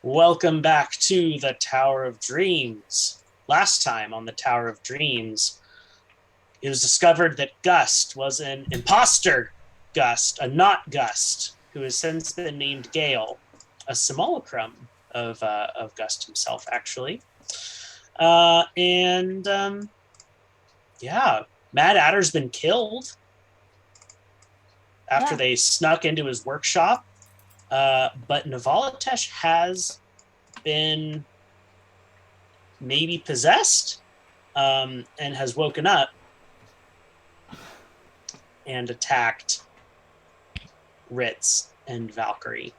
Welcome back to the Tower of Dreams. Last time on the Tower of Dreams, it was discovered that Gust was an imposter Gust, a not Gust, who has since been named Gale, a simulacrum of Gust himself, actually. Yeah, Mad Adder's been killed after they snuck into his workshop. But Navalatesh has been maybe possessed and has woken up and attacked Ritz and Valkyrie.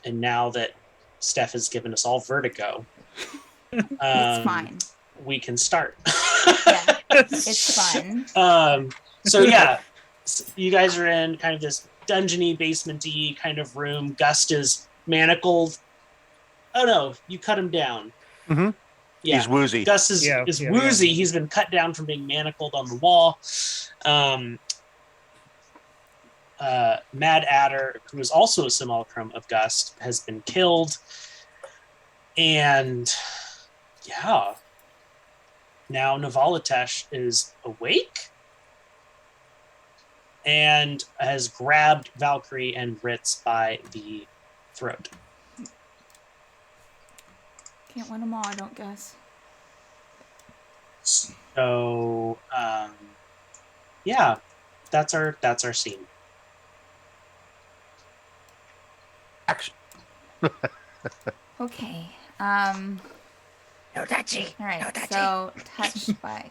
And now that Steph has given us all vertigo, it's fine. We can start. Yeah, it's fun. So yeah, you guys are in kind of this dungeony, basement-y kind of room. Gust is manacled. Oh no, you cut him down. Mm-hmm. Yeah. He's woozy. Gus is woozy. He's been cut down from being manacled on the wall. Mad Adder, who is also a simulacrum of Gust, has been killed. And yeah, now Navalatesh is awake and has grabbed Valkyrie and Ritz by the throat. Can't win them all, I don't guess. So, yeah, that's our scene. Action. Okay. No touchy. All right. No touchy. So touched by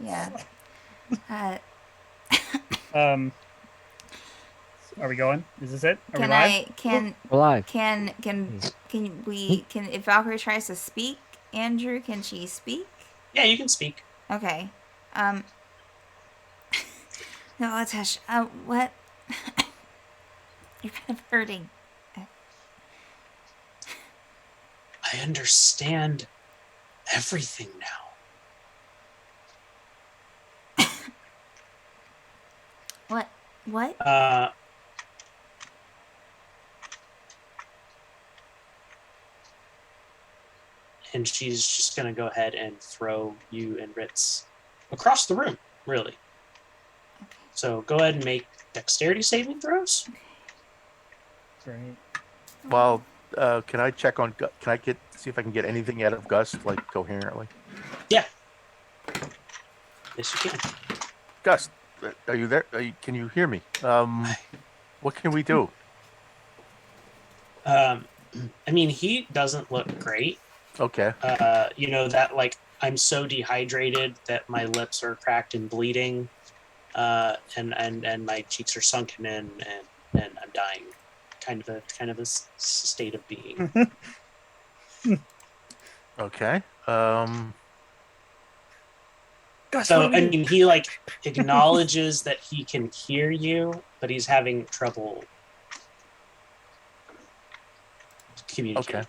Are we going? Is this it? Are can we live? We're live. Can if Valkyrie tries to speak, Andrew, can she speak? Yeah, you can speak. Okay. No, Latash, what? You're kind of hurting. I understand everything now. What? And she's just going to go ahead and throw you and Ritz across the room, really. Okay. So go ahead and make dexterity saving throws. Great. Well, can I check on? Can I see if I can get anything out of Gust, like coherently? Yeah. Yes, you can. Gust, are you there? Can you hear me? What can we do? I mean, he doesn't look great. Okay. You know that, like, I'm so dehydrated that my lips are cracked and bleeding, and my cheeks are sunken in, and I'm dying. Kind of a state of being. Okay. Gus, So I mean, he like acknowledges that he can hear you, but he's having trouble communicating. Okay.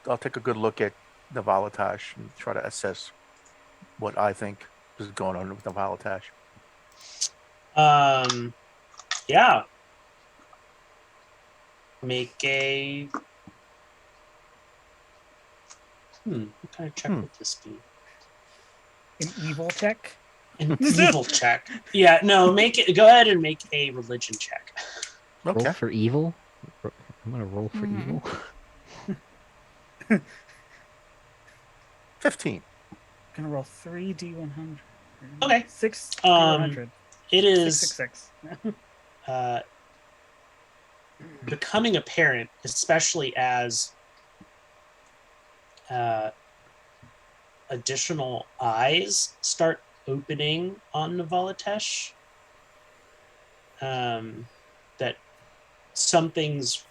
I'll take a good look at Navalatesh and try to assess what I think is going on with Navalatesh. Yeah. Make a. What kind of check would this be? An evil check? An evil check. Yeah, no, go ahead and make a religion check. Okay. Roll for evil? I'm going to roll for evil. 15. Gonna roll 3d100. Okay. 6d100. It is 666. becoming apparent, especially as additional eyes start opening on Navalatesh, that something's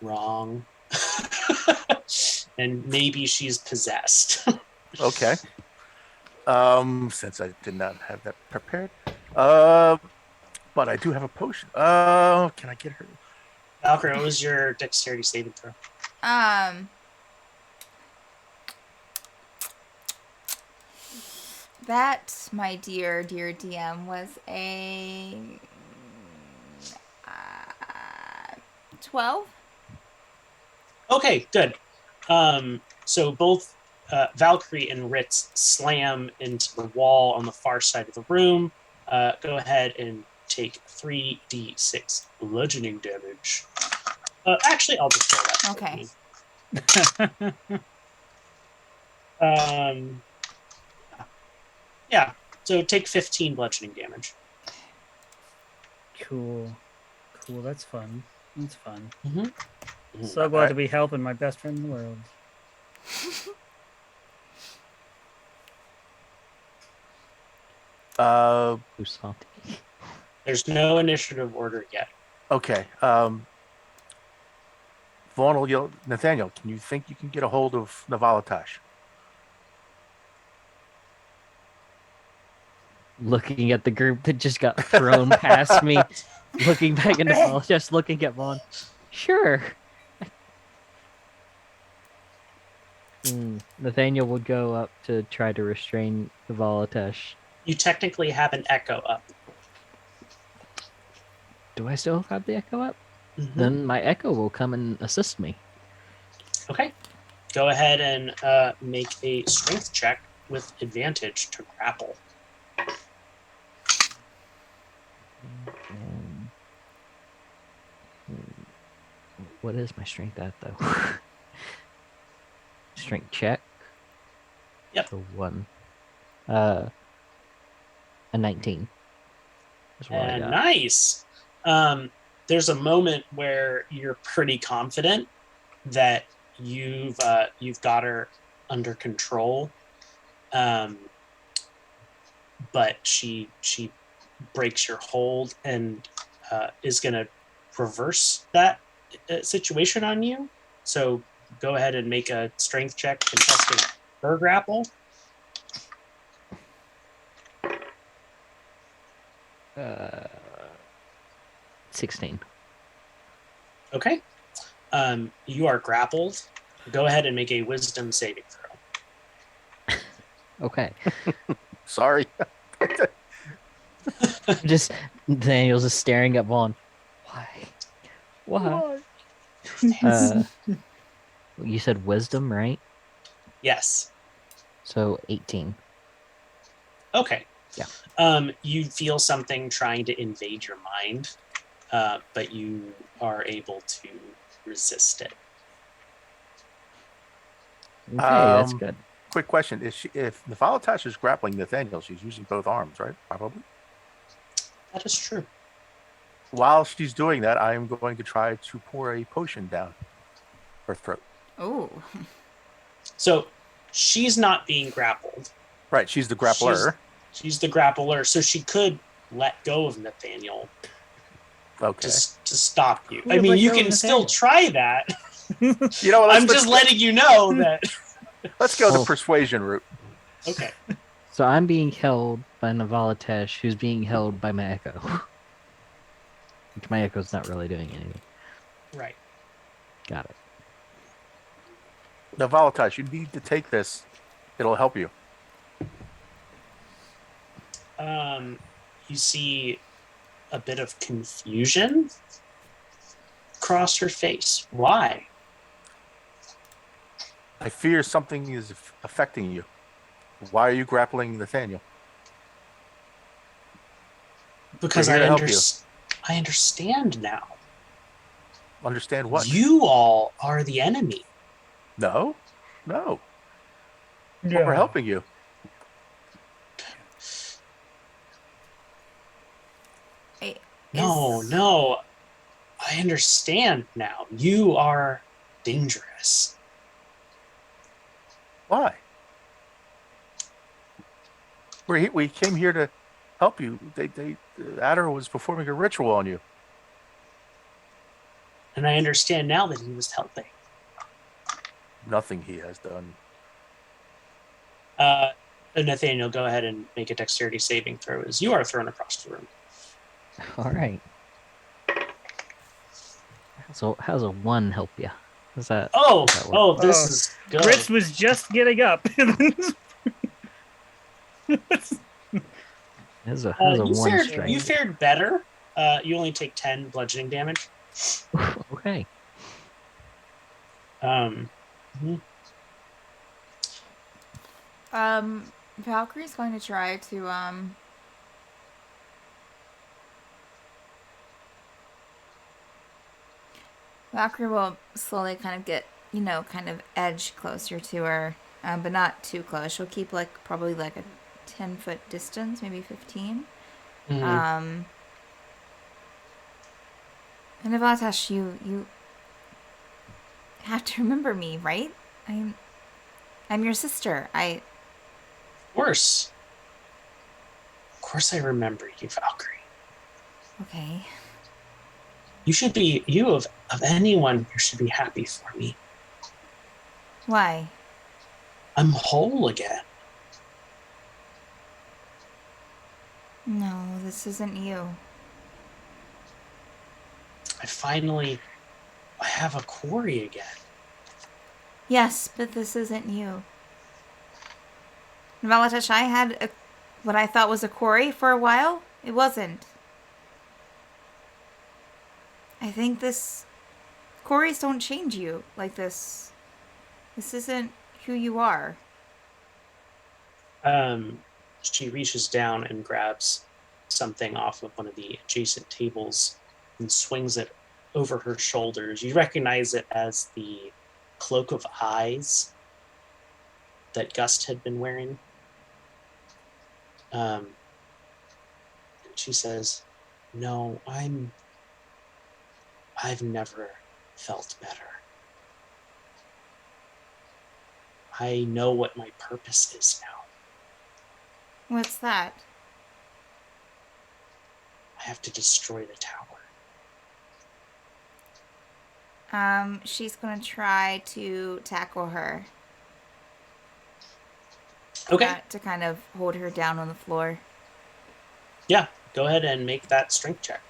wrong. And maybe she's possessed. Okay. Since I did not have that prepared. But I do have a potion. Can I get her? Valkyrie, what was your dexterity saving throw? That, my dear DM, was a 12. Okay, good. So both Valkyrie and Ritz slam into the wall on the far side of the room. Go ahead and take 3d6 bludgeoning damage. Actually, I'll just roll that. for Okay. you. Yeah. So take 15 bludgeoning damage. Cool. Cool. That's fun. That's fun. Mm-hmm. So glad to be helping my best friend in the world. Usanti. There's no initiative order yet. Okay. Vaughn will yell, Nathaniel, can you think you can get a hold of Navalatash? Looking at the group that just got thrown past me, looking back into Paul, just looking at Vaughn. Sure. Nathaniel would go up to try to restrain the Volatash. You technically have an echo up. Do I still have the echo up? Mhm. Then my echo will come and assist me. Okay. Go ahead and make a strength check with advantage to grapple. What is my strength at though? Strength check. Yep. For 1. A 19. That's what I got. Nice. There's a moment where you're pretty confident that you've got her under control, but she breaks your hold and is going to reverse that situation on you. So go ahead and make a strength check contesting her grapple. 16. Okay. You are grappled. Go ahead and make a wisdom saving throw. Okay. Sorry. Just Daniel's just staring at Vaughn. Why? You said wisdom, right? Yes. So 18. Okay. Yeah. You feel something trying to invade your mind, but you are able to resist it. Okay, that's Um, good. Quick question. If Navalatash is grappling Nathaniel, she's using both arms, right? Probably. That is true. While she's doing that, I am going to try to pour a potion down her throat. Oh. So she's not being grappled. Right, she's the grappler. She's the grappler, so she could let go of Nathaniel Okay. to stop you. Who I would mean, let you go of can still Nathaniel? try that. You know what? I'm just letting you know that. Let's go Oh. the persuasion route. Okay. So I'm being held by Navalatash, who's being held by my echo. Which my echo's not really doing anything. Right. Got it. Navalatash, you need to take this. It'll help you. You see a bit of confusion across her face. Why? I fear something is affecting you. Why are you grappling Nathaniel? Because We're here to help you. I understand now. Understand what? You all are the enemy. No. We're helping you. No. I understand now. You are dangerous. Why? We came here to help you. Adder was performing a ritual on you. And I understand now that he was helping. Nothing he has done. Nathaniel, go ahead and make a dexterity saving throw as you are thrown across the room. All right. So how's a 1 help you? How's that? This Oh. is good. Ritz was just getting up. Has a You one fared strike. you fared better. You only take 10 bludgeoning damage. Okay. Um, Valkyrie's going to try to Valkyrie will slowly kind of get, kind of edge closer to her, but not too close. She'll keep probably like a 10-foot distance, maybe 15. mhm. And Avatash, you have to remember me, right? I'm your sister. Of course, I remember you, Valkyrie. Okay. Of anyone, you should be happy for me. Why? I'm whole again. No, this isn't you. I have a quarry again. Yes, but this isn't you. Valatash, I had what I thought was a quarry for a while. It wasn't. I think quarries don't change you like this. This isn't who you are. She reaches down and grabs something off of one of the adjacent tables and swings it over her shoulders. You recognize it as the cloak of eyes that Gust had been wearing. She says, "No, I've never felt better. I know what my purpose is now. What's that? I have to destroy the tower." She's gonna try to tackle her. Okay. To kind of hold her down on the floor. Yeah, go ahead and make that strength check.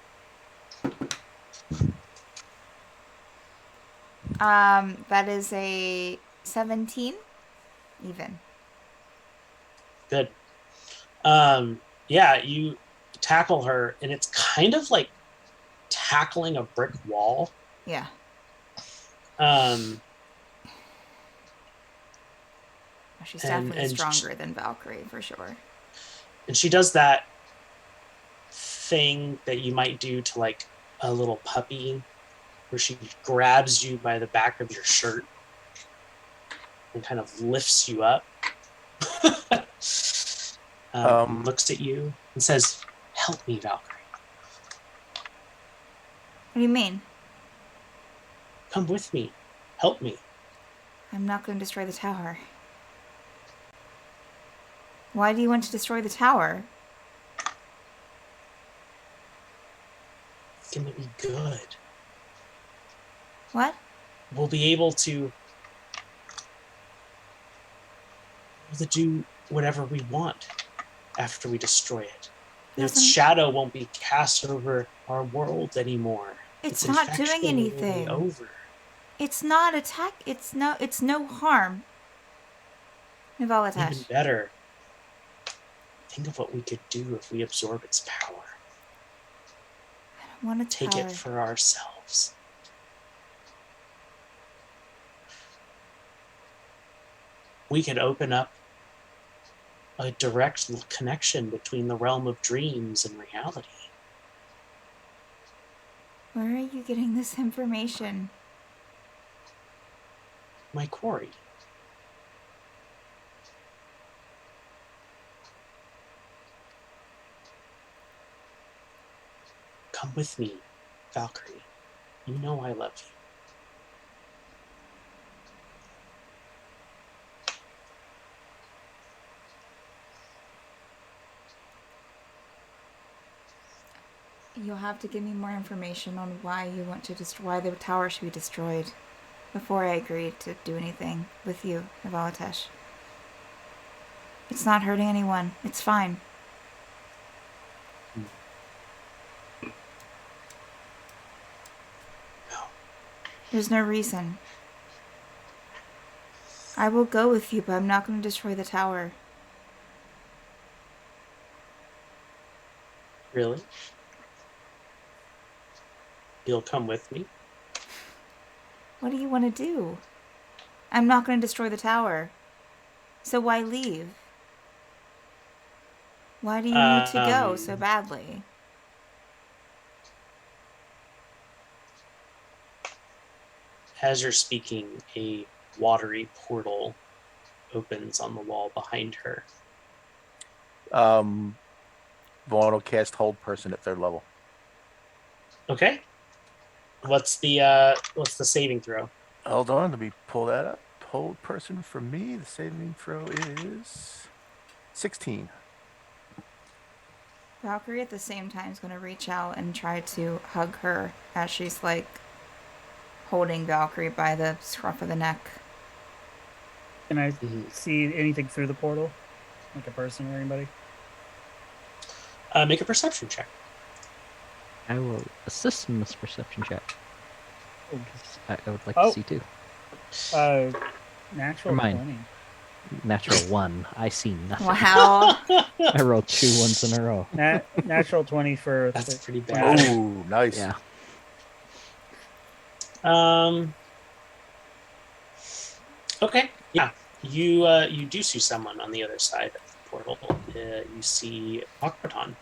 That is a 17. Even. Good. Yeah, you tackle her, and it's kind of like tackling a brick wall. Yeah. She's definitely stronger than Valkyrie, for sure. And she does that thing that you might do to like a little puppy, where she grabs you by the back of your shirt and kind of lifts you up. Looks at you and says, "Help me, Valkyrie." What do you mean? Come with me. Help me. I'm not going to destroy the tower. Why do you want to destroy the tower? It's going to be good. What? We'll be able to do whatever we want after we destroy it. Its shadow won't be cast over our world anymore. It's not doing anything. Over. It's not attack. It's no harm. Nivalatash. Even better. Think of what we could do if we absorb its power. I don't want to take it for ourselves. We could open up a direct connection between the realm of dreams and reality. Where are you getting this information? My quarry. Come with me, Valkyrie. You know I love you. You'll have to give me more information on why you want to why the tower should be destroyed before I agree to do anything with you, Nivalatash. It's not hurting anyone. It's fine. No. There's no reason. I will go with you, but I'm not going to destroy the tower. Really? You'll come with me? What do you want to do? I'm not going to destroy the tower. So why leave? Why do you need to go so badly? As you're speaking, a watery portal opens on the wall behind her. Vaughn will cast hold person at 3rd level. Okay. What's the saving throw? Hold on, let me pull that up. Hold person for me. The saving throw is 16. Valkyrie at the same time is going to reach out and try to hug her as she's like holding Valkyrie by the scruff of the neck. Can I Mhm. see anything through the portal? Like a person or anybody? Make a perception check. I will assist in this perception check. Oh, 'Cause I would like Oh. to see too. Natural Mine. 20. Natural 1. I see nothing. Wow. I rolled 2 ones in a row. Natural 20 for... That's pretty bad. Oh, nice. Yeah. Okay. Yeah. You do see someone on the other side of the portal. You see Aquaton.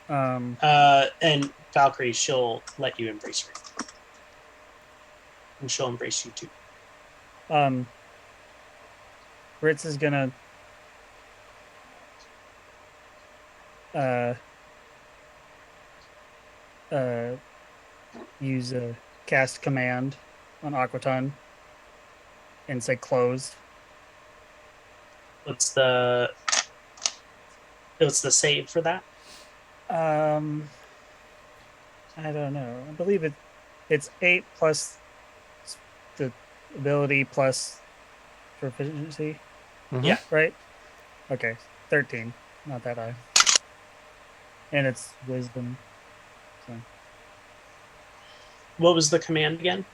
And Valkyrie, she'll let you embrace her. And she'll embrace you too. Ritz is gonna use a cast command on Aquaton and say closed. What's the save for that? I don't know. I believe it's 8 plus the ability plus proficiency. Mhm. Yeah. Right? Okay. 13. Not that high. And it's wisdom. So What was the command again?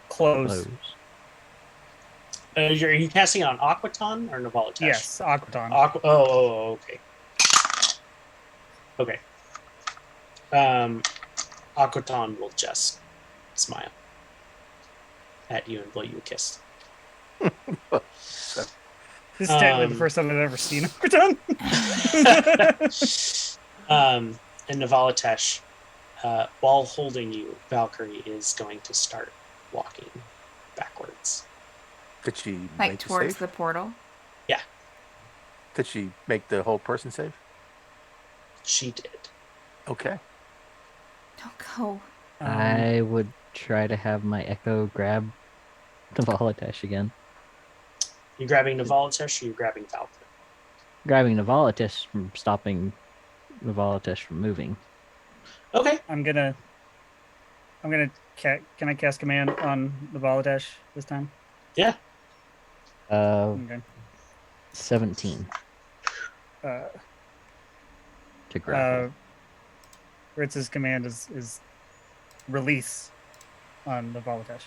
close. Close. Are you casting it on Aquaton or Navalatesh? Yes, Aquaton. Okay. Okay. Aquaton will just smile at you and blow you a kiss. This is technically the first time I've ever seen Aquaton. And Navalatesh, while holding you, Valkyrie is going to start walking backwards. Did she Like make the towards save? the portal. Did she make the whole person save? She did. Okay. Don't go. I would try to have my echo grab the Volatash again. You grabbing Navalatesh or you grabbing Valkyrie? Grabbing the Volatash from stopping the Volatash from moving. Okay. I'm gonna. Can I cast command on the Volatash this time? Yeah. Okay. 17 Uh, to grapple. Ritz's command is release on the Volatash.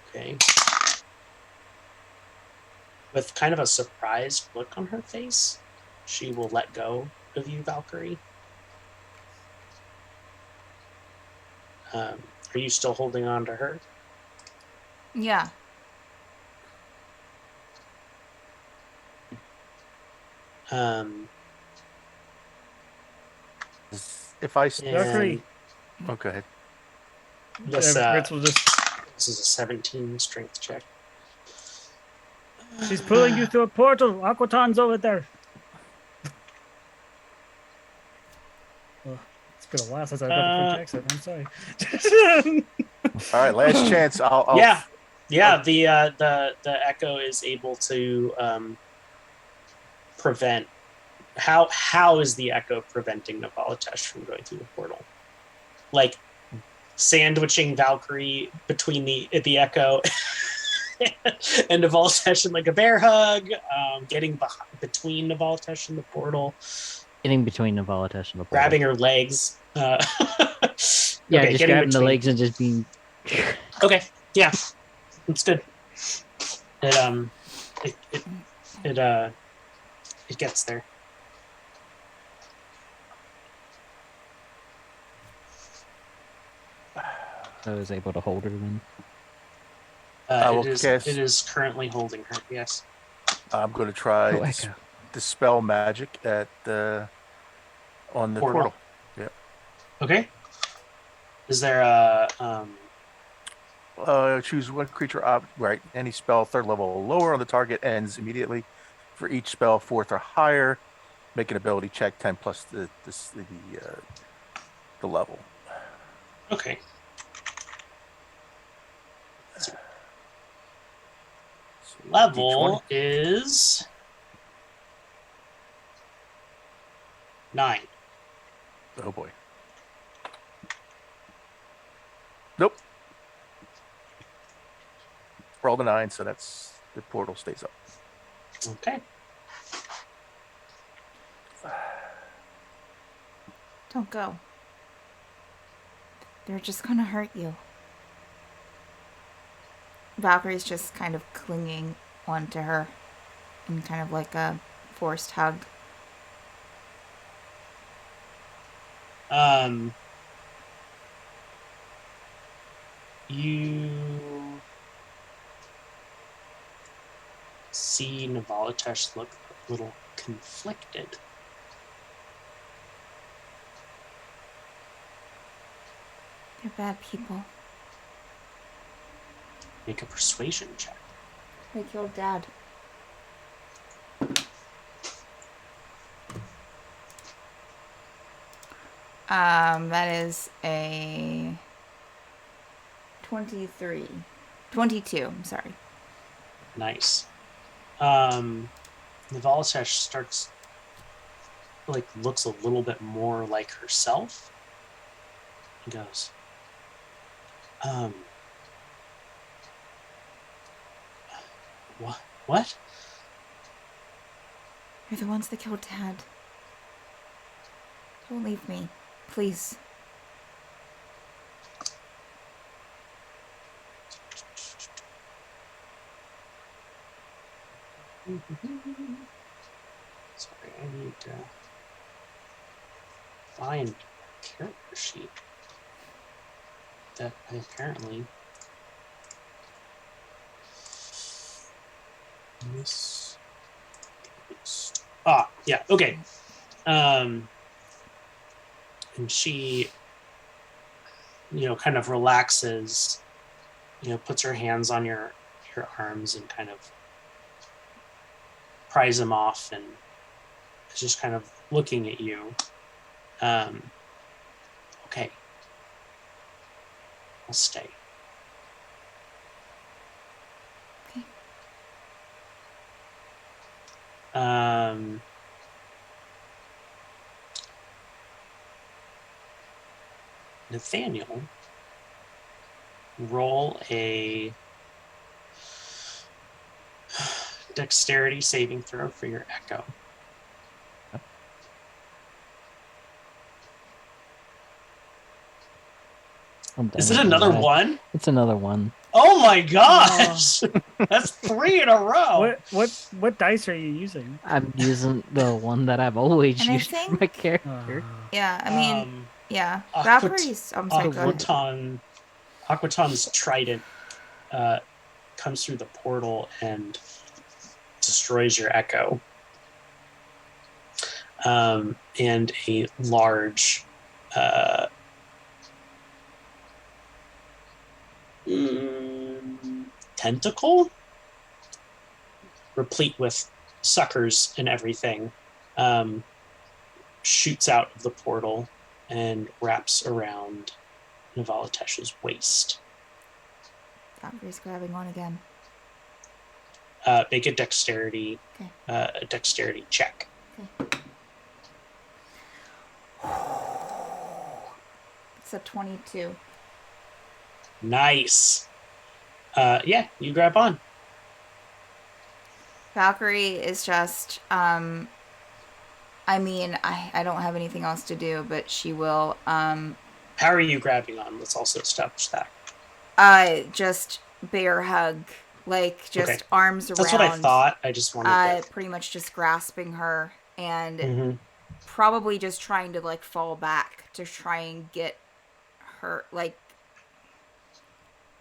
Okay. With kind of a surprised look on her face, she will let go of you, Valkyrie. Are you still holding on to her? Yeah. If I and Valkyrie. oh, go ahead. This, Ritz will just. this is a 17 strength check. She's pulling you through a portal. Aquaton's over there. Oh, it's been a while since I've done a free accent. I'm sorry. All right, last chance. I'll Yeah. The echo is able to prevent. How is the echo preventing Navalatesh from going through the portal? Like sandwiching Valkyrie between the echo and Navalatesh in like a bear hug, getting between Navalatesh and the portal. Getting between Navalitesh and the portal. grabbing her legs. Yeah, okay, just getting grabbing the between. legs and just being. Okay, yeah, it's good. It it gets there. I was able to hold her then. I will It cast- is currently holding her. Yes. I'm going to try Oh, dis- Echo. dispel magic at on the Portal. portal. Yeah. Okay. Is there a Choose one creature. Right. Any spell third level or lower on the target ends immediately. For each spell fourth or higher, make an ability check 10 plus the level. okay? So each Level one- is 9. Oh boy. Nope. Roll the 9, so that's the portal stays up. Okay. Don't go. They're just gonna hurt you. Valkyrie's just kind of clinging onto her in kind of like a forced hug. You see Navalitesh look a little conflicted. They're bad people. Make a persuasion check. They killed Dad. That is a 23. 22, I'm sorry. Nice. Navalitesh starts looks a little bit more like herself. He goes, what? You're the ones that killed Dad. Don't leave me, please. Sorry, I need to find a character sheet that I apparently misplaced. Yeah, okay. And she, kind of relaxes, puts her hands on your arms and kind of pries them off and is just kind of looking at you. Okay. I'll stay. Okay. Nathaniel, roll a dexterity saving throw for your echo. I'm done Is it with another that. one? It's another one. Oh my gosh! That's 3 in a row. What dice are you using? I'm using the one that I've always And I used for think- my character. Yeah, I mean, yeah. Aquat- Valkyrie's... I'm sorry, go ahead. Aquaton's trident comes through the portal and destroys your echo. And a large tentacle, replete with suckers and everything, shoots out of the portal and wraps around Navalitesh's waist. Valkyrie's grabbing on again. Make a dexterity check. It's a 22. Nice. Yeah, you grab on. Valkyrie is just, I I mean, I don't have anything else to do, but she will, How are you grabbing on? Let's also establish that. just bear hug. Like, just Okay. arms around. That's what I thought. I just wanted Pretty much just grasping her and to. Mhm. probably just trying to, like, fall back to try and get her, like,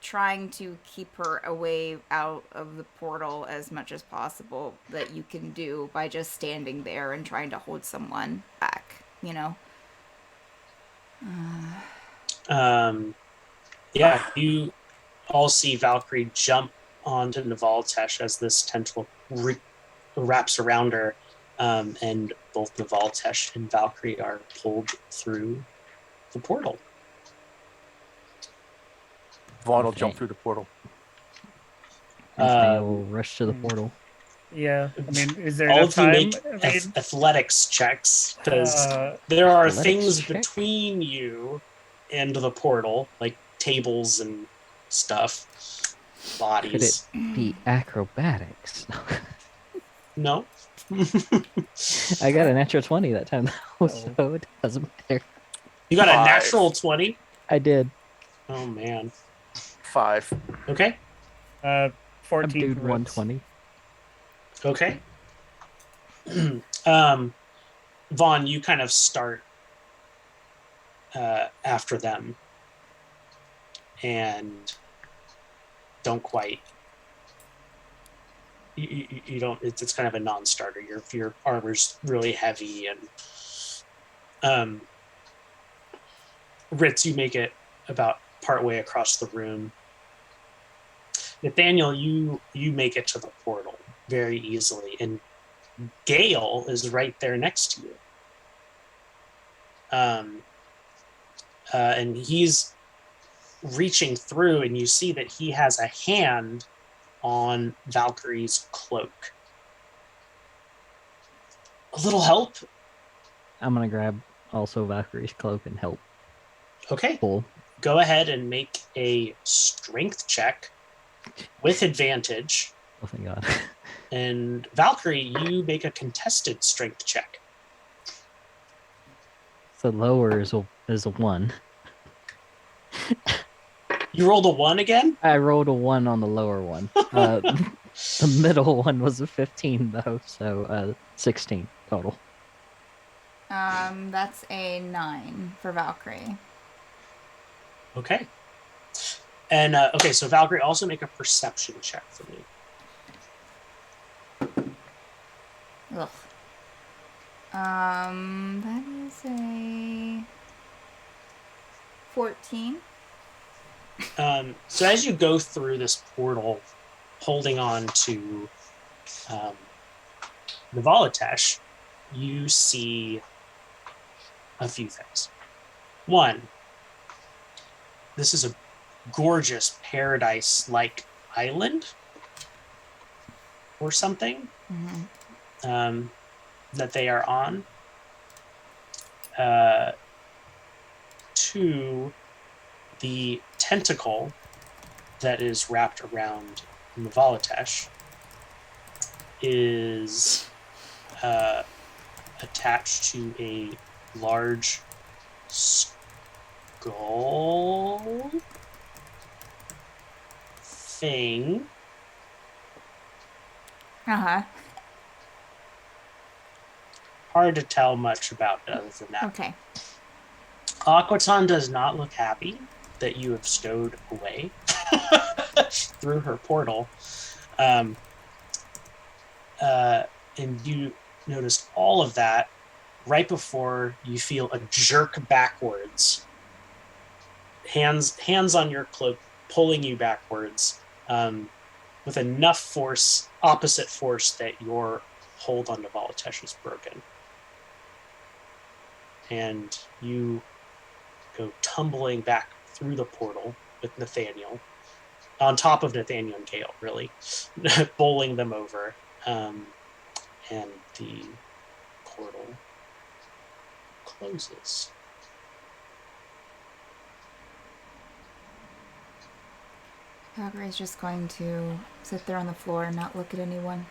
trying to keep her away out of the portal as much as possible that you can do by just standing there and trying to hold someone back, you know? Yeah, you all see Valkyrie jump onto Navaltesh as this tentacle wraps around her, and both Navaltesh and Valkyrie are pulled through the portal. Vaughn will Okay. jump through the portal. Nathaniel will rush to the portal. Yeah. I mean, is there All enough of you time? make I mean, athletics checks because uh, there are Athletics things check? between you and the portal, like tables and stuff, Could it bodies. be acrobatics? No. I got a natural 20 that time, though, Oh. so it doesn't matter. You got a 5. natural 20? I did. Oh, man. 5. Okay. 14 Dude, for Ritz. 120. Okay. Vaughn, you kind of start after them and don't quite. You don't. It's kind of a non-starter. Your armor's really heavy, and Ritz, you make it about partway across the room. Nathaniel, you make it to the portal very easily, and Gale is right there next to you. And he's reaching through, and you see that he has a hand on Valkyrie's cloak. A little help? I'm gonna grab also Valkyrie's cloak and help Okay. pull. Go ahead and make a strength check with advantage. Oh, thank God. And Valkyrie, you make a contested strength check. So lower is a 1. You rolled a 1 again? I rolled a 1 on the lower one. The middle one was a 15, though, so 16 total. That's a 9 for Valkyrie. Okay. And okay, so Valkyrie, also make a perception check for me. Ugh. That is a 14. So as you go through this portal, holding on to Navaltesh, you see a few things. One, this is a gorgeous paradise-like island or something that they are on. Two, the tentacle that is wrapped around Navaltesh is attached to a large skull thing. Uh-huh. Hard to tell much about it other than that. Okay. Aquaton does not look happy that you have stowed away through her portal. And you noticed all of that right before you feel a jerk backwards. Hands on your cloak pulling you backwards with enough force, opposite force, that your hold on Navaltesh is broken. And you go tumbling back through the portal with Nathaniel, on top of Nathaniel and Gale, really, bowling them over. And the portal closes. Valkyrie's just going to sit there on the floor and not look at anyone.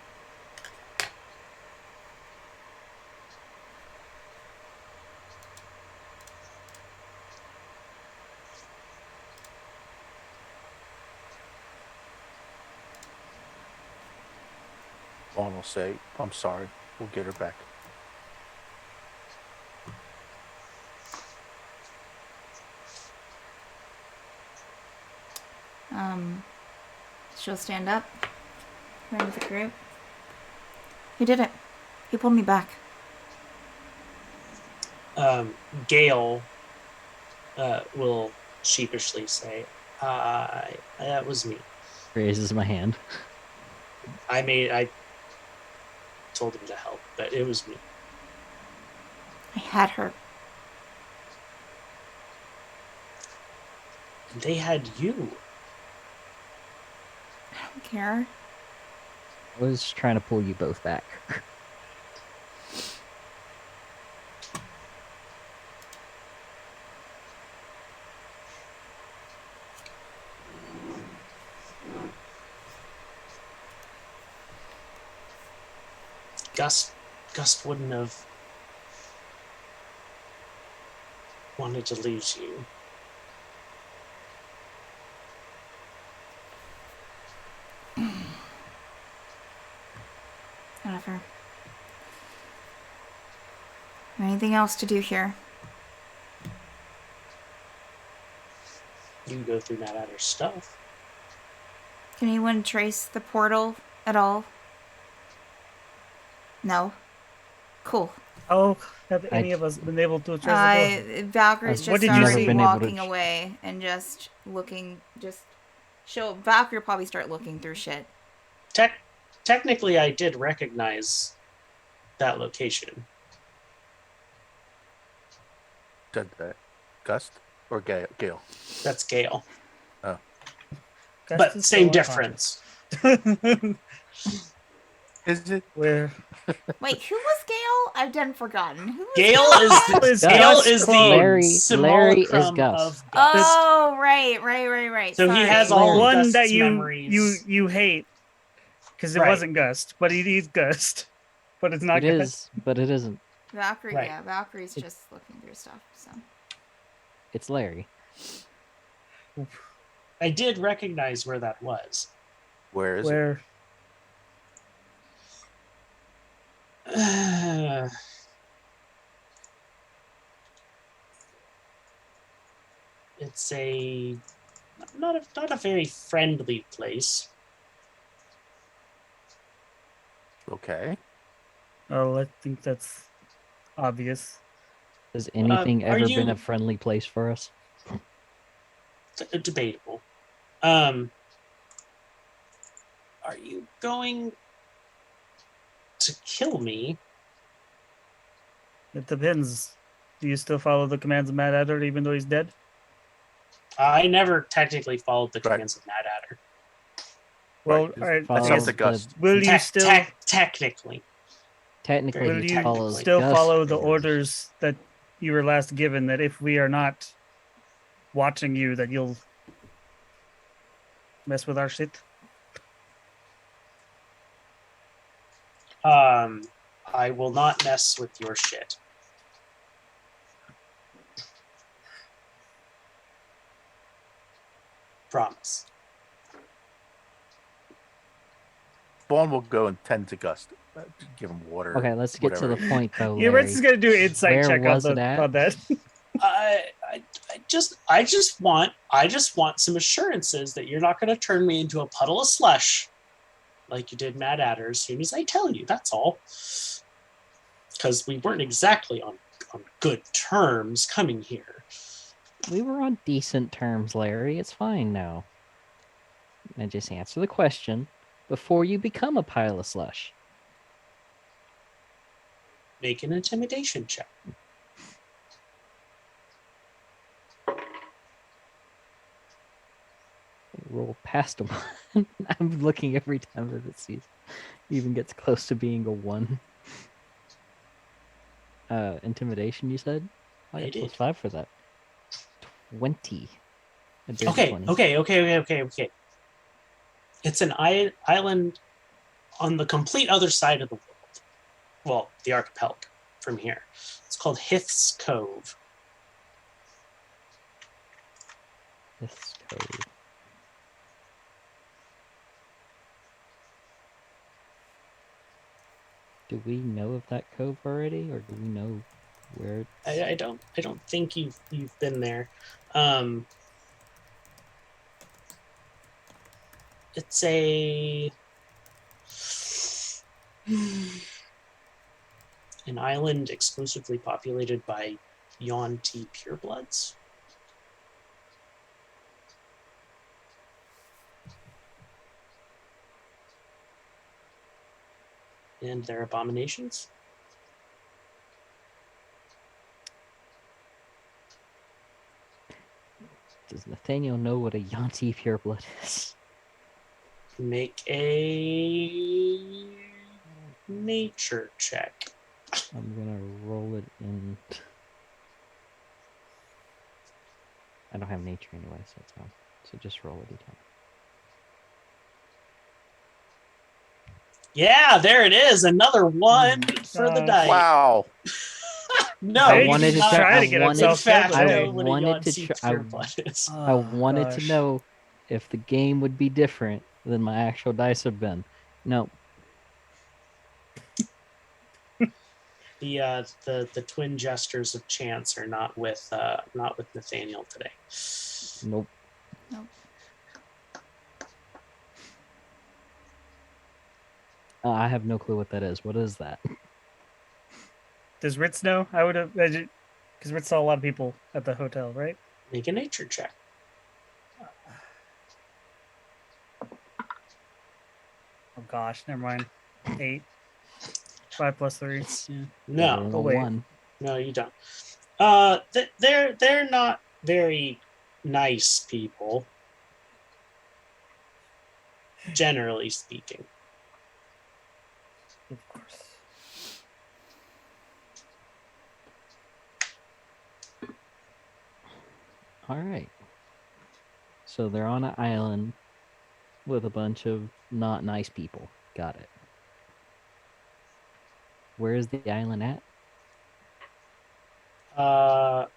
Vaughn will say, I'm sorry. We'll get her back. She'll stand up. Run with the group. He did it. He pulled me back. Gale will sheepishly say, that was me. Raises my hand. I told him to help, but it was me. I had her. They had you. I don't care. I was trying to pull you both back. Gust wouldn't have wanted to lose you. Whatever. Anything else to do here? You can go through Mad Adder's stuff. Can anyone trace the portal at all? No? Cool. How have any of us been able to trace the door? Valkyrie's What just did you already see? Been able to walking away and just looking, Valkyrie will probably start looking through shit. Technically, I did recognize that location. Said that. Gust or Gale? That's Gale. Oh. But Gust is same still difference. Is it? Where Wait, who was Gale? I've done forgotten. Who was Gale is Gale Gale is is the Larry is simulacrum Gus. of Gus. Oh, right. So Sorry. he has all of one Gust's that memories. you hate because it Right. wasn't Gust, but it is Gust, but it's not It Gust. is, but it isn't. Valkyrie, Right. yeah, Valkyrie's just looking through stuff, so. It's Larry. I did recognize where that was. Where is it? Where It's not a very friendly place. Okay. Oh, I think that's obvious. Has anything are ever been you- a friendly place for us? Debatable. Are you going to kill me? It depends. Do you still follow the commands of Mad Adder even though he's dead? I never technically followed the Right. commands of Mad Adder. Well, Just all right. follow That's up to Gust. Will you still Technically. Technically, will he you follows still Gus follow the orders. orders that you were last given? That if we are not watching you, that you'll mess with our shit. I will not mess with your shit. Promise. Vaughn will go and tend to Gust. Give him water. Okay, let's get to the whatever. point though. Yeah, we're just Larry. gonna do an insight Where check was on, it at? on that. I just want some assurances that you're not going to turn me into a puddle of slush like you did Mad Adder as soon as I tell you. That's all. Because we weren't exactly on good terms coming here. We were on decent terms, Larry. It's fine now. And just answer the question before you become a pile of slush. Make an intimidation check. Roll past him. I'm looking every time that it even gets close to being a 1. Intimidation, you said? I I got did. +5 for that. 20. A dirty Okay, 20. okay. It's an island on the complete other side of the world. Well, the archipelago from here. It's called Hith's Cove. This code. Do we know of that cove already, or do we know where? I don't think you've been there. It's an island exclusively populated by Yuan-Ti purebloods. And their abominations. Does Nathaniel know what a Yanti pureblood is? Make a nature check. I'm gonna roll it in. I don't have nature anyway, so it's fine. So just roll it again. Yeah, there it is. Another one for the gosh. dice. Wow. No, I you wanted did to not. try to get In himself fact, killed know today. what a wanted to Yuan-Ti try- pureblood is. I wanted to gosh. know if the game would be different than my actual dice have been. No, The twin jesters of chance are not with Nathaniel today. nope. Nope. I have no clue what that is. What is that? Does Ritz know? I would have, because Ritz saw a lot of people at the hotel, right? Make a nature check. Oh gosh, never mind. 8. 5 plus 3. Yeah. No, Rolling Oh, a wait. 1. no, you don't. They're not very nice people, generally speaking. Of course. All right. So they're on an island with a bunch of not nice people. Got it. Where is the island at? On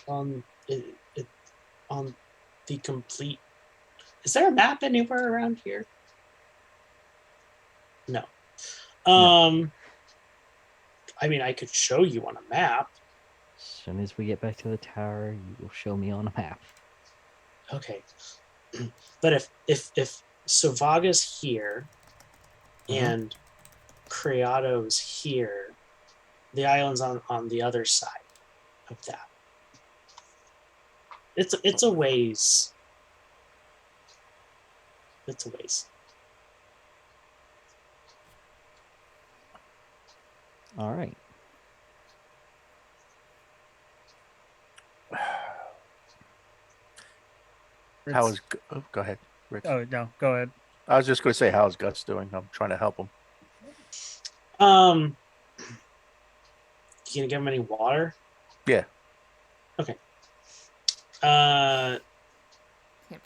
on the complete. Is there a map anywhere around here? No. I mean, I could show you on a map. As soon as we get back to the tower, you will show me on a map. Okay. But if Sovaga's here and Creato's here, the island's on the other side of that. It's a ways. It's a ways. All right. How Ritz- is? Oh, go ahead, Rich. Oh no, go ahead. I was just going to say, how's Gus doing? I'm trying to help him. You gonna give him any water? Yeah. Okay. Can't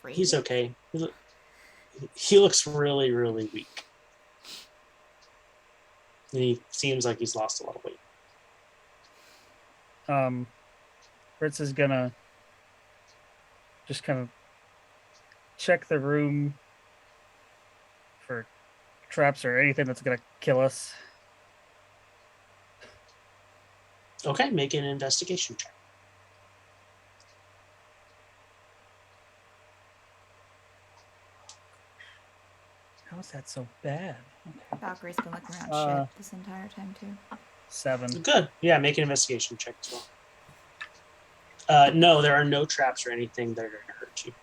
breathe. He's okay. He looks really, really weak. And he seems like he's lost a lot of weight. Ritz is gonna just kind of check the room for traps or anything that's gonna kill us. Okay, make an investigation check. How is that so bad? Okay. Valkyrie's been looking around shit this entire time too. 7. Good. Yeah, make an investigation check as well. No, there are no traps or anything that are going to hurt you.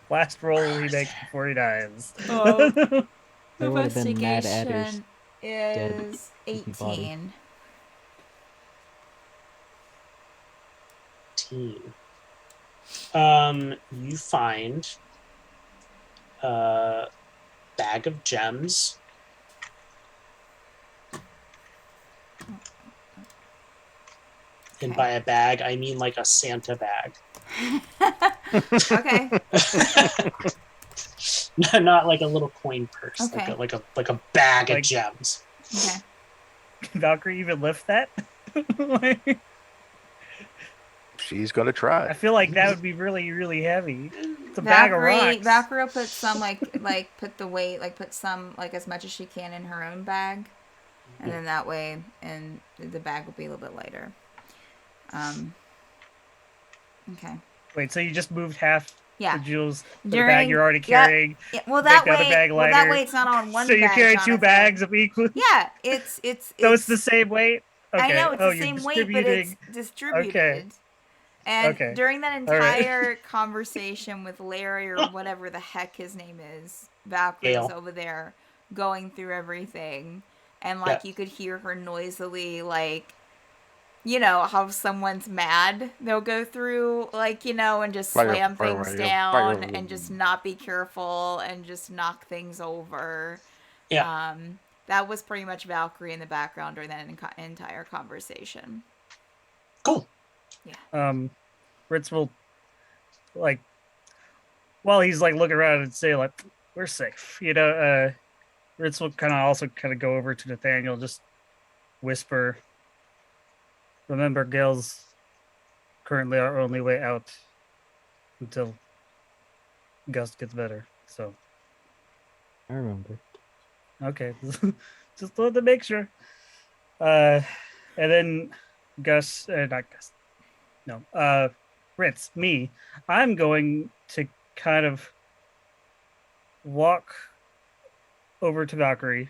Last roll he makes before he dies. Oh. There would have been mad adders. Investigation is empty body. 18. You find a bag of gems. And Okay. by a bag, I mean like a Santa bag. Okay. Not like a little coin purse. Okay. Like a bag of Like- gems. Okay. Can Valkyrie even lift that? Like- She's gonna I try. feel like that would be really, really heavy. It's a bag of rocks. Valkyrie will put some put the weight put some as much as she can in her own bag, and then that way and the bag will be a little bit lighter. Okay. Wait, so you just moved half Yeah. the jewels to the bag you're already yeah, carrying? Yeah, well Make that the other way bag well that lighter. way it's not on one So you bag. carry two Jonathan. bags of equal. Yeah, it's So it's the same weight. Okay. I know it's the you're same weight, but it's distributing. distributed. Okay. And Okay. during that All right. entire conversation with Larry or whatever the heck his name is, Valkyrie was Gale. over there going through everything, and Yeah. you could hear her noisily you know how someone's mad, they'll go through and just slam things down and just not be careful and just knock things over. Yeah. That was pretty much Valkyrie in the background during that entire conversation. Cool. Ritz will while he's looking around and say we're safe. Ritz will also go over to Nathaniel, just whisper, remember, Gale's currently our only way out until Gus gets better. So I remember. okay. Just wanted to make sure. And then Gus, not Gus. No, Ritz, me. I'm going to kind of walk over to Valkyrie.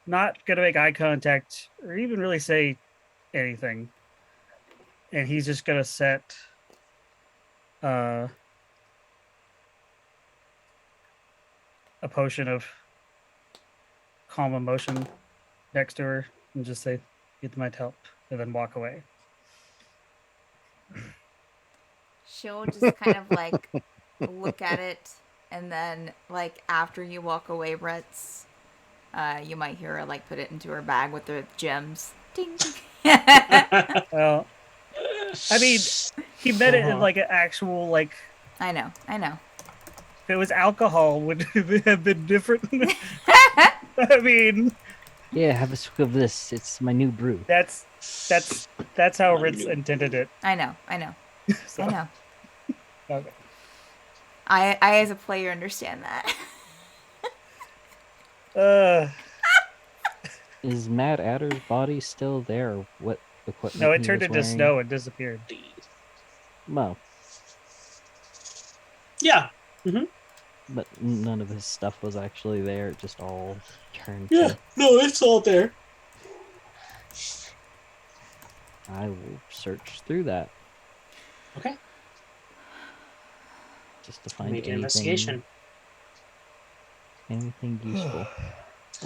Not gonna make eye contact or even really say anything. And he's just gonna set a potion of calm emotion next to her and just say, "Get my help," and then walk away. She'll just kind of look at it, and then after you walk away, Ritz, you might hear her put it into her bag with the gems. Ding. Well, I mean, he meant it in an actual I know. If it was alcohol, would it have been different? I mean, Yeah, have a swig of this. It's my new brew. that's how Ritz intended it. I know. So, I know. Okay. I as a player understand that. Is Mad Adder's body still there? Or what equipment? No, it he turned was into wearing? snow and disappeared. Well, Yeah. but none of his stuff was actually there. It just all turned. Yeah. To... No, it's all there. I will search through that Okay. just to find Make an anything, investigation. anything useful.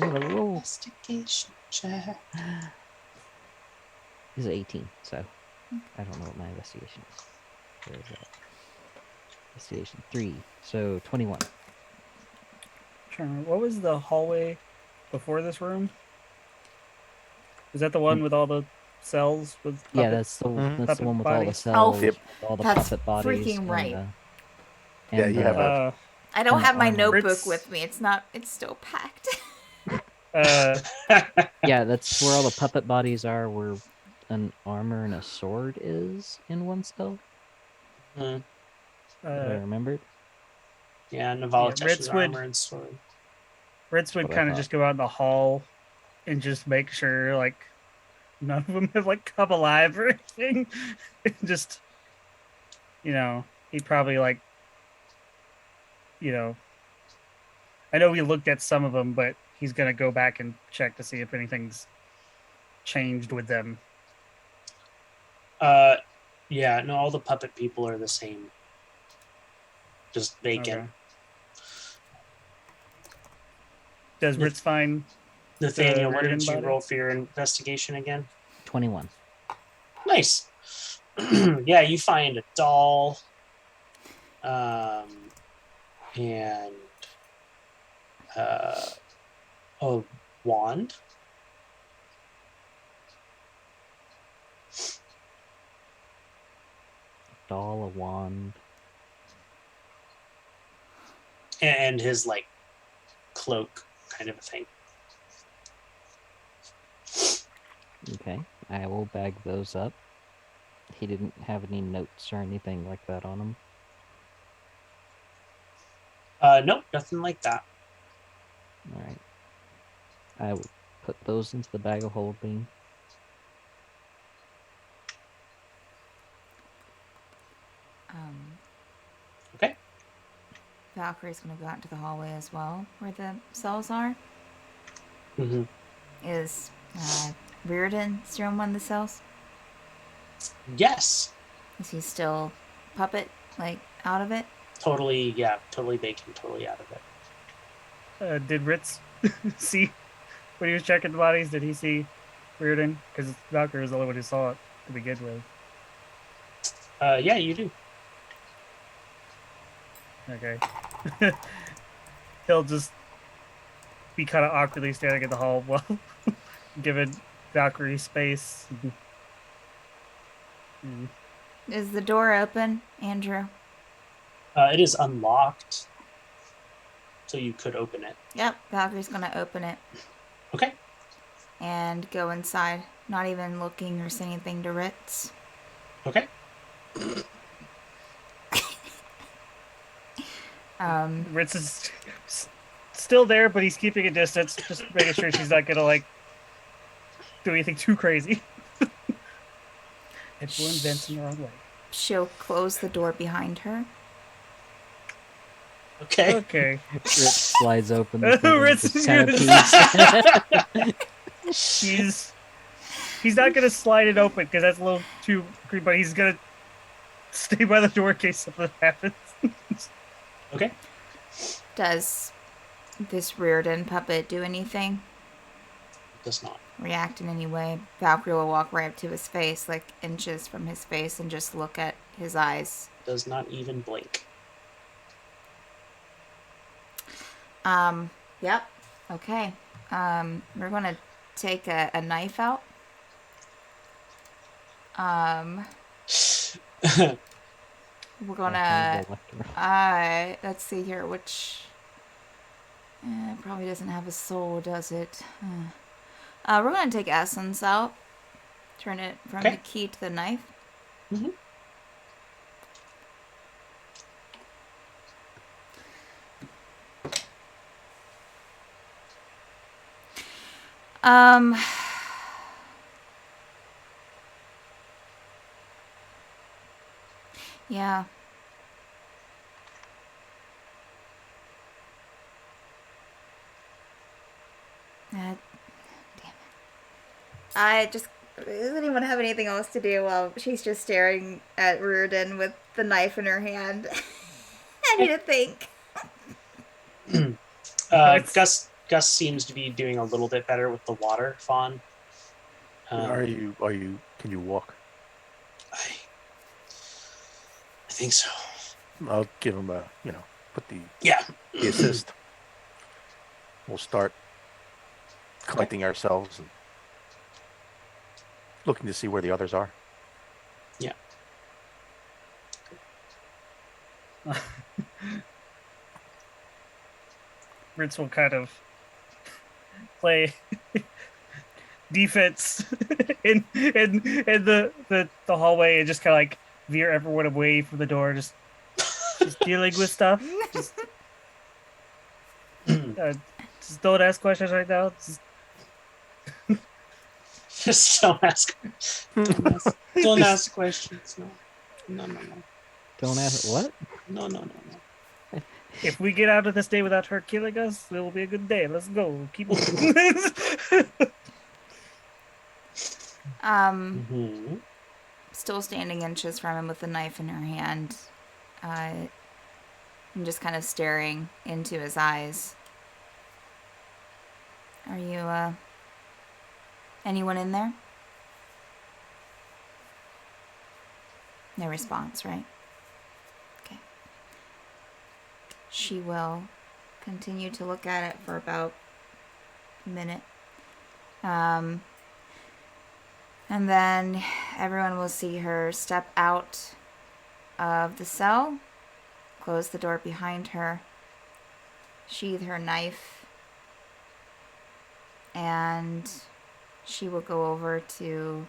I'm gonna roll. Investigation check. He's 18, so I don't know what my investigation is. Where is that? Investigation 3, so 21. What was the hallway before this room? Is that the one with all the cells? With Yeah, puppets? that's the one with Puppet all the bodies? cells, Yep. all the That's puppet bodies. freaking right. Yeah, you have a- I don't And have my armor. notebook Ritz- with me. It's still packed. Yeah, that's where all the puppet bodies are, where an armor and a sword is in one cell. Mm, If I remembered. yeah, Navaltesh's Ritz would- armor and sword. Ritz would What I kind of thought. just go out in the hall and just make sure none of them have come alive or anything. Just he'd probably I know we looked at some of them, but he's gonna go back and check to see if anything's changed with them. Yeah, no, all the puppet people are the same. Just vacant. Okay. Does Ritz find Nathaniel, what Riven did you body? roll for your investigation again? 21. Nice. Yeah, you find a doll, and a wand. Doll, a wand. And his cloak kind of a thing. Okay, I will bag those up. he didn't have any notes or anything like that on him. Nope, nothing like that. All right. I will put those into the bag of holding. Okay. Valkyrie's gonna go out into the hallway as well, where the cells are. Hmm. Is Reardon still in one of the cells? Yes. Is he still puppet, like, out of it? Totally, yeah, totally vacant, totally out of it. Did Ritz see when he was checking the bodies? Did he see Reardon? Because Valkyrie was the only one who saw it to begin with. Yeah, you do. Okay. He'll just be kind of awkwardly standing in the hall while giving Valkyrie space. Is the door open, Andrew? It is unlocked, so you could open it. Yep, Valkyrie's gonna open it Okay. and go inside, not even looking or saying anything to Ritz. Okay. Ritz is still there, but he's keeping a distance, just making sure she's not gonna like do anything too crazy. Everyone vents in their own way. She'll close the door behind her. Okay. Okay. Ritz slides open the door Ritz with the is centipede. he's not gonna slide it open because that's a little too creepy, but he's gonna stay by the door in case something happens. Okay. Does this Reardon puppet do anything? Does not. React in any way? Valkyrie will walk right up to his face, like inches from his face, and just look at his eyes. Does not even blink. Yep. Okay. We're gonna take a knife out. We're gonna let's see here, which probably doesn't have a soul, does it? We're gonna take essence out. Turn it from Okay. the key to the knife. Mhm. Um. Yeah. Damn it. I just doesn't even have anything else to do while she's just staring at Reardon with the knife in her hand. I need to think. Gus seems to be doing a little bit better with the water, Fawn. Are you? Can you walk? I think so. I'll give him a, put the Yeah. assist. We'll start collecting ourselves and looking to see where the others are. Yeah. Ritz will kind of play defense in the hallway and just kind of like veer everyone away from the door, just dealing with stuff. Just don't ask questions right now. Just don't ask. Don't ask questions. No. Don't ask what? No. If we get out of this day without her killing us, it will be a good day. Let's go. Keep moving. Mm-hmm. Still standing inches from him with the knife in her hand, and just kind of staring into his eyes. Are you, anyone in there? No response, right? Okay. She will continue to look at it for about a minute. And then everyone will see her step out of the cell, close the door behind her, sheathe her knife, and she will go over to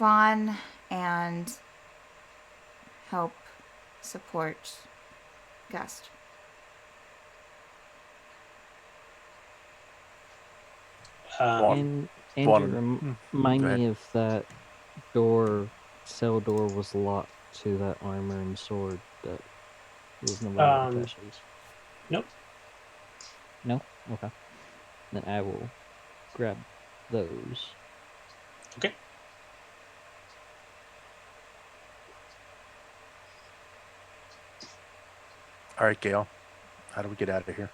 Vaughn and help support Gust. Vaughn. And Vaughn- Andrew, go remind ahead. me if that cell door was locked to that armor and sword that was Navarro Tesh's. Nope. No? Okay. Then I will grab those. Okay. All right, Gail. How do we get out of here?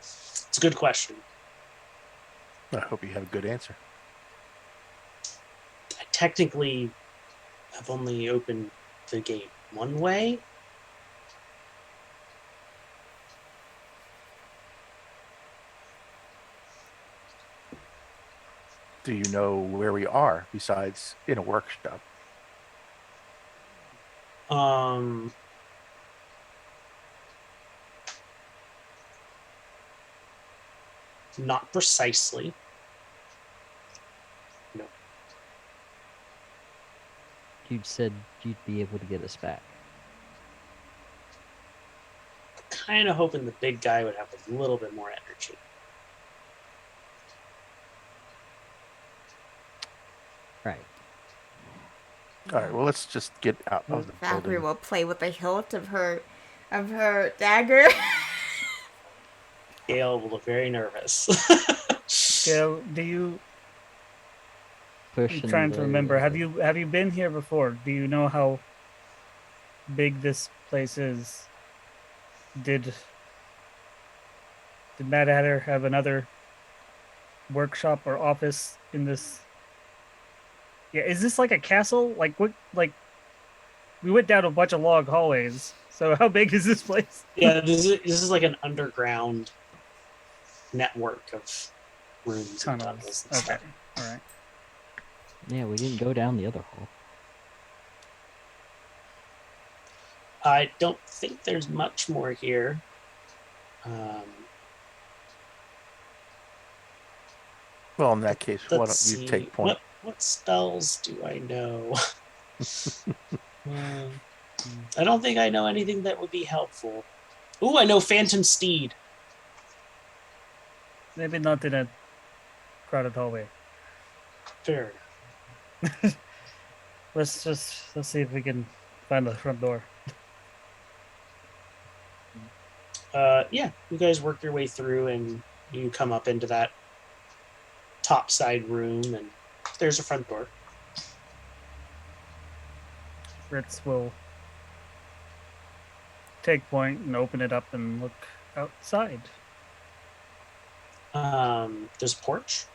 It's a good question. I hope you have a good answer. I technically have only opened the gate one way. Do you know where we are besides in a workshop? Not precisely. No. You said you'd be able to get us back. Kind of hoping the big guy would have a little bit more energy. Right. All right. Well, let's just get out of the Valkyrie building. will play with the hilt of her dagger. Gale will look very nervous. Gail, I'm Pushing trying to remember. Have the- you been here before? Do you know how big this place is? Did Mad Hatter have another workshop or office in this? Yeah, is this like a castle? Like what? Like we went down a bunch of log hallways. So how big is this place? Yeah, this is like an underground network of rooms and tunnels and Okay, stuff. all right. Yeah, we didn't go down the other hall. I don't think there's much more here. Well, in that case, why Let's don't you see. take point? What spells do I know? I don't think I know anything that would be helpful. Ooh, I know Phantom Steed. Maybe not in a crowded hallway. Fair. Let's see if we can find the front door. Yeah, you guys work your way through and you come up into that top side room and there's a front door. Ritz will take point and open it up and look outside. There's a porch.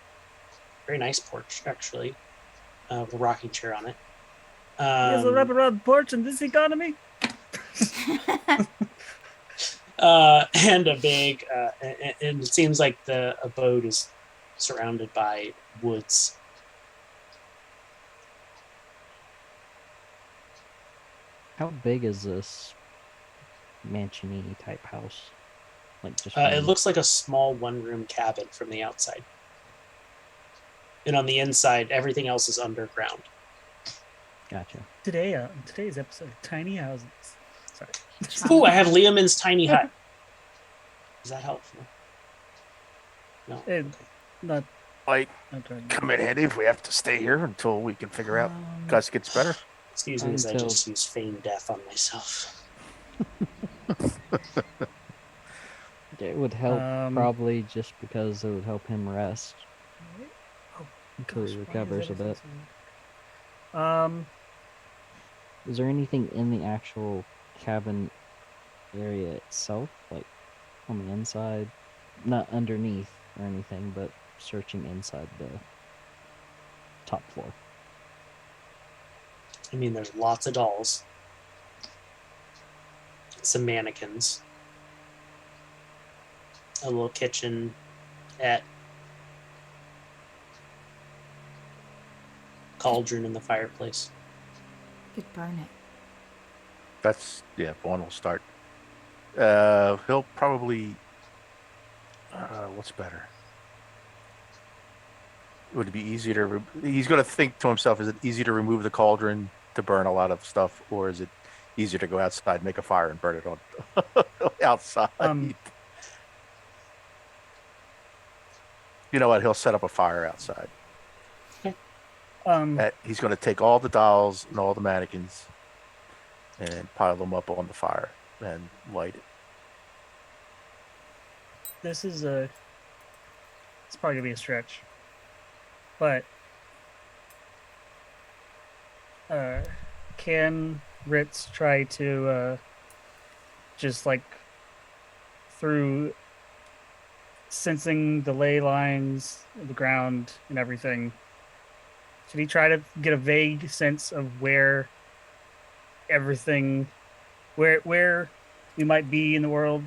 Very nice porch, actually. With a rocking chair on it. There's a wraparound porch in this economy. And a big, and it seems like the abode is surrounded by woods. How big is this mansion-y type house? Like just It one- looks like a small one-room cabin from the outside. And on the inside, everything else is underground. Gotcha. Today, in today's episode, tiny houses. Sorry. Ooh, I have Liamon's tiny hut. Is that helpful? No. It, not, Might not really. come in handy if we have to stay here until we can figure out Gus gets better. Excuse me as I Until- just used feign death on myself. It would help Um, probably just because it would help him rest Oh, until he gosh, why is recovers a everything bit. so- Is there anything in the actual cabin area itself, like on the inside, not underneath or anything, but searching inside the top floor? I mean, there's lots of dolls. Some mannequins. A little kitchen at cauldron in the fireplace. Could burn it. That's Vaughn will start. He'll probably. What's better? Would it be easier to? He's going to think to himself: is it easy to remove the cauldron to burn a lot of stuff, or is it easier to go outside, make a fire, and burn it on outside? You know what? He'll set up a fire outside. He's going to take all the dolls and all the mannequins and pile them up on the fire and light it. This is a. It's probably gonna be a stretch, but can Ritz try to just like through sensing the ley lines, the ground, and everything? Should he try to get a vague sense of where everything, where we might be in the world?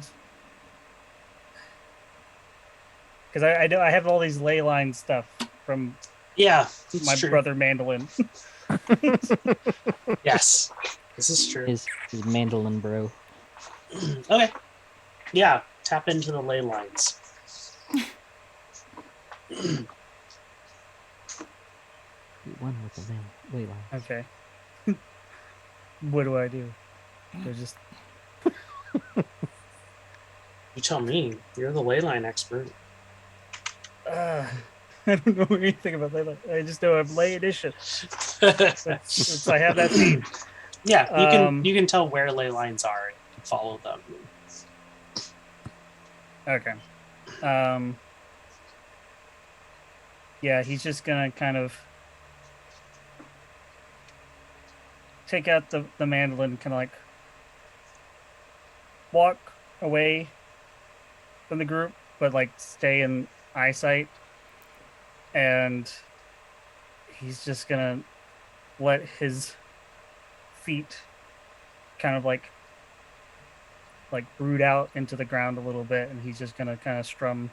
Because I know I have all these ley line stuff from Yeah, my it's true. brother Mandolin. Yes, this is true. His mandolin bro. Okay. Yeah, tap into the ley lines. One with the ley line. Okay. What do I do? They're just You tell me. You're the ley line expert. I don't know anything about ley line. I just know I'm lay edition. So I have that feed. Yeah, you can tell where ley lines are and follow them. Okay. Yeah, he's just gonna kind of take out the mandolin, kind of like walk away from the group, but like stay in eyesight, and he's just gonna let his feet kind of like brood out into the ground a little bit, and he's just gonna kind of strum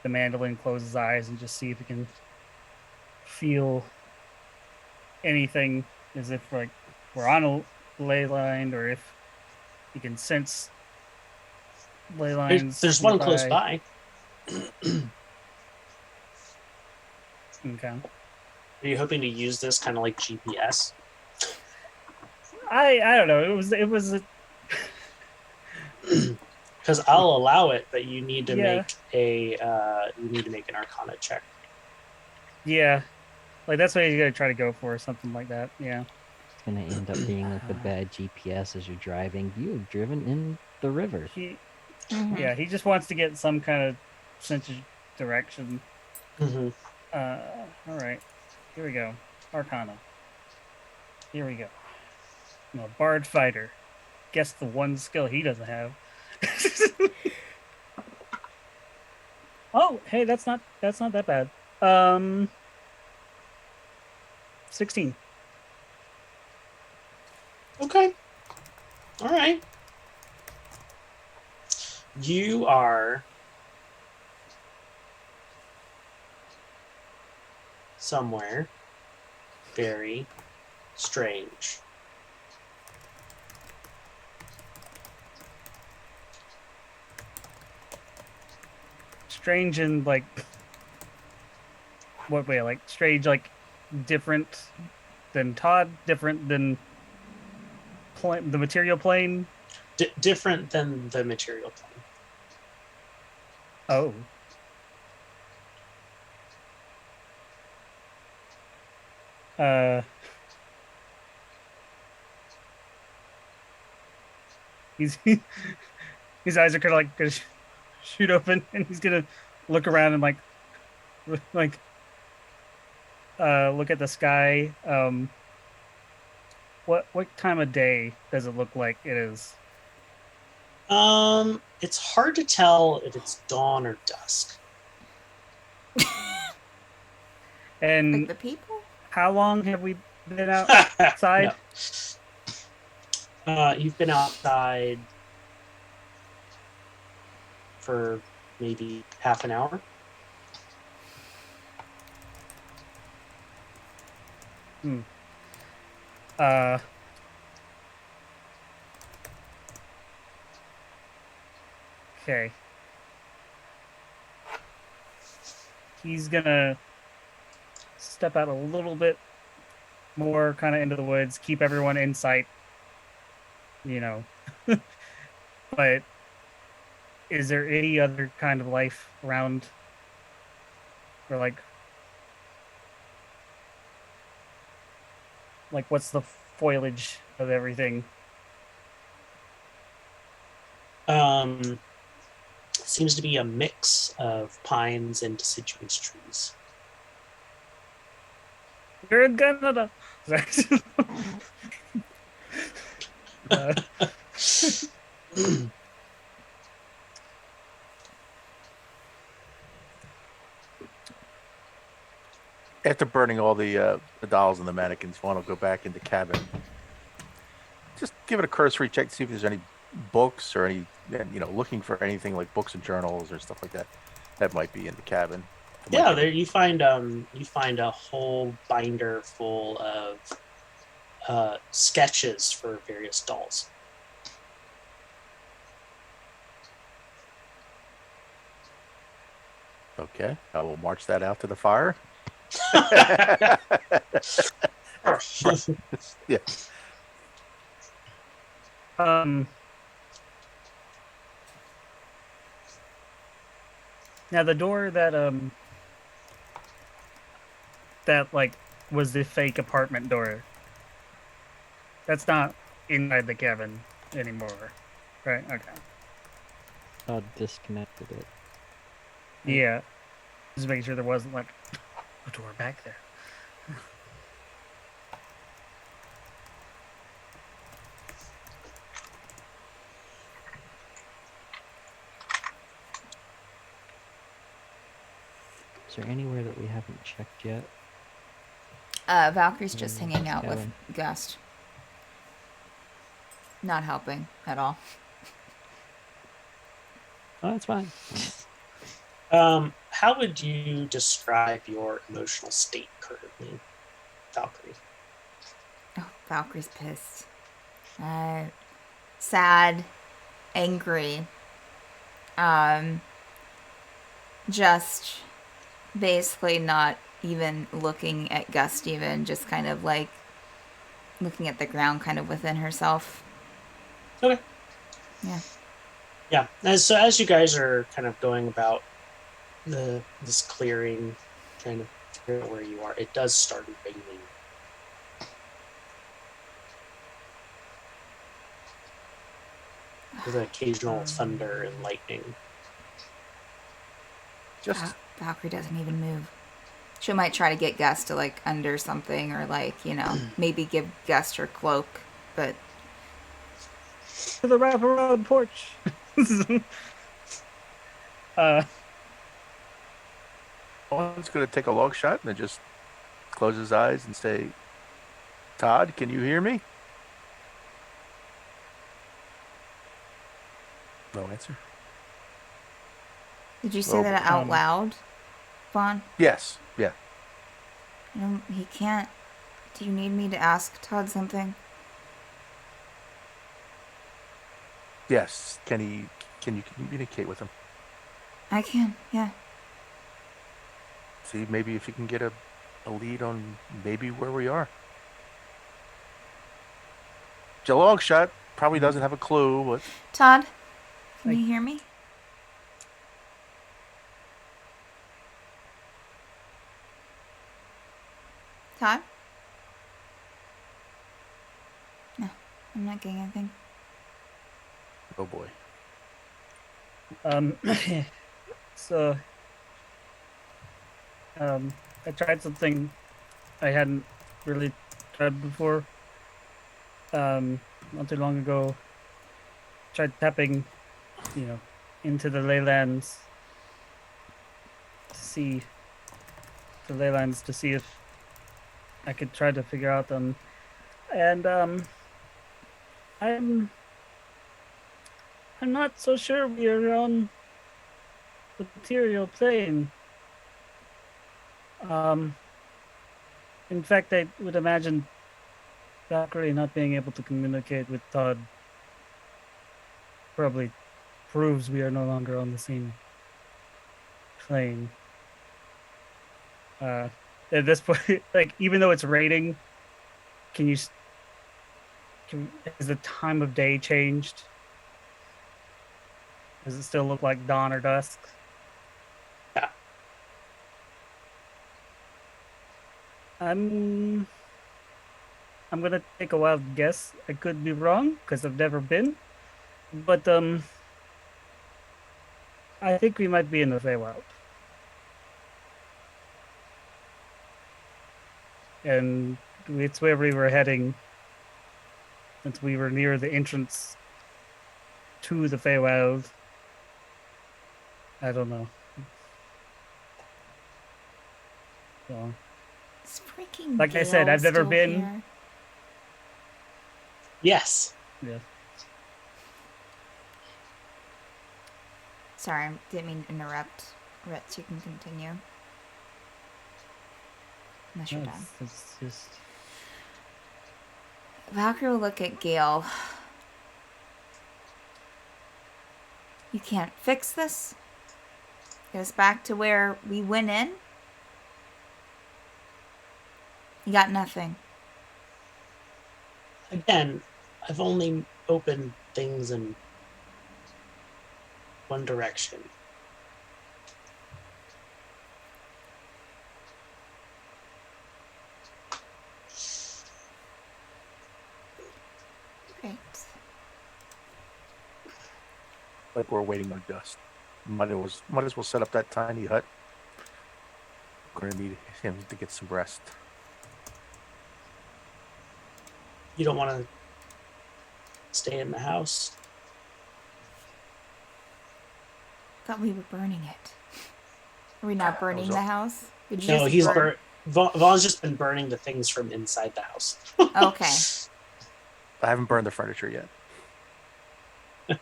the mandolin, close his eyes, and just see if he can feel anything, as if like we're on a ley line, or if he can sense ley lines. There's one close nearby. by. Okay. Are you hoping to use this kind of like GPS? I don't know. It was a, Because I'll allow it, but you need to Yeah. make an Arcana check. yeah, like that's what he's gonna try to go for, something like that. Yeah. It's gonna end up being like the bad GPS as you're driving. You have driven in the river. He Mhm. yeah, he just wants to get some kind of sense of direction. Mm-hmm. All right, here we go. Arcana. Here we go. No, Bard Fighter. Guess the one skill he doesn't have. Oh, hey, that's not that bad. 16. Okay. All right. You are somewhere very strange. Strange in like what way? Like strange, like different than Todd, different than the material plane. Different than the material plane. Oh. He's his eyes are kind of like gonna shoot open, and he's gonna look around and like look at the sky. What time of day does it look like it is? It's hard to tell if it's dawn or dusk. And Like the people? how long have we been outside? No. You've been outside for maybe half an hour. Okay. He's gonna step out a little bit more, kind of into the woods, keep everyone in sight. You know, but is there any other kind of life around, or like what's the foliage of everything? Seems to be a mix of pines and deciduous trees. You're in Canada. uh, After burning all the dolls and the mannequins, Vaughn will go back into cabin. Just give it a cursory check to see if there's any books or any, looking for anything like books and journals or stuff like that. That might be in the cabin. Yeah, there you find a whole binder full of sketches for various dolls. Okay, I will march that out to the fire. Yeah. Now the door that like was the fake apartment door. That's not inside the cabin anymore, right? Okay. Todd disconnected it. Yeah. Just making sure there wasn't like a door back there. Is there anywhere that we haven't checked yet? Valkyrie's just hanging out with Cabin. Gust. Not helping at all. Oh, that's fine. How would you describe your emotional state currently, Valkyrie? Oh, Valkyrie's pissed. Sad, angry. Just basically not even looking at Gust, even just kind of like looking at the ground, kind of within herself. Okay. Yeah. Yeah. As you guys are kind of going about this clearing, trying to figure out where you are, it does start raining. With occasional thunder and lightning. Just Valkyrie doesn't even move. She might try to get Gust to like under something, or like, maybe give Gust her cloak, but To the wraparound porch. Vaughn's going to take a long shot and then just close his eyes and say, "Todd, can you hear me?" No answer. did you say Well, that out loud, Vaughn? Yes. Yeah. He can't. Do you need me to ask Todd something? Yes. Can you communicate with him? I can, yeah. See, maybe if you can get a lead on maybe where we are. It's a long shot. Probably doesn't have a clue, but Todd, can you hear me? Todd? No, I'm not getting anything. oh boy. So I tried something I hadn't really tried before. Not too long ago, tried tapping, into the leylands to see if I could try to figure out them, and I'm not so sure we are on the material plane. In fact, I would imagine Valkyrie not being able to communicate with Todd probably proves we are no longer on the same plane. At this point, like even though it's raining, can you? Has the time of day changed? Does it still look like dawn or dusk? Yeah. I'm gonna take a wild guess. I could be wrong because I've never been, but I think we might be in the Feywild. And it's where we were heading since we were near the entrance to the Feywild. I don't know. So, It's freaking Like I said, Gale I've never still been- here. Yes. yeah. Sorry, I didn't mean to interrupt. Ritz, you can continue. Unless you're No, done. it's just Valkyrie will look at Gale. You can't fix this? Get us back to where we went in? You got nothing. Again, I've only opened things in one direction. Great. Like we're waiting on dust. Might as well set up that tiny hut. We're gonna need him to get some rest. You don't want to stay in the house? Thought we were burning it. Are we not burning was the all- house? Did you No, just he's burn- Vaughn's just been burning the things from inside the house. Okay. I haven't burned the furniture yet. I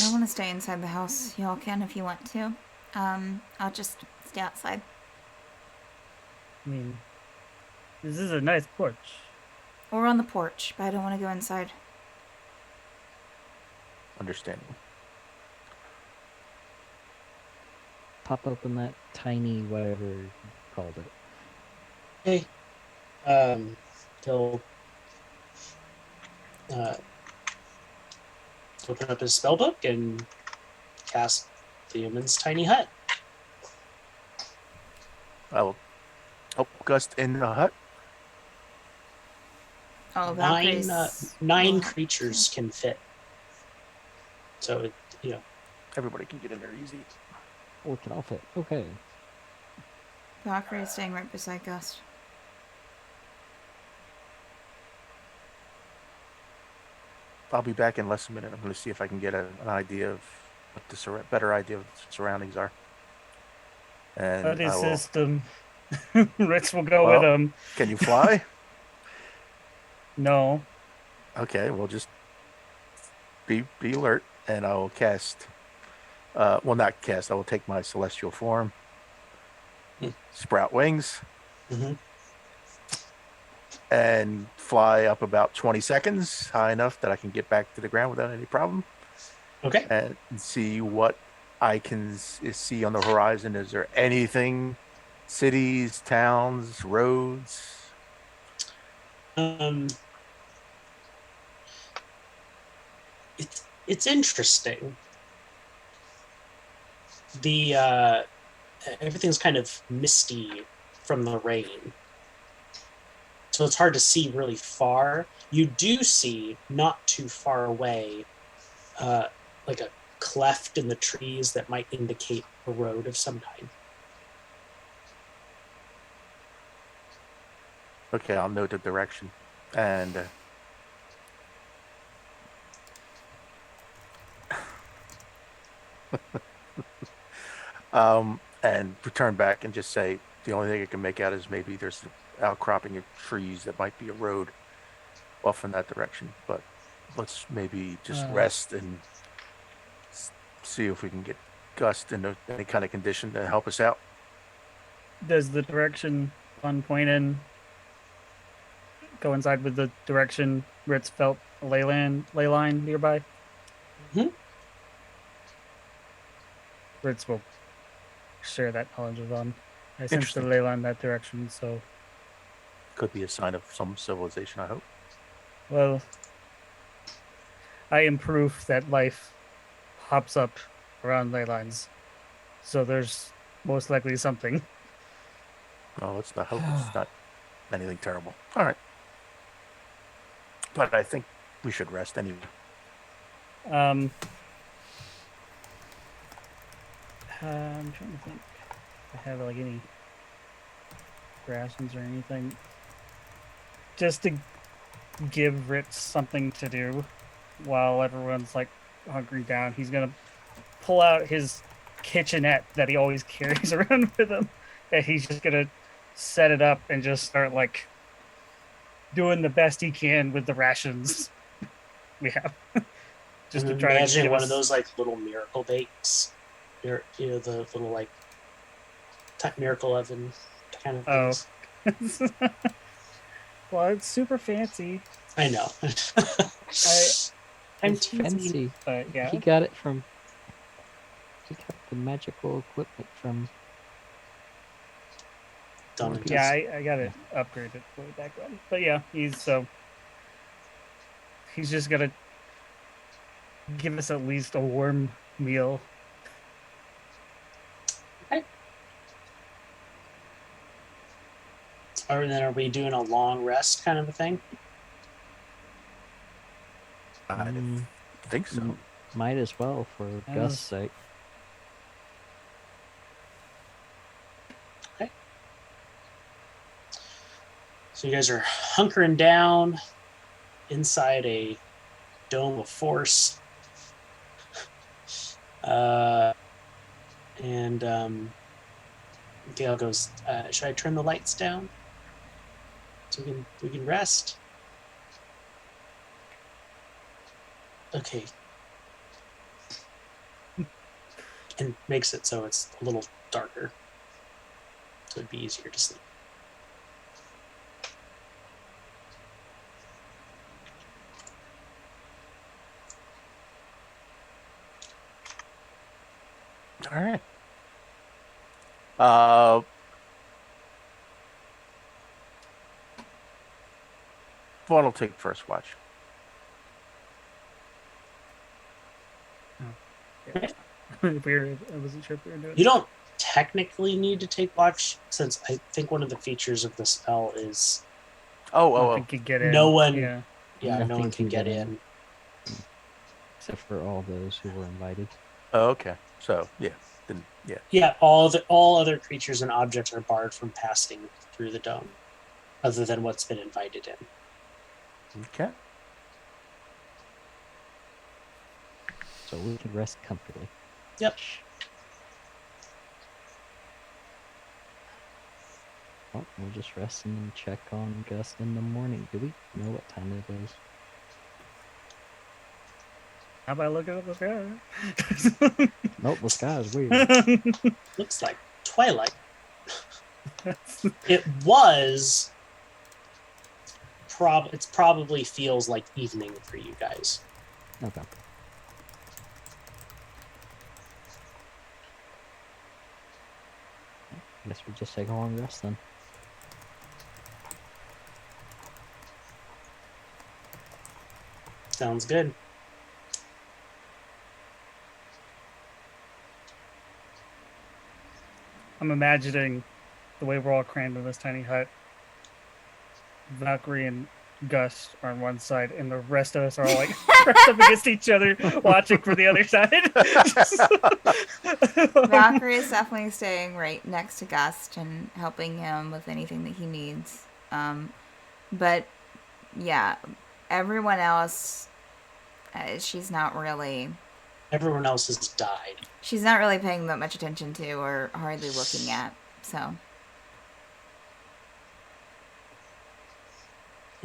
don't want to stay inside the house. Y'all can if you want to. I'll just stay outside. I mean, this is a nice porch. Or on the porch, but I don't want to go inside. Understanding. Pop open that tiny whatever you called it. Okay. He'll open up his spellbook and cast Theoman's tiny hut. I will help Gust in the hut. Oh, Nine Valkyrie's... nine well, creatures can fit. So Everybody can get in there easy. Oh, it can all fit. Okay. Valkyrie's staying right beside Gust. I'll be back in less than a minute. I'm going to see if I can get an idea of what the better idea of the surroundings are. And Buddy I will, system. Ritz will go with Well- him. can you fly? No. Okay, well just be alert, and I will cast. Well, not cast. I will take my celestial form, Hmm. sprout wings, mhm. and fly up about 20 seconds, high enough that I can get back to the ground without any problem, Okay. and see what I can see on the horizon. Is there anything, cities, towns, roads? It's interesting. The everything's kind of misty from the rain, so it's hard to see really far. You do see not too far away, like a cleft in the trees that might indicate a road of some kind. Okay, I'll note the direction, and and return back and just say the only thing I can make out is maybe there's an outcropping of trees that might be a road off in that direction. But let's maybe just rest and see if we can get Gust in any kind of condition to help us out. Does the direction on point in coincide with the direction Ritz felt a ley line nearby? Ritz will share that knowledge with them. I sense the Interesting. ley line that direction, so Could be a sign of some civilization, I hope. well, I am proof that life hops up around ley lines, so there's most likely something. Oh, let's not hope it's not anything terrible. All right. But I think we should rest anyway. I'm trying to think if I have like any rations or anything. Just to give Ritz something to do while everyone's like hunkering down, he's gonna pull out his kitchenette that he always carries around with him, and he's just gonna set it up and just start like doing the best he can with the rations we have. Just to try to Imagine give one us... of those like little miracle bakes. You know, the little like miracle oven kind of Oh. things. Well, it's super fancy, I know. I'm It's teasing. fancy. but yeah. He got it from. He got the magical equipment from. Done and Yeah, dusted. I got it upgraded way back when. But yeah, he's just gonna give us at least a warm meal. Or then are we doing a long rest kind of a thing? I Mm, think so. m- might as well for As- Gus' sake. So you guys are hunkering down inside a dome of force. And Gail goes, should I turn the lights down so we can rest? Okay. And makes it so it's a little darker, so it'd be easier to sleep. All right. Vaughn will take first watch. Weird. I wasn't sure if we were doing You don't technically need to take watch, since I think one of the features of the spell is Nothing could get in. No one- Yeah. no Nothing one can can get get in. Except for all those who were invited. Oh, okay. So yeah, then yeah. Yeah, all other creatures and objects are barred from passing through the dome, other than what's been invited in. Okay. So we can rest comfortably. Yep. Well, we'll just rest and then check on Gus in the morning. Do we know what time it is? How about looking at the sky? Nope, the sky is weird. Looks like twilight. It was. It probably feels like evening for you guys. Okay. I guess we just take a long rest then. Sounds good. I'm imagining the way we're all crammed in this tiny hut. Valkyrie and Gus are on one side, and the rest of us are all like pressed up against each other, watching for the other side. Valkyrie is definitely staying right next to Gust and helping him with anything that he needs. But yeah, everyone else, she's not really Everyone else has died. she's not really paying that much attention to or hardly looking at. So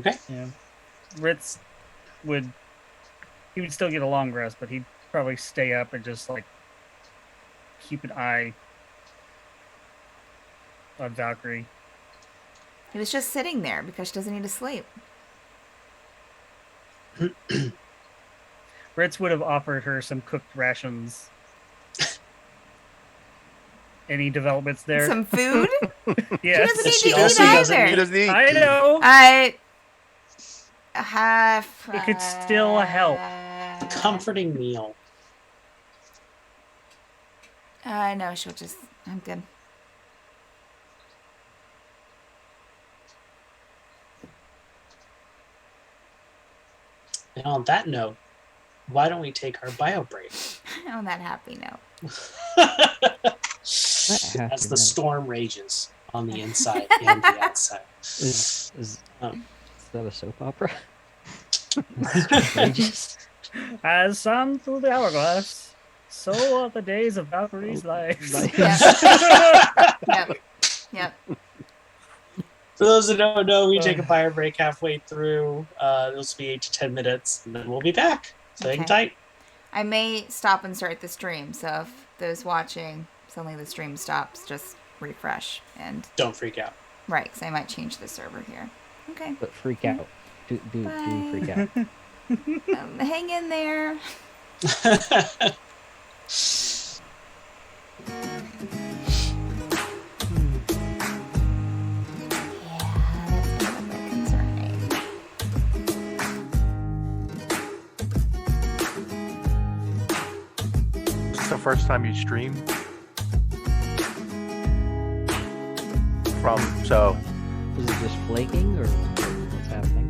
Okay. Yeah, Ritz would still get a long rest, but he'd probably stay up and just like keep an eye on Valkyrie. he was just sitting there because she doesn't need to sleep. Ritz would have offered her some cooked rations any developments there. Some food? Yes. She doesn't need She to eat also doesn't either. He doesn't eat. I know. I have. It could still help. A comforting meal. No, she'll just. I'm good. And on that note, why don't we take our bio break? On that happy note. As the note. storm rages on the inside and the outside. Is Oh. that a soap opera? Outrageous. As sun through the hourglass, so are the days of Valkyrie's life. Like- Yep. Yep. For those that don't know, we take a bio break halfway through. This will be 8 to 10 minutes, and then we'll be back. So hang Okay. tight. I may stop and start the stream, so if those watching suddenly the stream stops, just refresh and Don't freak out. right, because I might change the server here. Okay. But freak out. Do freak out. Hang in there. Yeah, that's a little bit concerning. Is this the first time you stream? So Is it just flaking or what's happening?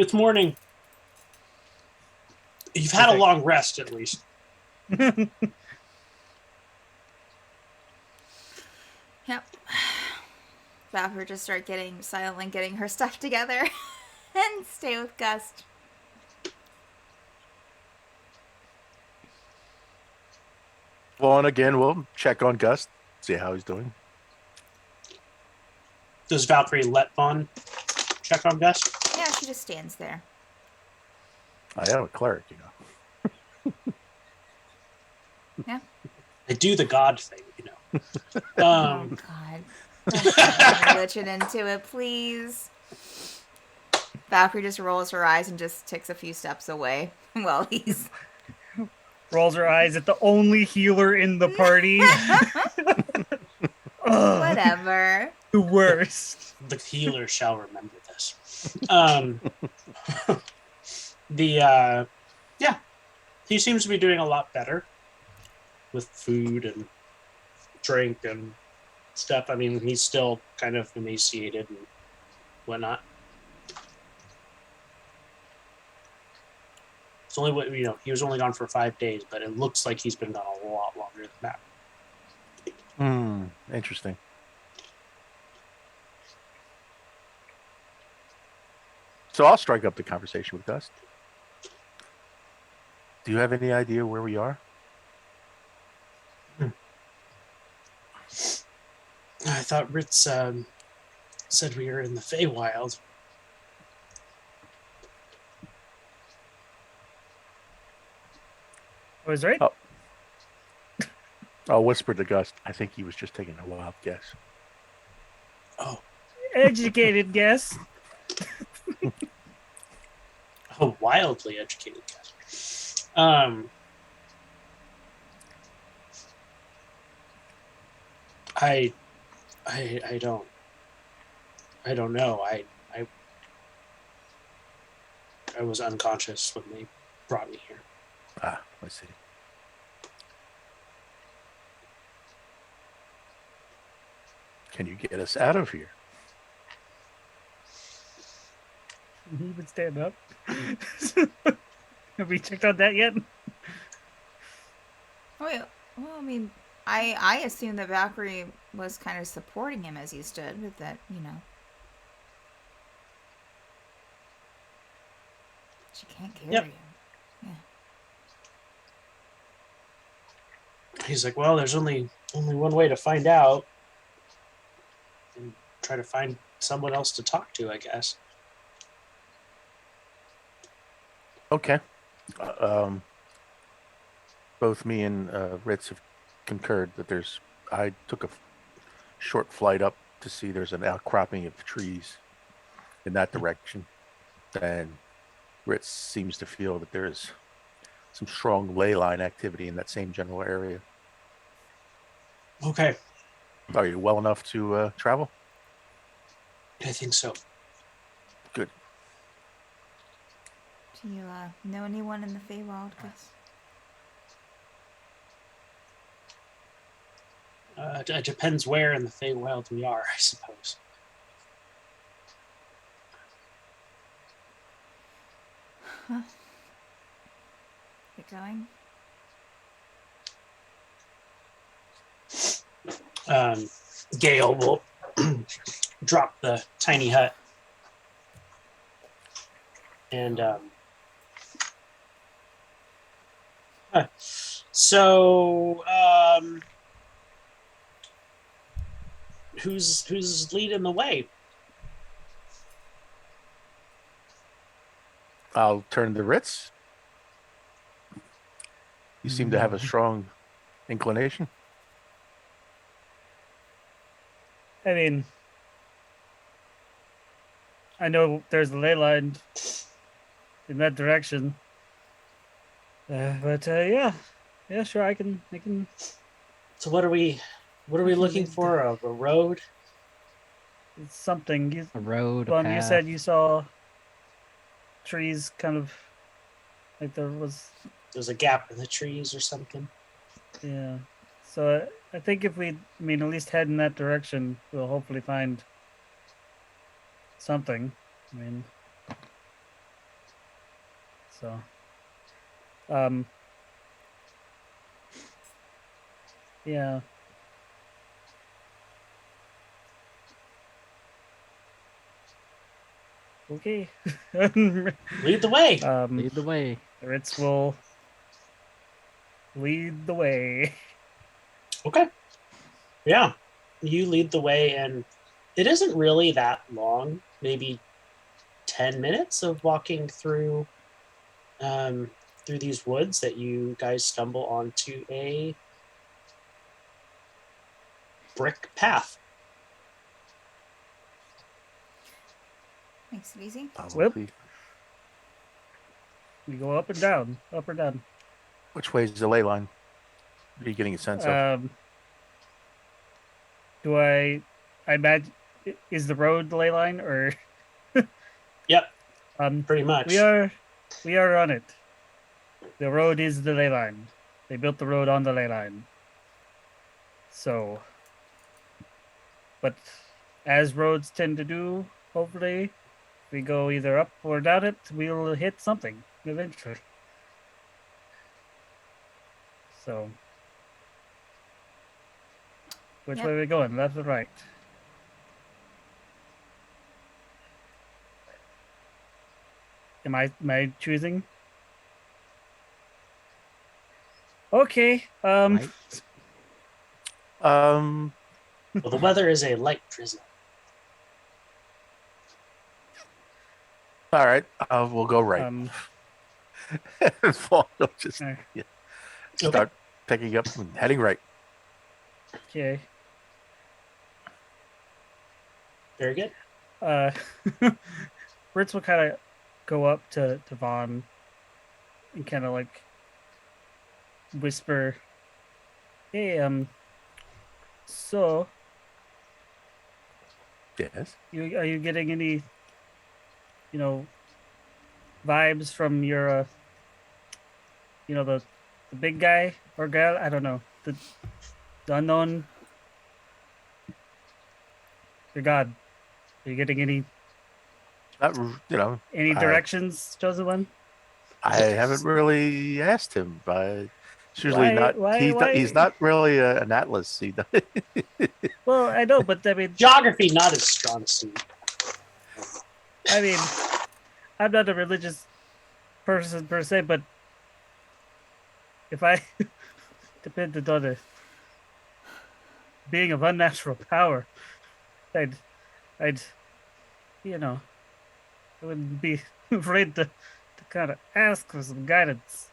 It's morning. You've had a Okay. long rest, at least. Yep. Vapor just start silently getting her stuff together and stay with Gust. Well, and again, we'll check on Gus, see how he's doing. Does Valkyrie let Vaughn check on Gus? Yeah, she just stands there. I am a cleric, you know. I do the god thing, you know. Oh, God. Don't bring religion into it, please. Valkyrie just rolls her eyes and just takes a few steps away while he's... Rolls her eyes at the only healer in the party. Ugh, Whatever. the worst. The healer shall remember this. Yeah, he seems to be doing a lot better with food and drink and stuff. I mean, he's still kind of emaciated and whatnot. It's only he was only gone for 5 days, but it looks like he's been gone a lot longer than that. Interesting. So I'll strike up the conversation with Gus. Do you have any idea where we are? I thought Ritz said we were in the Feywild. I was right. Oh. I'll whisper to Gus. I think he was just taking a wild guess. Oh, Educated guess. a wildly educated guess. I don't know. I was unconscious when they brought me here. Ah, I see. Can you get us out of here? He would stand up. Have we checked on that yet? Well, I mean, I assume that Valkyrie was kind of supporting him as he stood with that, you know. She can't carry Yep. him. Yeah. He's like, well, there's only one way to find out, and try to find someone else to talk to, I guess. Okay. Both me and Ritz have concurred that I took a short flight up to see there's an outcropping of trees in that direction. And Ritz seems to feel that there is some strong ley line activity in that same general area. Okay, Are you well enough to travel? I think so. Good. Do you know anyone in the Feywild, Gus? It depends where in the Feywild we are, I suppose. Huh? Keep going. Gale will drop the tiny hut and who's leading the way? I'll turn to Ritz. You seem to have a strong inclination. I mean, I know there's a ley line in that direction. But yeah, sure, I can. So what are we looking for? A road? It's something. A road, a Well, you path. said you saw trees, kind of like there was. There's a gap in the trees or something. Yeah. So I think if at least head in that direction, we'll hopefully find something. I mean, So, yeah. Okay. Lead the way. Lead the way. Ritz will lead the way. Okay. Yeah. You lead the way, and it isn't really that long, maybe 10 minutes of walking through through these woods that you guys stumble onto a brick path. Makes it easy. Whoop. Probably. We go up and down, up or down. Which way is the ley line? What are you getting a sense of? Do I imagine is the road the ley line or Yep, um pretty much. we are on it. The road is the ley line. They built the road on the ley line. So but as roads tend to do, hopefully we go either up or down it, we'll hit something eventually. So which Yep. way are we going? Left or right? Am I choosing? Okay. Right? Um, Well, the weather is a light drizzle. all right. We'll go right. Well, they'll just uh, start picking up and heading right. Okay. Very good. Ritz will kind of go up to Vaughn and kind of like whisper, "Hey, so Yes. are you getting any, vibes from your, the big guy or girl? I don't know, the unknown, your god. Are you getting any Not, I- directions, chosen one? I haven't really asked him, but it's usually Why- not. why- He's not really an atlas. He Well, I know, but I mean, Geography, not his strong suit. I'm not a religious person per se, but if I depended on a being of unnatural power, I'd, I wouldn't be afraid to kind of ask for some guidance.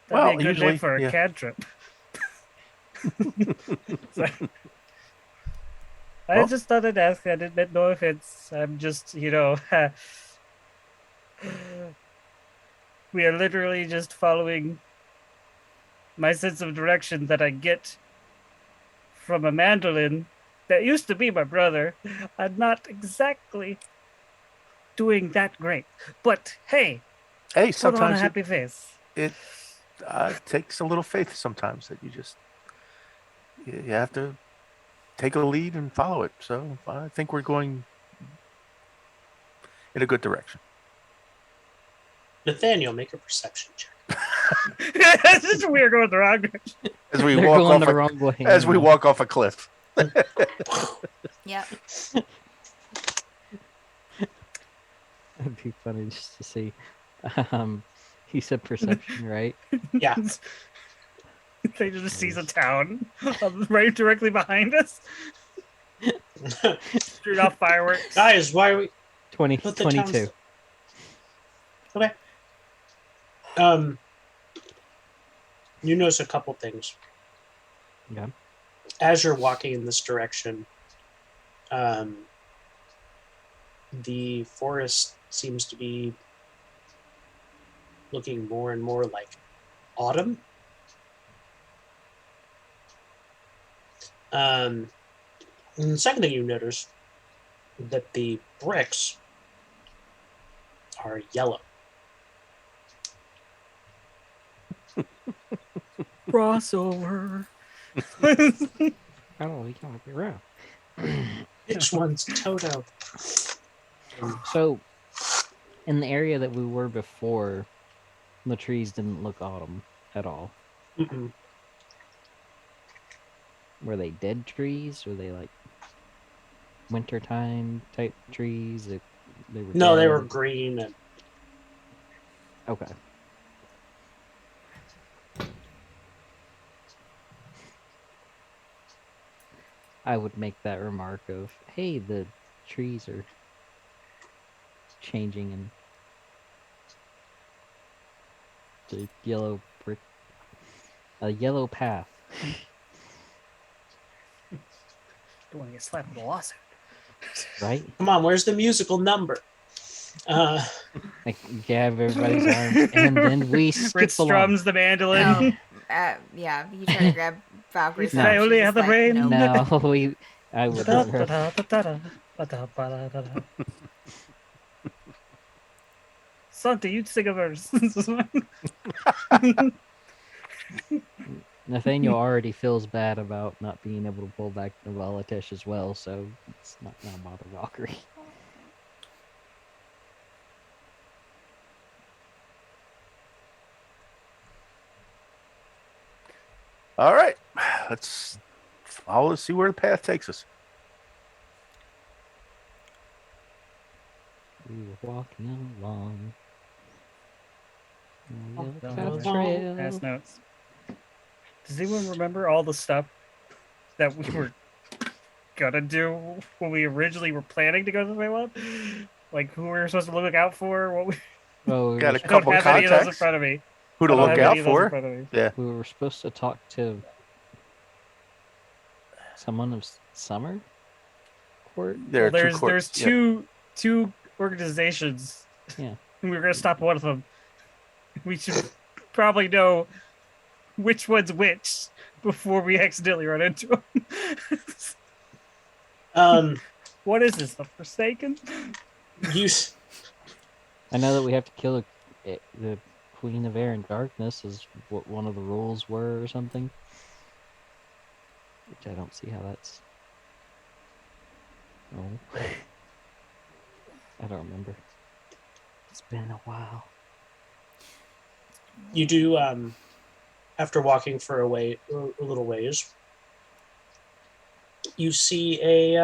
That'd Well, be a good usually, name for a yeah. cantrip. So, I Well- just thought I'd ask. I didn't know if it's. I'm just, we are literally just following my sense of direction that I get from a mandolin that used to be my brother. I'm not exactly doing that great, but hey, Hey, put on a sometimes happy face. it takes a little faith. Sometimes that you have to take a lead and follow it. So I think we're going in a good direction. Nathaniel, make a perception check. It's just weird going the wrong direction. As we They're walk going off, the wrong way. as we now. walk off a cliff. Yep. It'd be funny just to see. He said perception, right? Yeah. They just sees a town right directly behind us. Shoot off fireworks. Guys, why are we 20, But the 22. town's- okay? You notice a couple things. Yeah. As you're walking in this direction, the forest seems to be looking more and more like autumn. And the second thing you notice that the bricks are yellow. Crossover. Oh, you can't be around. Which one's Toto? So, in the area that we were before, the trees didn't look autumn at all. Mm-mm. Were they dead trees? Were they like wintertime type trees? They were No, they dead? were green and Okay. I would make that remark of, hey, the trees are changing and the yellow brick, a yellow path. Don't want to get slapped with a lawsuit. Right? come on, where's the musical number? Like grab everybody's arms and then we skip Fritz along. strums the mandolin. Yeah, you try to grab Valkyrie's No. arm. Only She's have just the like, rain. nope. No, I would never. Santa, you sing a verse. Nathaniel already feels bad about not being able to pull back the Volatish as well, so it's not gonna bother Valkyrie. All right, let's follow. See where the path takes us. We were walking along. the yellow Down path the trail. Pass notes. Does anyone remember all the stuff that we were gonna do when we originally were planning to go to the Feywild? Like who we were supposed to look out for? What we Oh, we Got were, a I don't couple have any of those in contacts. front of me. Who to I don't look have out any of those in for? front of me. Yeah, we were supposed to talk to someone of Summer Court. there Well, are two there's courts. two organizations. Yeah. And we were gonna stop one of them. We should probably know which one's which before we accidentally run into them. What is this? A Forsaken? You I know that we have to kill the Queen of Air and Darkness, is what one of the rules were or something. Which I don't see how that's. Oh. I don't remember. It's been a while. you do after walking for a little ways, you see a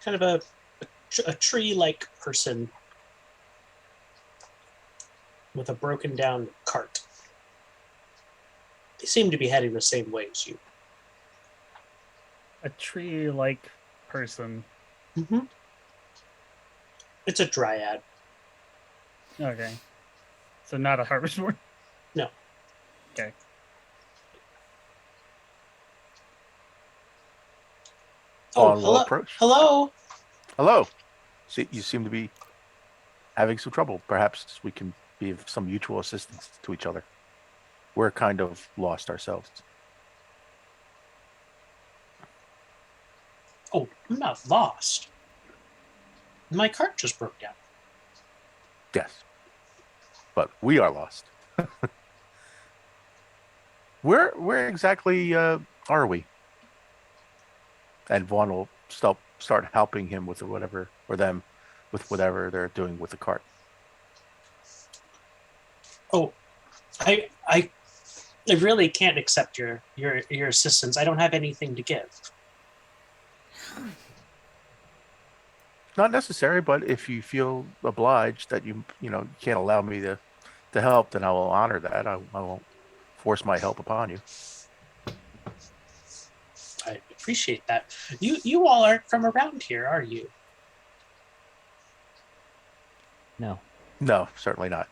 kind of a tree-like person with a broken down cart. They seem to be heading the same way as you. A tree-like person. Mm-hmm. It's a dryad. Okay. So not a harvestborn. No. Okay. Oh, On hello. approach. Hello. Hello. See, you seem to be having some trouble. Perhaps we can be of some mutual assistance to each other. We're kind of lost ourselves. Oh, I'm not lost. My cart just broke down. Yes. But we are lost. Where exactly are we? And Vaughn will start helping him with whatever, or them with whatever they're doing with the cart. Oh, I really can't accept your assistance. I don't have anything to give. Not necessary, but if you feel obliged that you can't allow me to help, then I will honor that. I won't force my help upon you. I appreciate that. You all aren't from around here, are you? No. No, certainly not.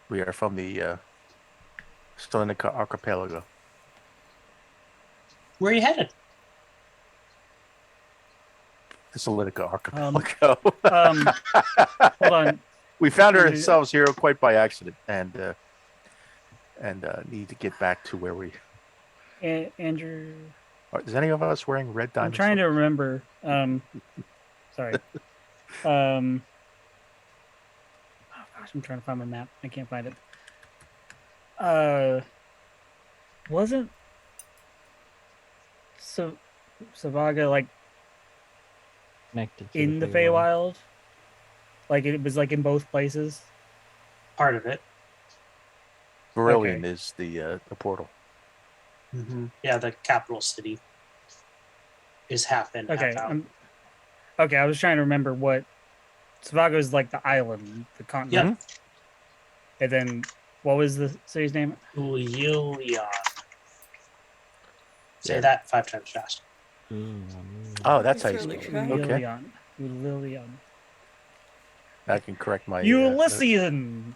We are from the Stalinica Archipelago. Where are you headed? The Stalinica Archipelago. Hold on. We found ourselves here quite by accident, and need to get back to where we. Andrew. Is any of us wearing red I'm diamonds? trying to remember. Sorry. Oh gosh, I'm trying to find my map. I can't find it. Wasn't Savaga like Connected to in the Feywild. Feywild? Like it was like in both places? Part of it. Beryllion Okay. is the portal. Yeah, the capital city is half in, Okay. half out. Okay, I was trying to remember what Savaga is like the island, the continent. And then what was the city's name? Uyilion. Say Yeah. that 5 times fast. Oh, that's how It's you really spell it. trying. Okay, Ulilion. I can correct my. Ulyssean.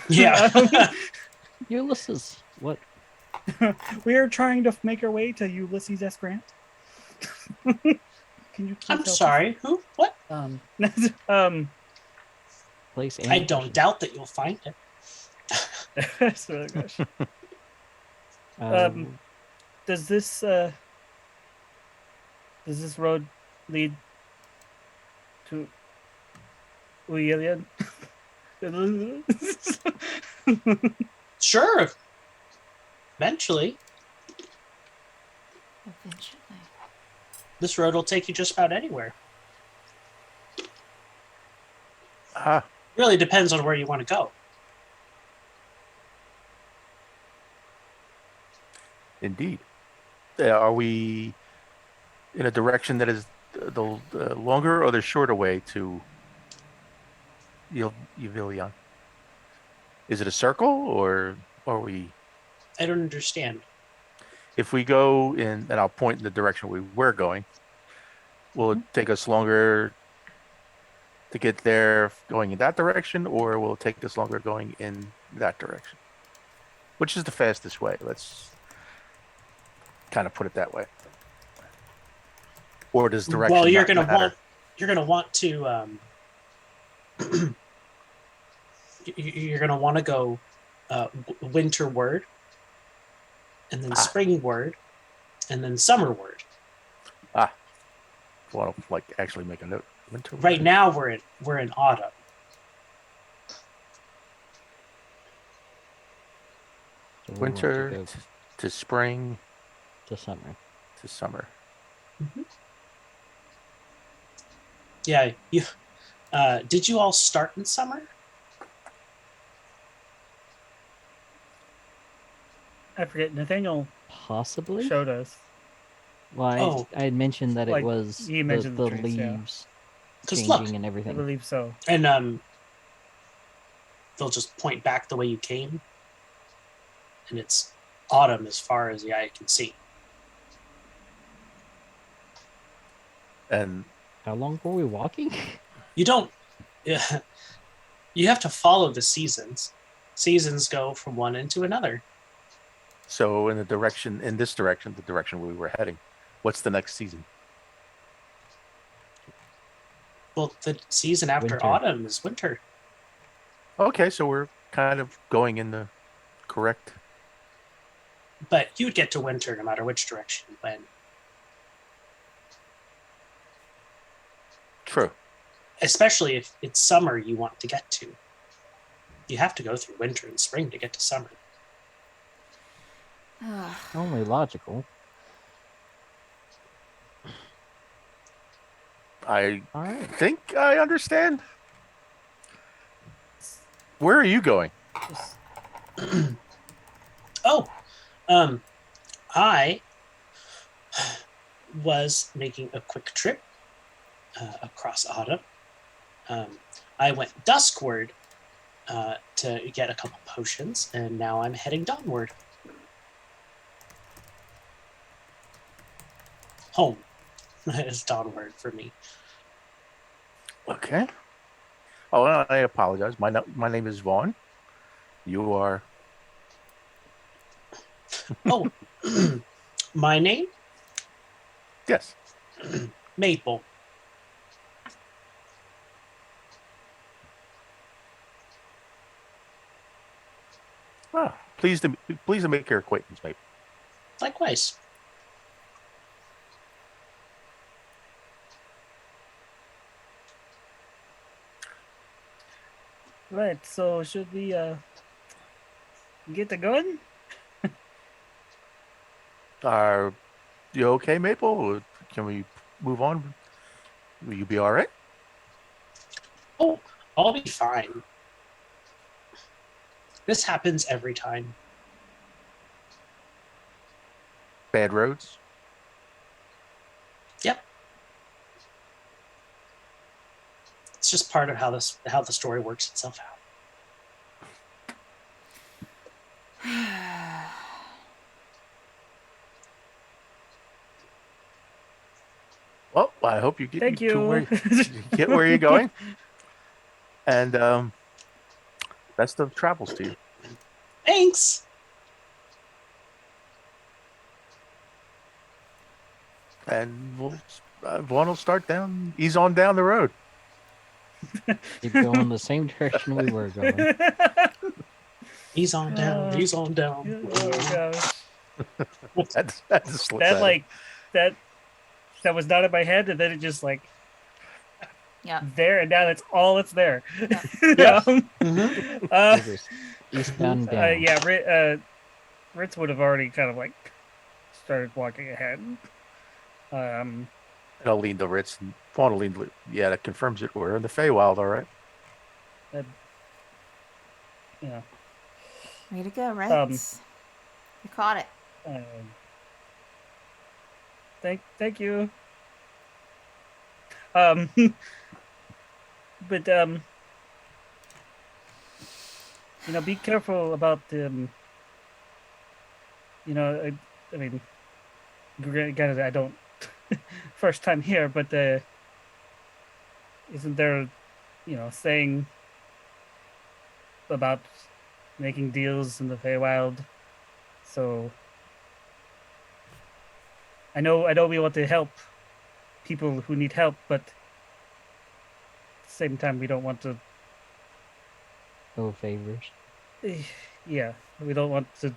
Yeah. Ulysses. What? We are trying to make our way to Ulysses S. Grant. Can you please I'm help us? sorry. Who? What? Place I and don't location. doubt that you'll find it. So, gosh. Uh, Does this road lead to Uyilian? Sure. Eventually, Eventually. this road will take you just about anywhere. Ah, Really depends on where you want to go. indeed. Are we in a direction that is the longer or the shorter way to Yuvilion? Is it a circle, or are we? I don't understand. If we go in, and I'll point in the direction we were going, will it take us longer to get there going in that direction, or will it take us longer going in that direction? Which is the fastest way? Let's kind of put it that way. Or does direction Well, you're not gonna matter? want to you're gonna want to go winter word, and then spring word, and then summer word. Want to like actually make a note. Winter. Right now we're in autumn. so we want to Winter go to spring to summer. to summer. Yeah, you did you all start in summer? I forget. Nathaniel Possibly. showed us. Well, I had mentioned that Like, it was you the mentioned the trees, leaves Because changing look, and I everything. believe so. and they'll just point back the way you came, and it's autumn as far as the eye can see. And How long were we walking? You don't. You have to follow the seasons. Seasons go from one into another. so in this direction, the direction we were heading, what's the next season? Well, the season after Winter. autumn is winter. Okay, so we're kind of going in the correct. But you would get to winter no matter which direction you went. True. Especially if it's summer you want to get to. You have to go through winter and spring to get to summer. Only logical. I All right. think I understand. Where are you going? Oh, I was making a quick trip across autumn. I went duskward to get a couple potions, and now I'm heading dawnward. Home is dawnward for me. Okay. Oh, I apologize. My name is Vaughn. You are. Oh, my name? Yes. Maple. Ah, pleased to make your acquaintance, mate. Likewise. Right. So should we get to going? Our You okay, Maple? Or can we move on? Will you be all right? Oh, I'll be fine. This happens every time. Bad roads? Yep. It's just part of how the story works itself out. Well, I hope you get Thank to where you. you get where you're going. And best of travels to you. Thanks. And Vaughn will start down. He's on down the road. Keep going the same direction we were going. He's on down. He's on down. Oh gosh. That's slip That at like that was not in my head, and then it just like Yeah. there, and now that's all that's there. Yeah. Um, Mhm. uh, It was eastbound down. yeah, Ritz would have already kind of like started walking ahead. And I'll lean to Ritz. And Vaughn will lean to, yeah, that confirms it. We're in the Feywild, all right. Yeah. Way to go, Ritz. You caught it. Thank you. But be careful about I mean, granted, I don't first time here, but isn't there, saying about making deals in the Feywild? So I know we want to help people who need help, but at the same time we don't want to. No favors. Yeah, we don't want to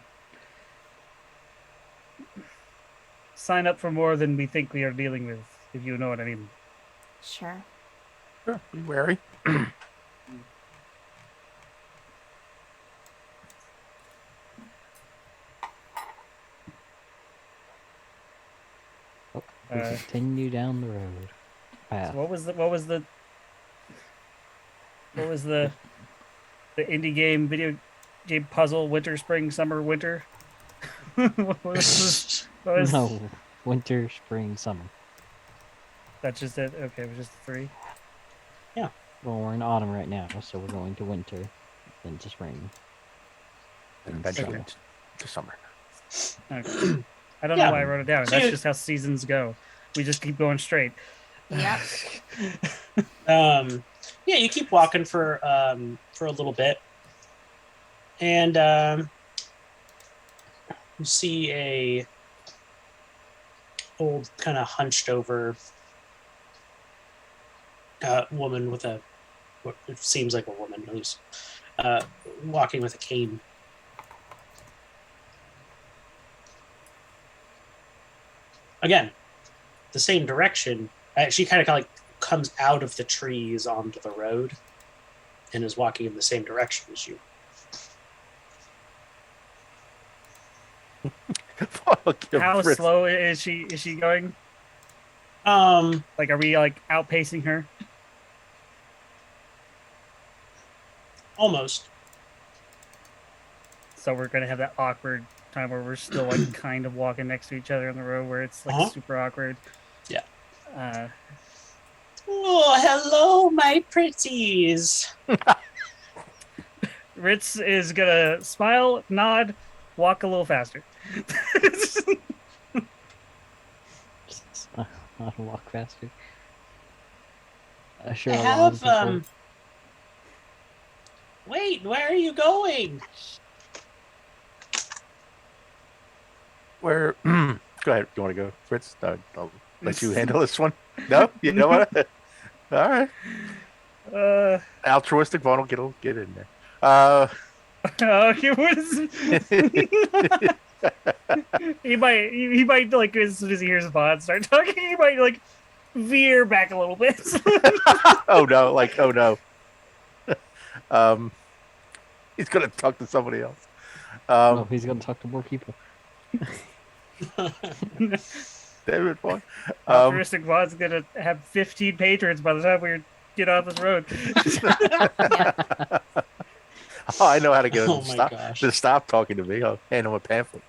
sign up for more than we think we are dealing with, if you know what I mean. Sure. Sure, be wary. We continue down the road. Path. So what was the indie game, video game puzzle, winter, spring, summer, winter? What was No, winter, spring, summer. That's just it? Okay, it was just 3. Well, we're in autumn right now, so we're going to winter, then to spring, And then eventually summer. to summer. Okay. I don't Yeah. know why I wrote it down. So That's you- just how seasons go. We just keep going straight. Yep. Yeah, you keep walking for a little bit, and you see a old, kind of hunched over woman with what it seems like a woman who's walking with a cane. Again, the same direction. She kind of like comes out of the trees onto the road and is walking in the same direction as you. I'll give How Ritz- slow is she going? Like, are we like outpacing her? Almost. So we're gonna have that awkward time where we're still like kind of walking next to each other on the road, where it's like Uh-huh. super awkward. Yeah. Oh, hello, my pretties. Ritz is gonna smile, nod, walk a little faster. Not walk faster. Sure. I a lot of have people- Wait, where are you going? Where? Go ahead. You want to go, Fritz? I'll let you handle this one. No, you know what? All right. Altruistic Vaughn will get in there. Okay, what is he might like, as soon as he hears Vaughn start talking, he might like veer back a little bit. Oh no! He's gonna talk to somebody else. no, he's gonna talk to more people. David Vaughn. Altruistic Vaughn's gonna have 15 patrons by the time we get off this road. Oh, I know how to get him Oh to my stop, gosh. to stop talking to me. I'll hand him a pamphlet.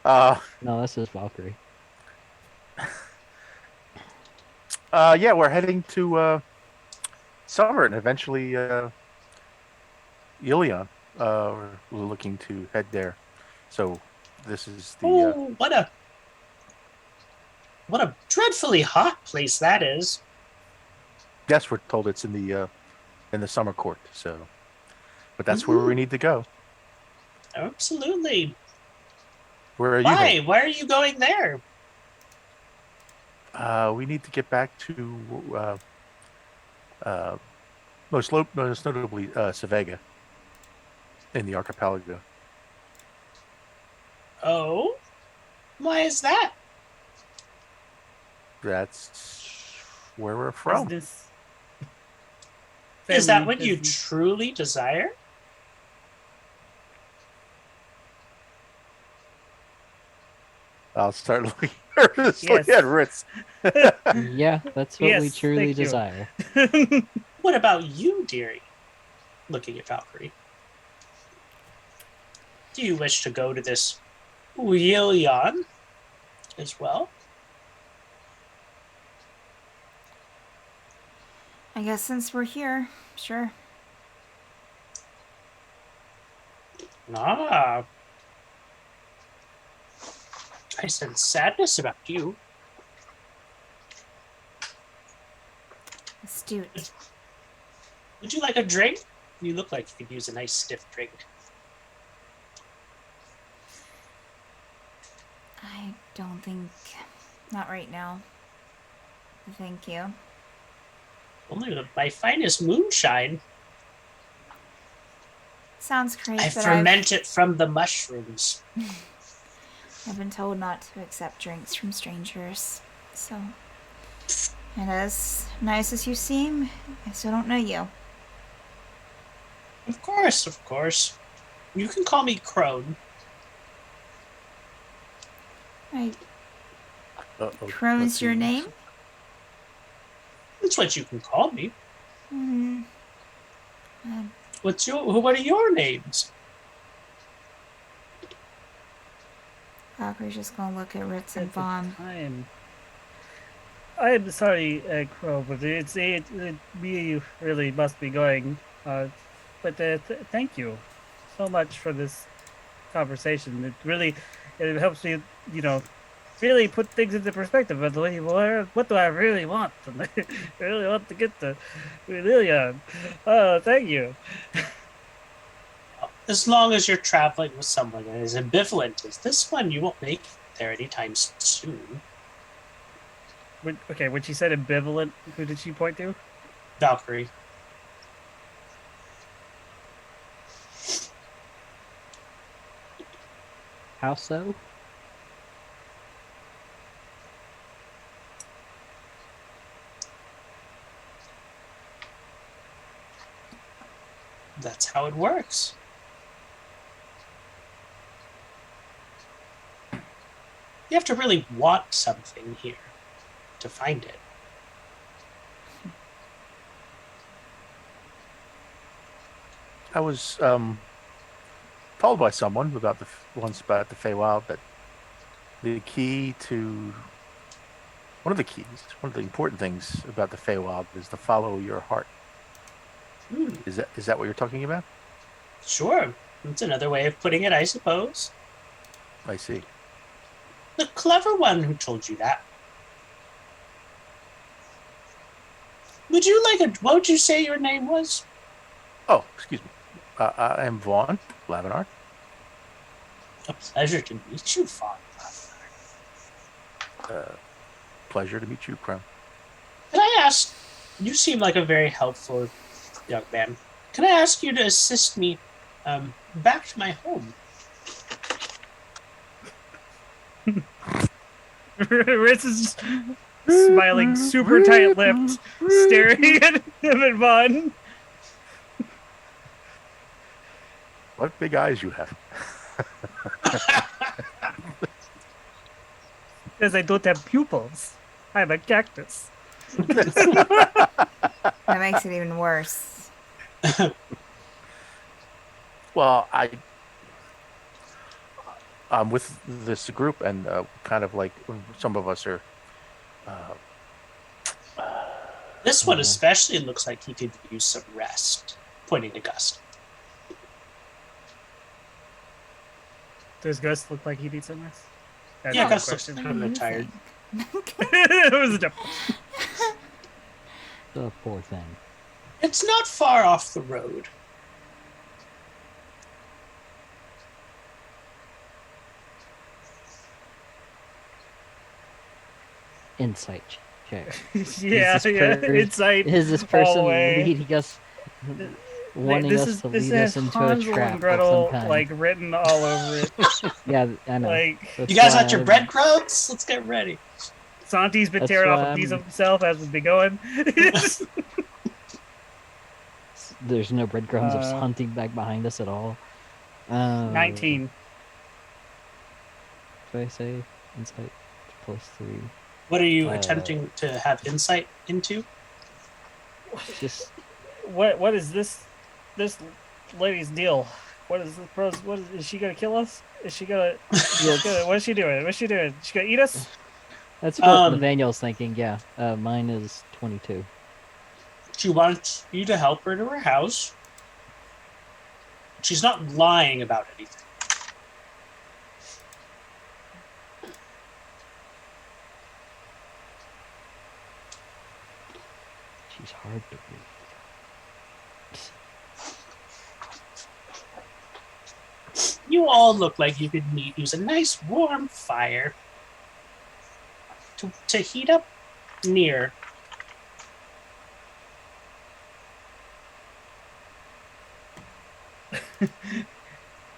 No, that's just Valkyrie. Yeah, we're heading to Summer and eventually Ilion. We're looking to head there. So this is the Oh, what a dreadfully hot place that is. yes, we're told it's in the summer court. So, but that's where we need to go. Absolutely. Where are you? Why? heading? Why are you going there? We need to get back to most notably Savega in the archipelago. Oh? Why is that? That's where we're from. Business. Is that Family what you business. truly desire? I'll start looking nervously Yes. at Ritz. Yeah, that's what we Yes, truly thank you. desire. What about you, dearie? Looking at Valkyrie. Do you wish to go to this Uilion as well? I guess since we're here, sure. Ah. I sense sadness about you. Astute. Would you like a drink? You look like you could use a nice stiff drink. I don't think. Not right now. Thank you. Only my finest moonshine. Sounds great, I but ferment it from the mushrooms. I've been told not to accept drinks from strangers. So. And as nice as you seem, I still don't know you. Of course, of course. You can call me Crone. Crone's your name? That's what you can call me. Hmm. What are your names? Valkyrie's just gonna look at Ritz and At the Vaughn. time. I'm sorry, Crow, but we really must be going. But thank you so much for this conversation. It helps me, really put things into perspective. But what do I really want? I really want to get to Lilian. Oh, thank you. As long as you're traveling with someone as ambivalent as this one, you won't make it there anytime soon. Okay, when she said ambivalent, who did she point to? Valkyrie. How so? That's how it works. You have to really want something here to find it. I was told by someone about the Feywild that the key to one of the important things about the Feywild is to follow your heart. Is that what you're talking about? Sure. That's another way of putting it, I suppose. I see. The clever one who told you that. What would you say your name was? Oh, excuse me. I am Vaughn Lavinar. A pleasure to meet you, Fawn. Pleasure to meet you, Crown. Can I ask, you seem like a very helpful young man. Can I ask you to assist me back to my home? Ritz is just smiling, super tight-lipped, staring at him and Vaughn. What big eyes you have. Because I don't have pupils. I'm a cactus. That makes it even worse. Well, I'm with this group, and kind of like some of us are. This one especially looks like he could use some rest. Pointing to Gust. Does Gus look like he needs some rest? That's Yeah, not a Gus looks question. kind of tired. It was a dumb. The poor thing. It's not far off the road. Insight check. Yeah, Is this yeah. per- Insight. Is this person hallway. leading us, wanting this us is to this lead us has into Hansel a trap and Gretel of some kind? like written all over it. Yeah, I know. Like That's You guys why got your I'm- breadcrumbs? Let's get ready. Santi's been That's tearing off why a piece I'm- of himself as we've been going. There's no breadcrumbs of Uh, hunting back behind us at all. 19. Do I say insight +3? What are you Uh, attempting to have insight into? Just What is this lady's deal? What is this pros? What is she gonna kill us? Is she gonna? What is she doing? What's she doing? She gonna eat us? that's what Um, Nathaniel's thinking. Yeah, mine is 22. She wants you to help her to her house. She's not lying about anything. She's hard to read. You all look like you could use a nice warm fire to heat up near.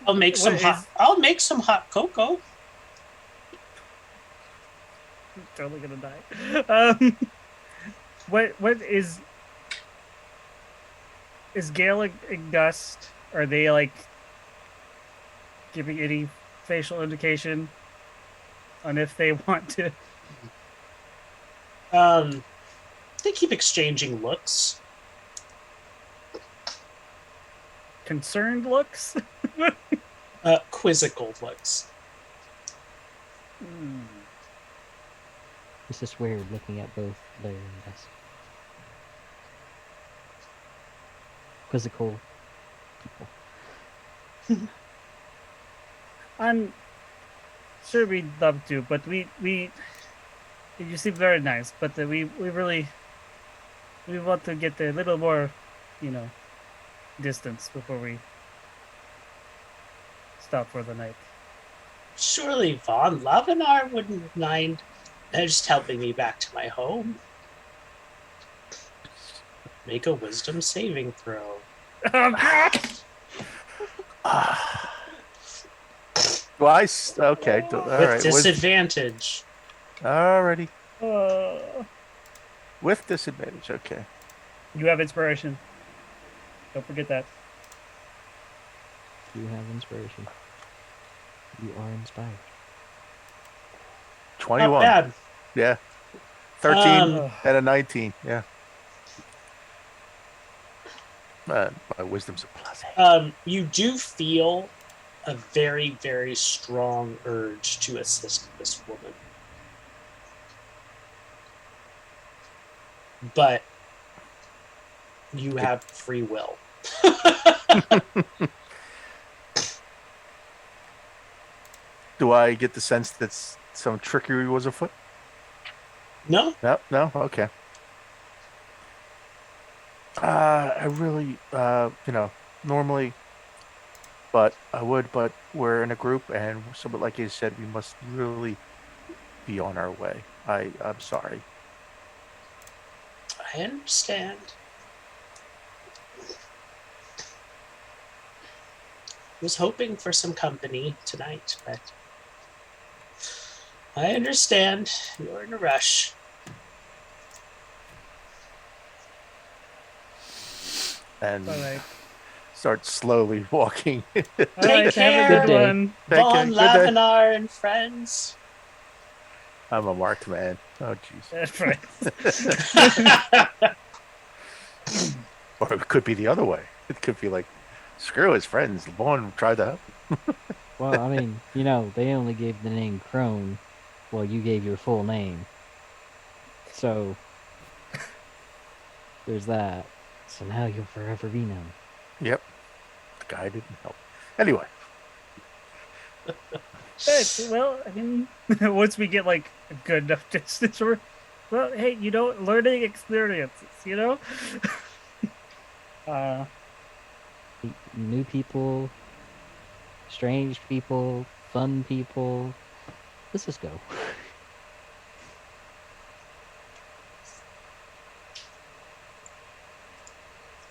I'll make some What hot. is- I'll make some hot cocoa. I'm totally gonna die. What is Gale and Gust? Are they like giving any facial indication on if they want to? They keep exchanging looks. Concerned looks? Quizzical looks. Hmm. It's just weird looking at both Larry and Gus. Quizzical people. I'm sure we'd love to, but we you seem very nice, but we really want to get a little more, distance before we stop for the night. Surely Von Lavenar wouldn't mind just helping me back to my home. Make a wisdom saving throw. Well, okay. All With right. disadvantage. Alrighty. Uh, With disadvantage. Okay. you have inspiration. Don't forget that. You have inspiration. You are inspired. 21. Not bad. Yeah. 13 Um, and a 19. Yeah. My wisdom's a +8. You do feel a very, very strong urge to assist this woman. But you have free will. Do I get the sense that some trickery was afoot? No? No. Okay. I really, normally, but I would, but we're in a group, and somebody, like you said, we must really be on our way. I'm sorry. I understand. Was hoping for some company tonight, but I understand you're in a rush. And All right. start slowly walking. All right. Have care. a good Good day. one. Take care. Von Good day. Lavenar and friends. I'm a marked man. Oh, jeez. That's right. Or it could be the other way. It could be like, screw his friends. Vaughn tried to help. Well, I mean, they only gave the name Crone. Well, you gave your full name. So, there's that. So now you'll forever be known. Yep. The guy didn't help. Anyway, Hey, well, I mean, once we get like a good enough distance, well, hey, learning experiences. Uh, New people, strange people, fun people. Let's just go.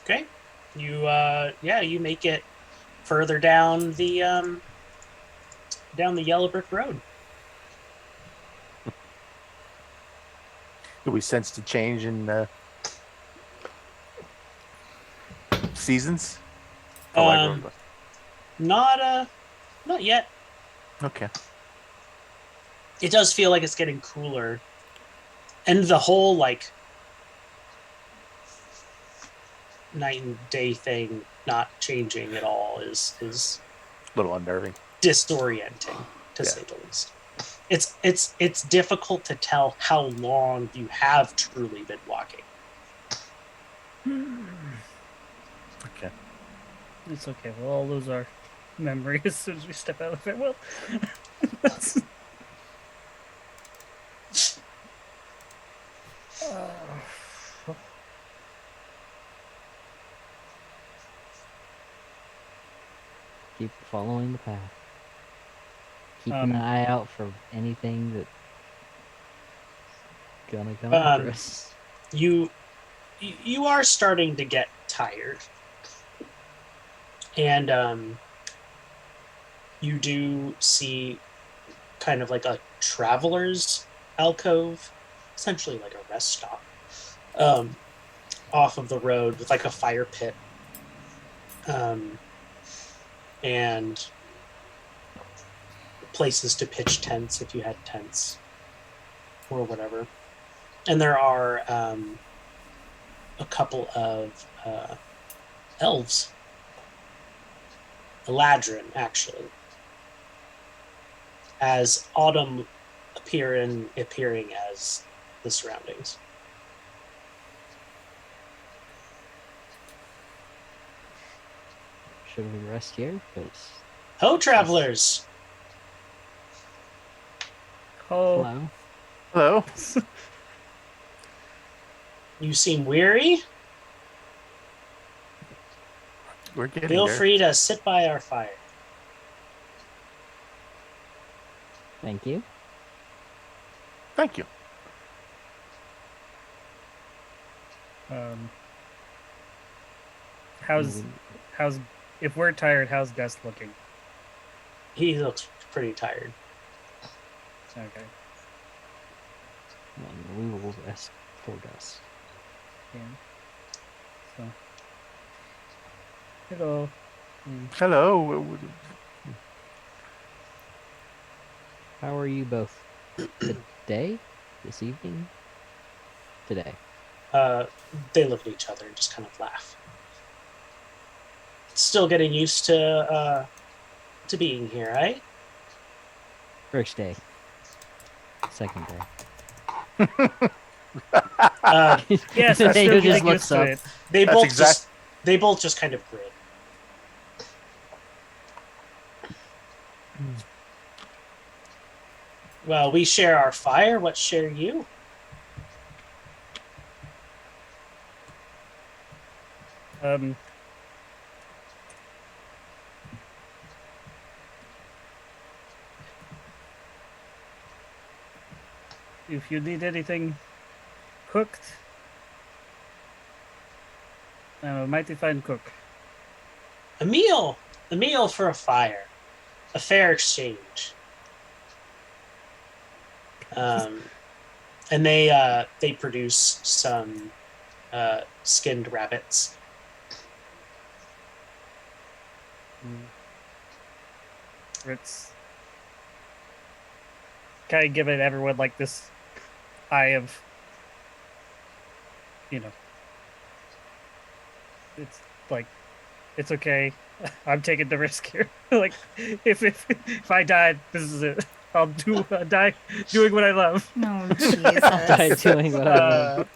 Okay. You make it further down the yellow brick road. do we sense the change in seasons? Oh, I remember. Not yet. Okay. It does feel like it's getting cooler, and the whole like night and day thing not changing at all is A little unnerving. disorienting, to Yeah. say the least. It's difficult to tell how long you have truly been walking. Okay. it's okay. We'll all lose our memory as soon as we step out of it. Well, that's. Keep following the path. Keep Um, an eye out for anything that gonna come Um, after us. You are starting to get tired, and you do see kind of like a traveler's alcove, essentially like a rest stop, off of the road with like a fire pit, and places to pitch tents if you had tents or whatever. And there are a couple of elves, Eladrin actually, as autumn appearing as the surroundings. Should we rest here? Because Ho, travelers! Oh, hello. Hello. You seem weary. We're getting Feel there. free to sit by our fire. Thank you. Thank you. how's if we're tired? How's Gus looking? He looks pretty tired. Okay. And we will rest for Gus. Yeah. So. Hello. Hello. How are you both? Today? This evening? Today. They look at each other and just kind of laugh. Still getting used to being here, right? First day. Second day. Yes, I'm Daniel still just getting looks used to up. it. They That's both exact- just kind of grin. Well, we share our fire. What share you? Um. If you need anything cooked, I'm a mighty fine cook. A meal for a fire, a fair exchange. And they produce some skinned rabbits. Ritz kind of giving everyone like this eye of, it's like, it's okay. I'm taking the risk here. Like, if I die, this is it. I'll die doing what I love. No, I'll die Jesus. doing what I love.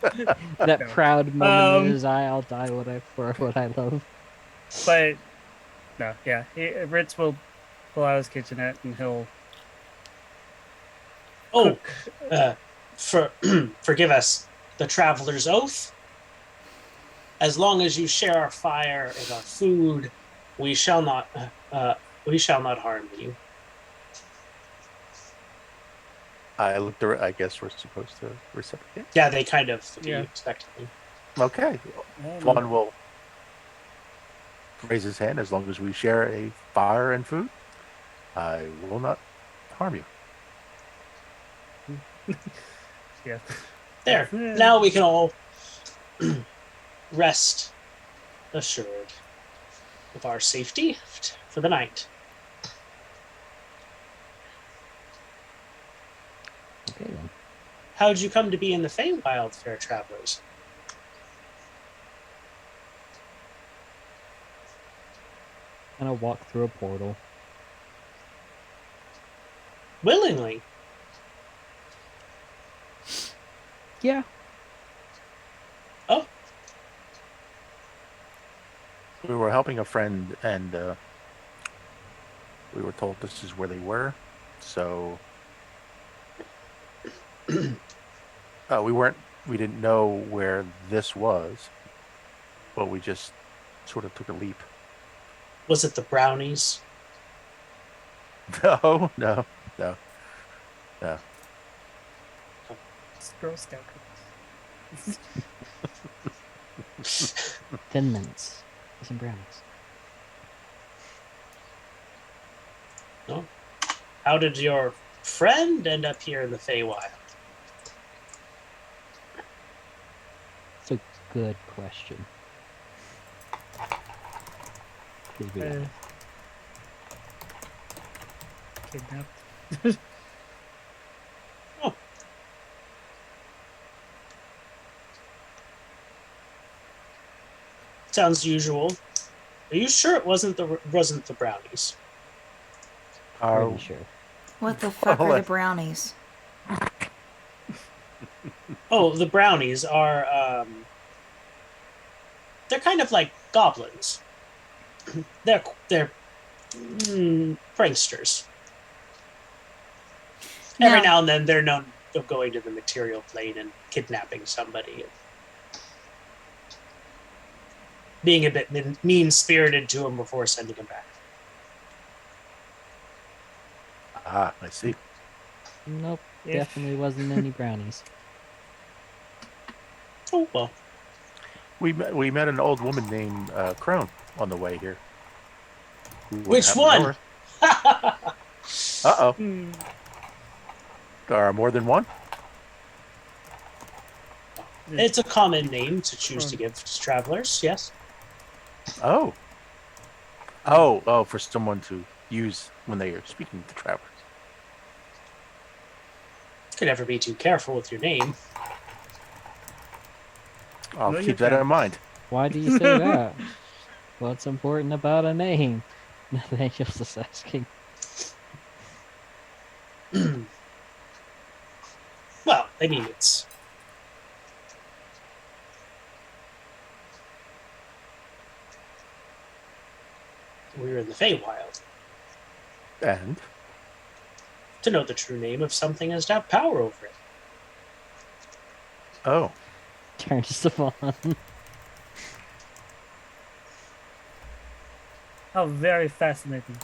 That no. proud moment in Um, his eye. I'll die for what I love. But no, yeah, Ritz will pull out his kitchenette and he'll Oh, forgive us. The traveler's oath. As long as you share our fire and our food, we shall not harm you. I looked. I guess we're supposed to reciprocate. Yeah, they kind of Yeah. expectantly. Okay. Flan will raise his hand. As long as we share a fire and food, I will not harm you. Yeah. There. Now we can all rest assured of our safety for the night. Okay then. How did you come to be in the Feywild, fair travelers? And I'll walk through a portal. Willingly. Yeah. Oh, We were helping a friend, and we were told this is where they were. So we didn't know where this was, but we just sort of took a leap. was it the brownies? No. It's Girl Scout cookies. Thin mints. Some brownies. No. How did your friend end up here in the Feywild? It's a good question. Please be honest. Kidnapped. Sounds usual. Are you sure it wasn't the brownies? Pretty sure. What the fuck Well, are the brownies? Oh, the brownies are they're kind of like goblins. They're pranksters. Every now and then they're known of going to the material plane and kidnapping somebody and being a bit mean-spirited to him before sending him back. Ah, I see. Nope. If- Definitely wasn't any brownies. Oh, well. We met an old woman named Crone on the way here. Which one? Uh-oh. Hmm. There are more than one? It's a common name to choose to give to travelers, yes. Oh. Oh, for someone to use when they are speaking to travelers. Could never be too careful with your name. I'll No, you keep that can't. in mind. Why do you say that? What's important about a name? Nathaniel's just asking. Well, I mean, it's... We're in the Feywild. And To know the true name of something is to have power over it. oh, Turns to Vaughn. How very fascinating.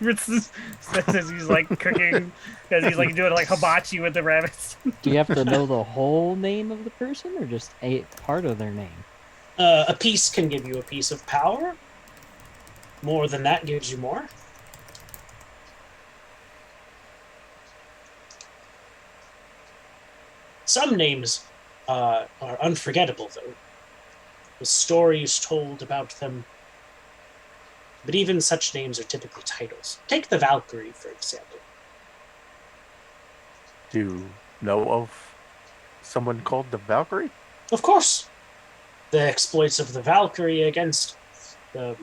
Ritz says as he's like cooking, as he's like doing like hibachi with the rabbits. Do you have to know the whole name of the person or just a part of their name? A piece can give you a piece of power. More than that gives you more. Some names are unforgettable, though. The stories told about them. But even such names are typically titles. Take the Valkyrie, for example. Do you know of someone called the Valkyrie? Of course, the exploits of the Valkyrie against the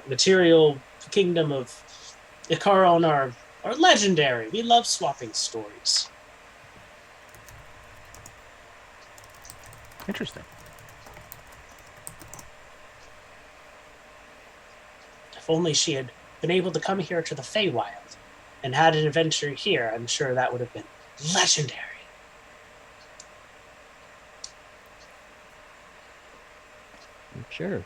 material kingdom of Icaron are legendary. We love swapping stories. Interesting. If only she had been able to come here to the Feywild and had an adventure here, I'm sure that would have been legendary. I'm sure.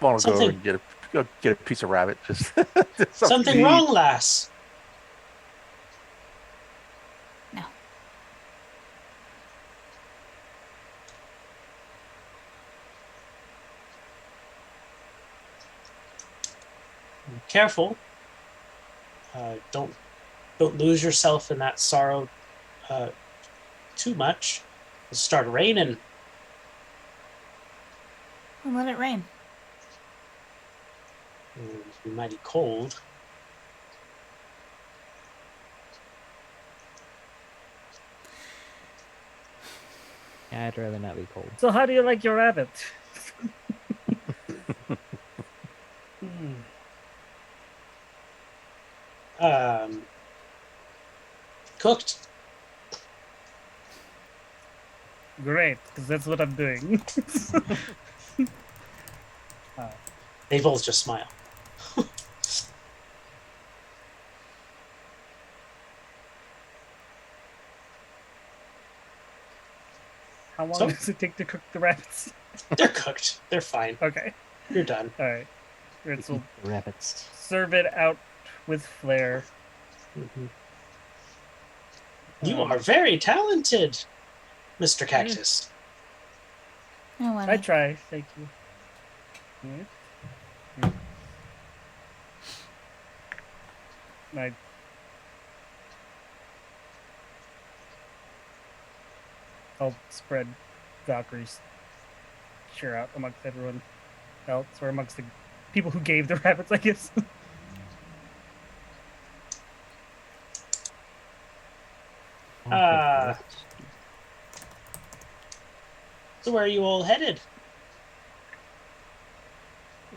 Want to go over Something- and get a piece of rabbit? Just Something to eat. wrong, lass? No. Careful. Don't lose yourself in that sorrow too much. It'll start raining. And let it rain. It'll be mighty cold. Yeah, I'd rather not be cold. So how do you like your rabbit? Cooked. Great, because that's what I'm doing. They both just smile. How long So- does it take to cook the rabbits? They're cooked. They're fine. Okay, You're done. all right. Ritz will Rabbits. serve it out with flair. Mhm. You Um, are very talented, Mr. Cactus. No, let I me. try, thank you. I I'll spread Valkyrie's cheer out amongst everyone else, or amongst the people who gave the rabbits, I guess. So where are you all headed?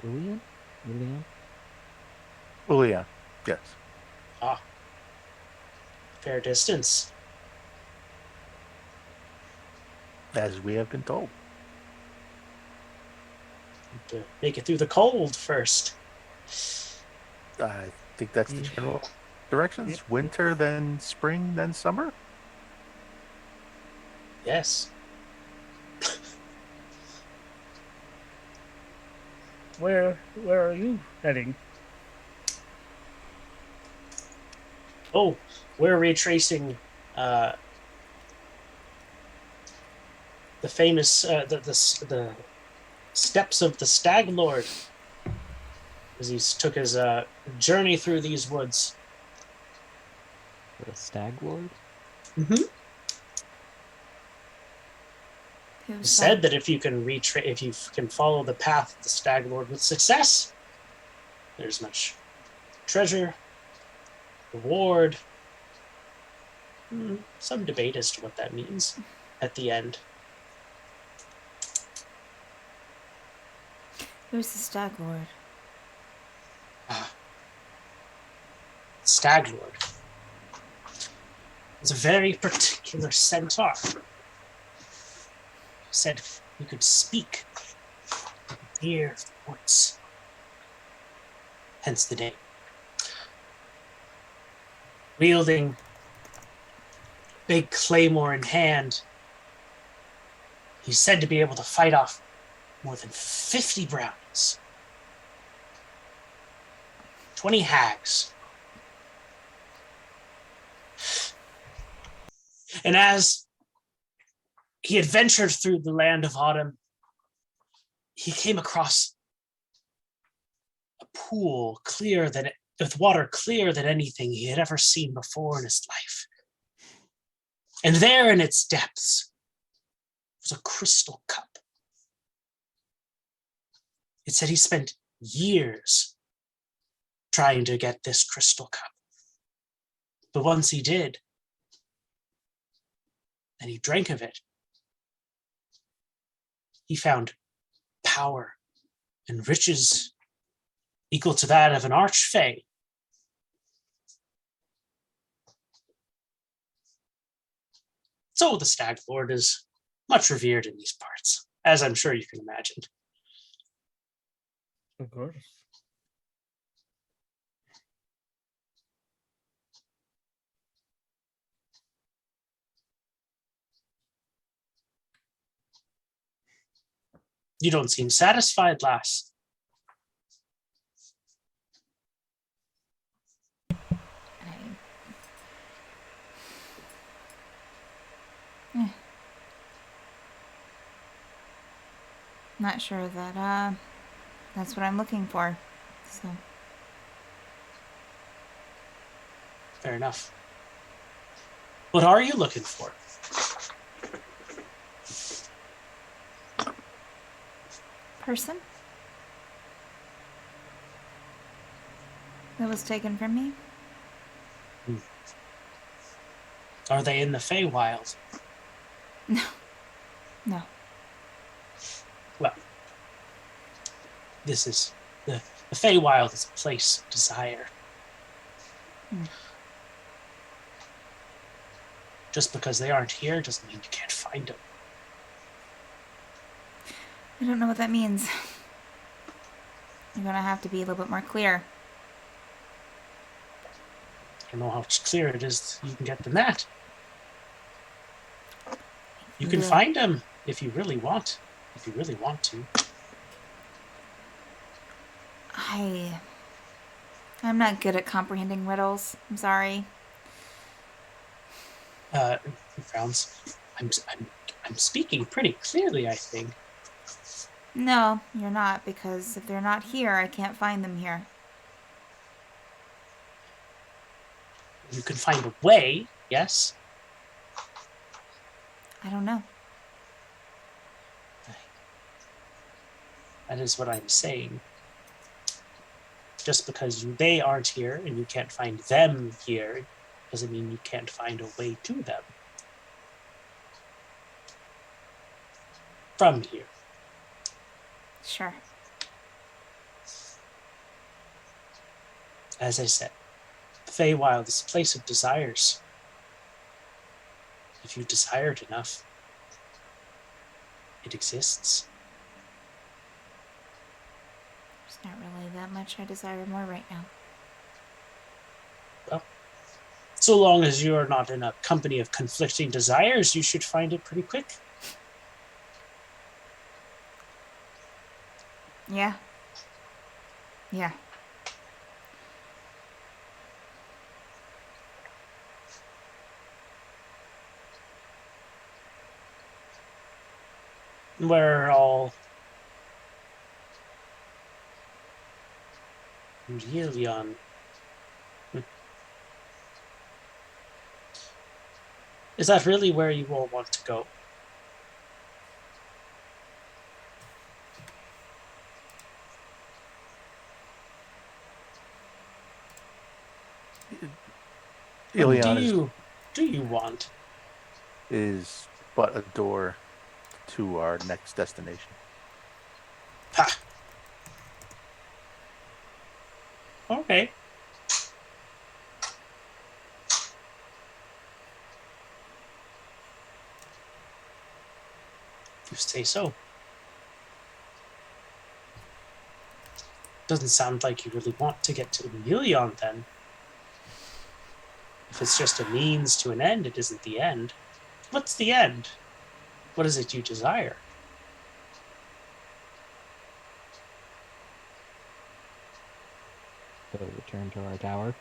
Julian? Julian? Oh yeah, yes. Fair distance. As we have been told. To make it through the cold first. I think that's the Yeah. general directions. Yep. Winter, then spring, then summer. Yes. Where are you heading? Oh, we're retracing the famous the steps of the Stag Lord as he took his journey through these woods. The Stag Lord? Mm-hmm. He Who's said that if you can follow the path of the Stag Lord with success, there's much treasure, reward. Some debate as to what that means at the end. Who's the Stag Lord? Stag Lord. It's a very particular centaur. Said you could speak, you could hear the woods. Hence the name. Wielding big claymore in hand, he's said to be able to fight off more than 50 brownies, 20 hags. And as he adventured through the land of autumn, he came across a pool with water clear than anything he had ever seen before in his life. And there in its depths was a crystal cup. It said he spent years trying to get this crystal cup. But once he did, and he drank of it, he found power and riches equal to that of an archfey. So the Stag Lord is much revered in these parts, as I'm sure you can imagine. Of course. You don't seem satisfied, lass. Not sure that that's what I'm looking for. So Fair enough. What are you looking for? person that was taken from me. Are they in the Feywild? No. No. Well, this is the Feywild is a place of desire. Just because they aren't here doesn't mean you can't find them. I don't know what that means. You're gonna have to be a little bit more clear. I don't know how much clearer it is you can get than that. You can Yeah. find them if you really want. If you really want to. I'm not good at comprehending riddles. I'm sorry. He frowns. I'm speaking pretty clearly, I think. No, you're not, because if they're not here, I can't find them here. You can find a way, yes? I don't know. That is what I'm saying. Just because they aren't here and you can't find them here doesn't mean you can't find a way to them. From here. Sure. As I said, the Feywild is a place of desires. If you desire it enough, it exists. There's not really that much I desire more right now. Well, so long as you are not in a company of conflicting desires, you should find it pretty quick. Yeah. Yeah. We're all Helion. Is that really where you all want to go? What Ilion do you want? is but a door to our next destination. Ha. Okay. If you say so. Doesn't sound like you really want to get to Emelion then. If it's just a means to an end, it isn't the end. What's the end? What is it you desire? To return to our tower.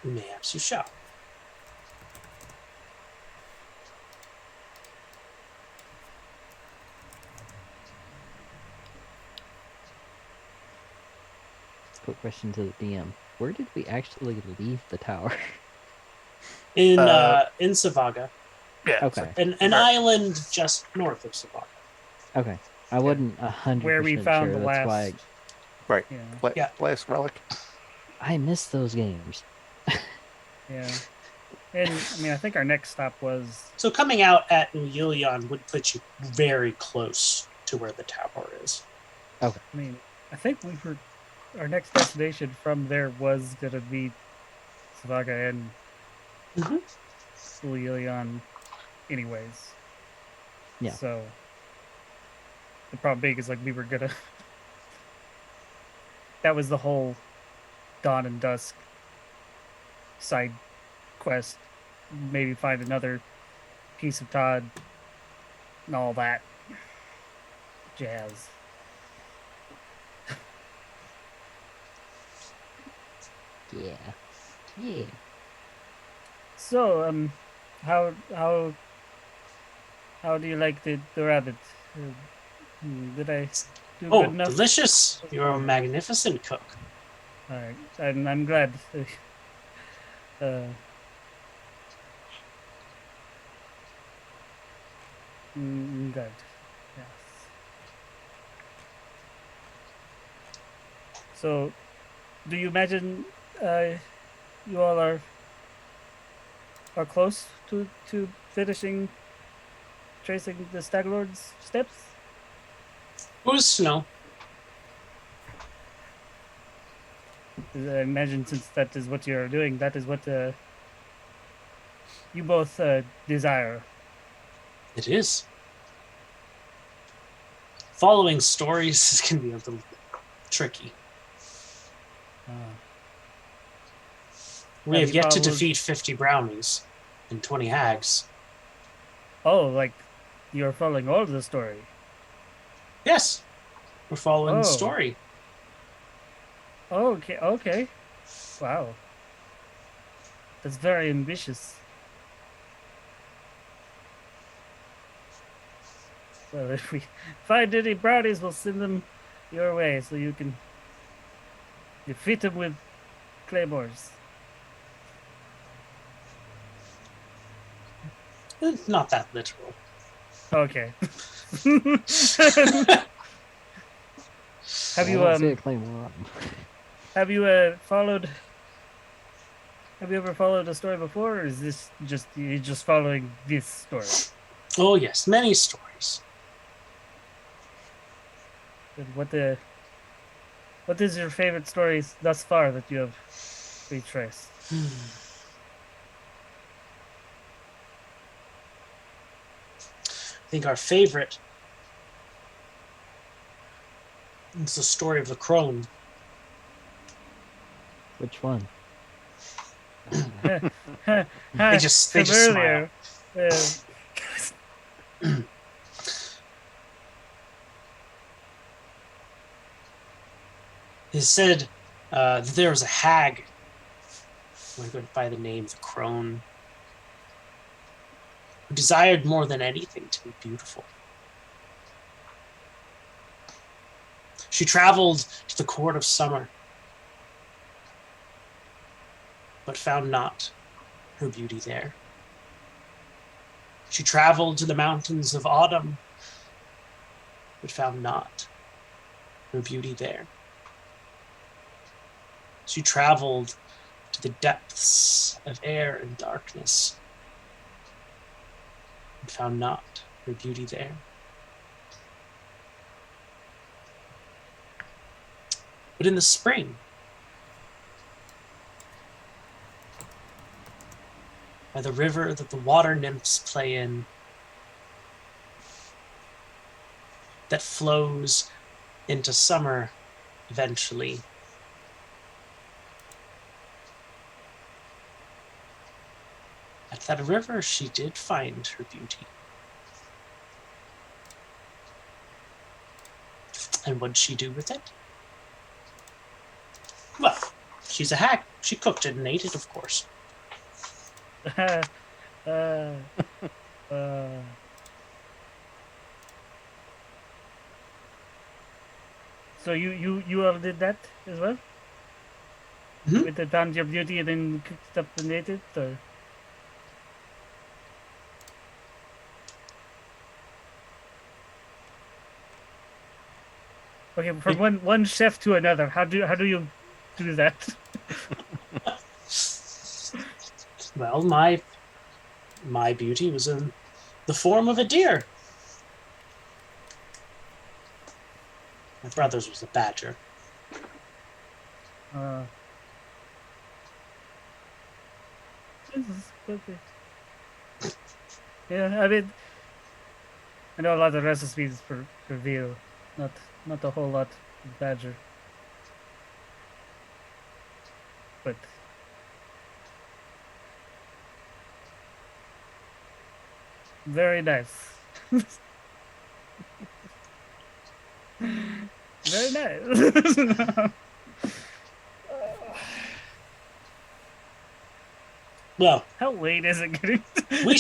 Mayhaps you shall. quick question to the DM. Where did we actually leave the tower? In Uh, Savaga, Yeah. Okay. an island just north of Savaga. Okay. I wasn't 100% Where we found sure. the That's last. why Right. Yeah. Yeah. Last relic. I missed those games. Yeah. And I mean, I think our next stop was. So coming out at Uyilion would put you very close to where the tower is. I mean, I think we were. Our next destination from there was gonna be Savaga and Mhm. Lilion, anyways. Yeah. So the problem being is like we were gonna. That was the whole dawn and dusk side quest. Maybe find another piece of Todd and all that jazz. Yeah. Yeah. So, how do you like the rabbit? Did I do Oh, good enough? delicious! You're a magnificent cook. All right, I'm glad. Uh, good. Yes. So, do you imagine you all are close to finishing tracing the Stag Lord's steps? Who's to know? I imagine since that is what you're doing, that is what you both desire. It is. Following stories can be a little tricky. We Have have you yet to followed- defeat 50 brownies and 20 hags. Oh, like you're following all of the story. Yes, we're following the Oh. story. Oh, okay, okay. Wow. That's very ambitious. Well, if we find any brownies, we'll send them your way so you can defeat them with claymores. It's not that literal. Okay. Have you I don't see a claymore on 'em. have you followed? Have you ever followed a story before, or is this just you just following this story? Oh, yes, many stories. And what is your favorite story thus far that you have retraced? I think our favorite is the story of the crone. Which one? They just smile. It said that there was a hag who went by the name of the crone, who desired more than anything to be beautiful. She traveled to the court of summer, but found not her beauty there. She traveled to the mountains of autumn, but found not her beauty there. She traveled to the depths of air and darkness, and found not her beauty there. But in the spring, by the river that the water nymphs play in, that flows into summer eventually, at that river she did find her beauty. And what'd she do with it? Well, she's a hag. She cooked it and ate it, of course. So you all did that as well? Mhm. With the found your beauty and then cooked up and ate it, or okay, from one chef to another. How do you do that? Well, my beauty was in the form of a deer. My brother's was a badger. Jesus, okay. Yeah, I mean, I know a lot of recipes for veal, not a whole lot of badger, but very nice. Very nice. Well, How late is it getting? we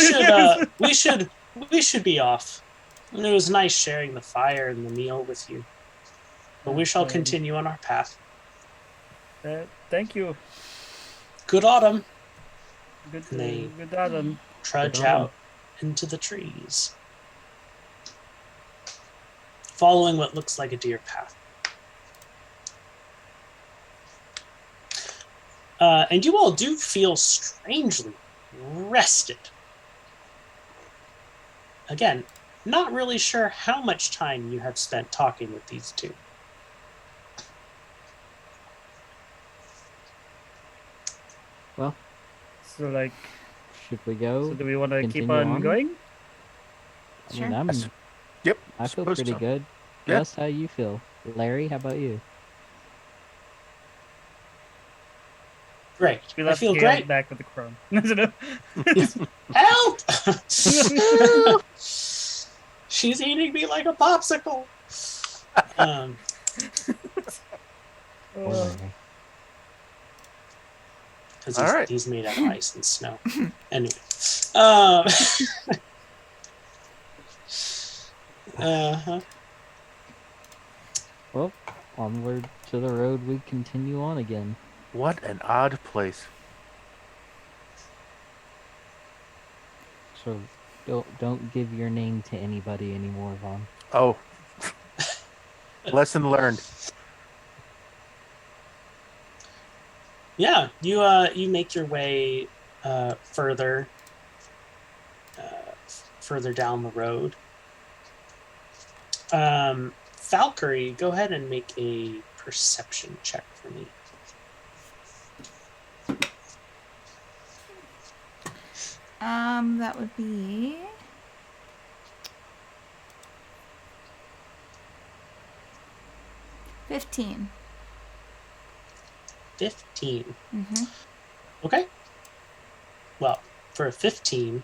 should be off. And it was nice sharing the fire and the meal with you. But we shall continue on our path. Thank you. Good autumn. Good, They- good autumn. Trudge Good autumn. out into the trees, following what looks like a deer path. And you all do feel strangely rested. Again, not really sure how much time you have spent talking with these two. Well, So like, should we go? so do we want to keep continue on going? I Sure. mean, Yes. Yep. I feel suppose pretty so. good. Yeah. Gus, how you feel? Larry, how about you? Great. We I left feel Gale great. back with the crone. Help! She's eating me like a popsicle. Um, Poor Oh, Larry. because All right. he's made out of ice and snow. Anyway. Um, uh-huh. Well, onward to the road we continue on again. What an odd place. So don't give your name to anybody anymore, Vaughn. Oh. Lesson learned. Yeah, you make your way further down the road. Valkyrie, go ahead and make a perception check for me. That would be 15. 15. Mm-hmm. Okay. Well, for a 15,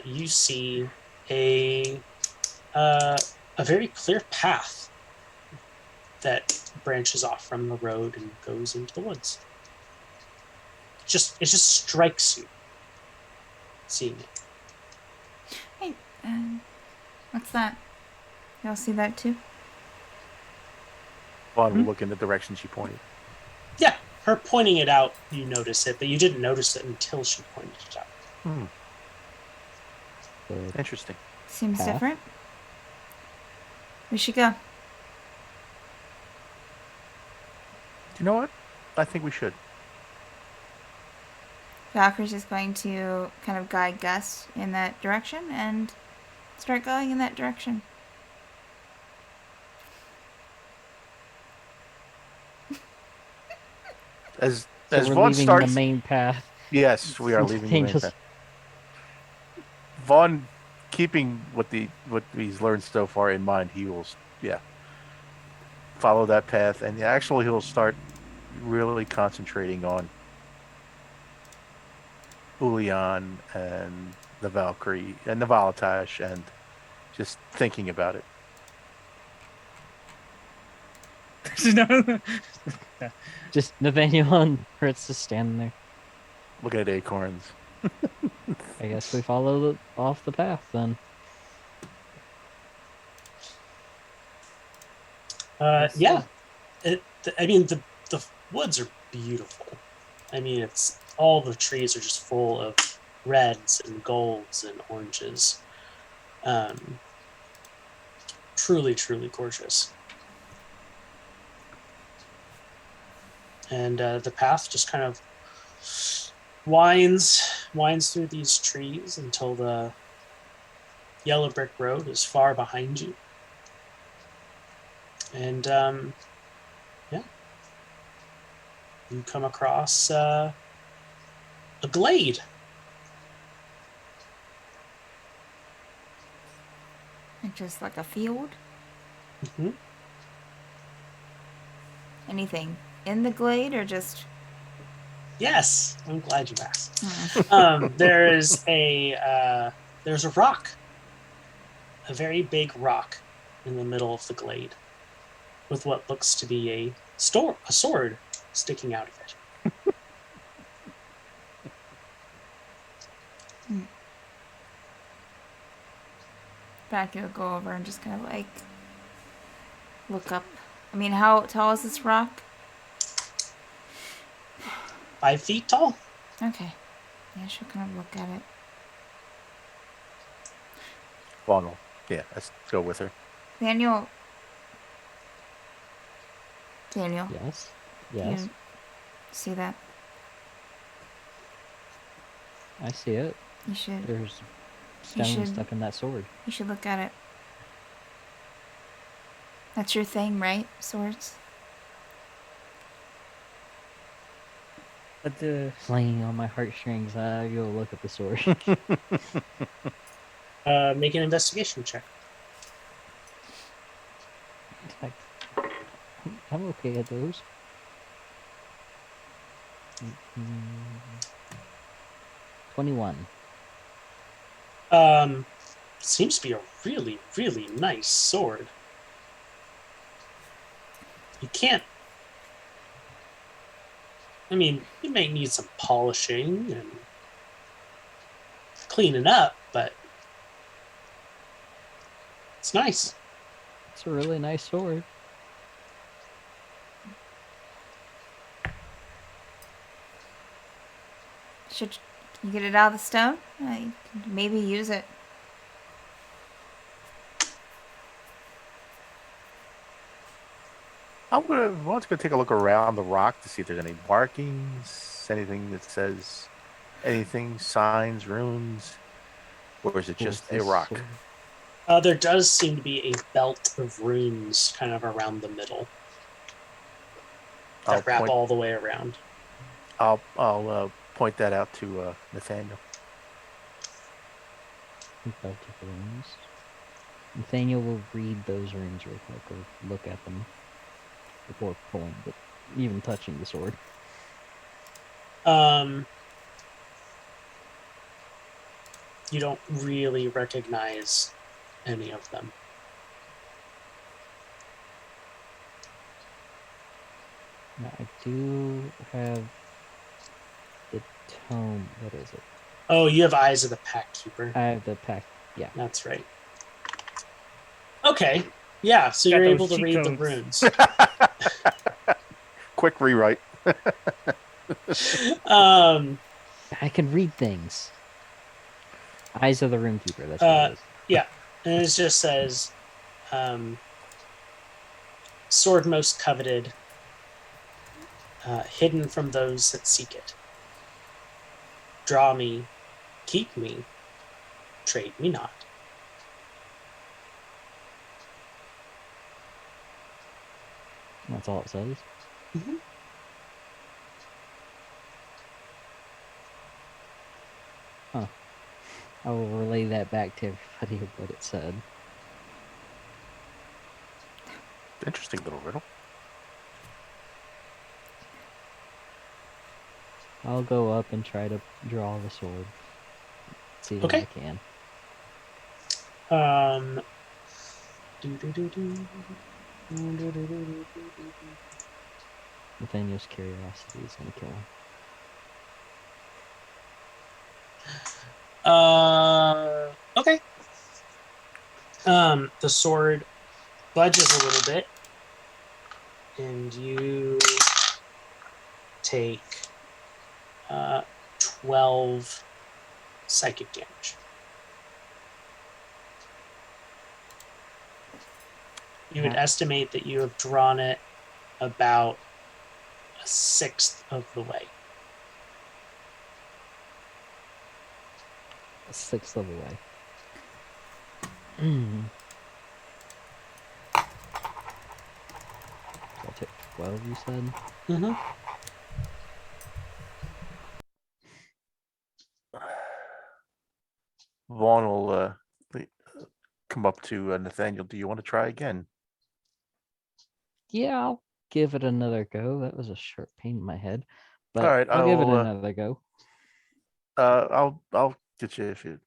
you see a very clear path that branches off from the road and goes into the woods. It just strikes you seeing it. Hey, what's that? Y'all see that too? Vaughn will look in the direction she pointed. Yeah, her pointing it out, you notice it, but you didn't notice it until she pointed it out. The Interesting. Seems Path? different. We should go. You know what? I think we should. Valkyrie's just going to kind of guide Gus in that direction and start going in that direction. As So as we're Vaughn leaving starts, the main path. yes, we are leaving the main Angels. path. Vaughn, keeping what he's learned so far in mind, he will, follow that path, and actually he'll start really concentrating on Ulian and the Valkyrie and the Valatash, and just thinking about it. Just Nathaniel and Fritz just standing there. Looking at acorns. I guess we follow off the path then. Yeah. I mean, the woods are beautiful. I mean, it's all the trees are just full of reds and golds and oranges. Truly, truly gorgeous. And the path just kind of winds through these trees until the yellow brick road is far behind you. And yeah, you come across a glade. Like just like a field? Hmm. Anything in the glade or just... Yes, I'm glad you asked. Hmm. There's a rock, a very big rock, in the middle of the glade, with what looks to be a sword sticking out of it. Back, you'll go over and just kind of like look up. I mean, how tall is this rock? 5 feet tall. Okay. Yeah, she'll kind of look at it. Well, yeah, let's go with her. Daniel. Yes. Yes. You see that? I see it. You should. There's You stone should- stuck in that sword. You should look at it. That's your thing, right? Swords. But the Playing on my heartstrings. I go look at the sword. Make an investigation check. Like, I'm okay at those. 21. Seems to be a really, really nice sword. You can't. I mean, you may need some polishing and cleaning up, but it's nice. It's a really nice sword. Should you get it out of the stone? You could maybe use it. Want to go take a look around the rock to see if there's any markings, anything that says anything, signs, runes, or is it just a This rock? sword. There does seem to be a belt of runes kind of around the middle that wrap all the way around. I'll point that out to Nathaniel. Belt of runes. Nathaniel will read those runes real quick or look at them before pulling, but even touching the sword. You don't really recognize any of them. Now, I do have the tome. What is it? Oh, you have Eyes of the Pack Keeper. I have the pack. Yeah. That's right. Okay. Yeah, so Got you're those able to cheat read the codes. runes. Quick rewrite. I can read things. Eyes of the Runekeeper. That's what it is. And it just says, sword most coveted, hidden from those that seek it. Draw me, keep me, trade me not. That's all it says. Mhm. Huh. I will relay that back to everybody of what it said. Interesting little riddle. I'll go up and try to draw the sword. See what Okay. I can. Nathaniel's curiosity is gonna kill him. Okay. The sword budges a little bit, and you take 12 psychic damage. You would Yeah. estimate that you have drawn it about a sixth of the way. A sixth of the way. So I took 12, you said? Mm-hmm. Vaughn will come up to Nathaniel. Do you want to try again? Yeah, I'll give it another go. That was a sharp pain in my head. But Alright, I'll give it I'll, another go. I'll get you if you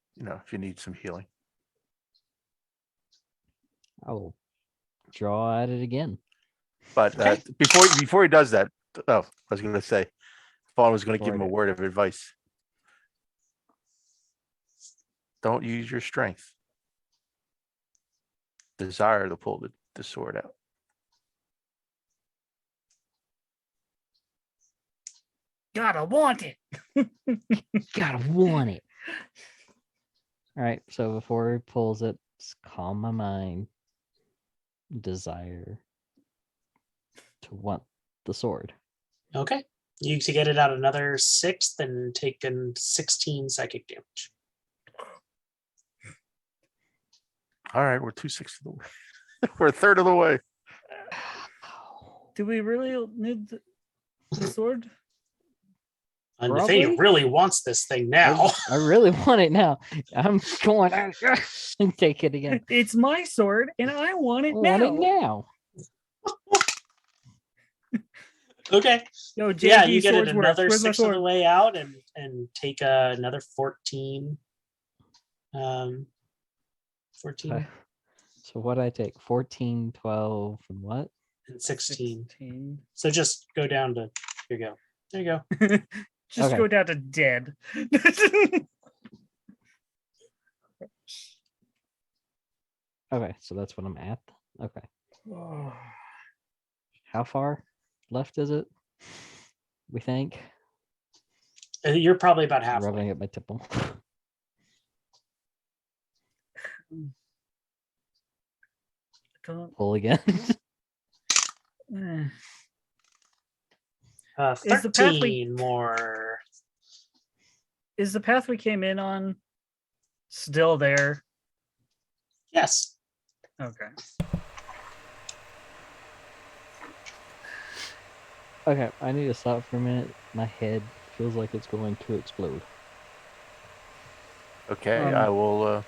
need some healing. I'll draw at it again. But Okay. before he does that, I was going to say, Vaughn was going to give him a Alright. word of advice. Don't use your strength. Desire to pull the sword out. Gotta want it. Gotta want it. All right, so before he pulls it, just calm my mind. Desire to want the sword. Okay. You to get it out another sixth and taken 16 psychic damage. All right, we're 2/6 of the way. We're a third of the way. Do we really need the sword? And Nathaniel Probably. really wants this thing now. I really want it now. I'm going out and take it again. It's my sword, and I want I it want now. it now. Okay. Yo, Yeah, JD you get it swords work. another Where's my sixth of the sword? way out and take another 14. 14 So what I take? 14, 12, and what? and 16. 16. So just go down to, here you go. There you go. Just Okay. go down to dead. Okay, so that's what I'm at. Okay. How far left is it? We think. You're probably about halfway. Rubbing at my tipple. Can't- Pull again. Eh. Is the 13 more. Is the path we came in on still there? Yes. Okay. Okay, I need to stop for a minute. My head feels like it's going to explode. Okay, Um, I will.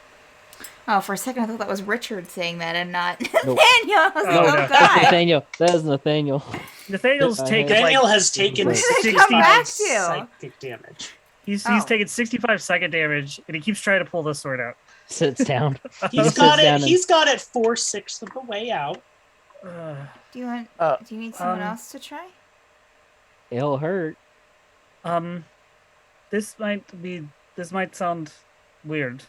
Oh, for a second I thought that was Richard saying that and not Nope. Nathaniel. I was No, like, no. oh That's god. Nathaniel. That is Nathaniel. Nathaniel's I taken had- Daniel like has taken Where did they 65 come back to? psychic damage. he's Oh. taken 65 psychic damage, and he keeps trying to pull the sword out. Sits down. He's Sits got down it. and- He's got it 4/6 of the way out. Do you want? Uh, Do you need someone um, else to try? It'll hurt. This might sound weird.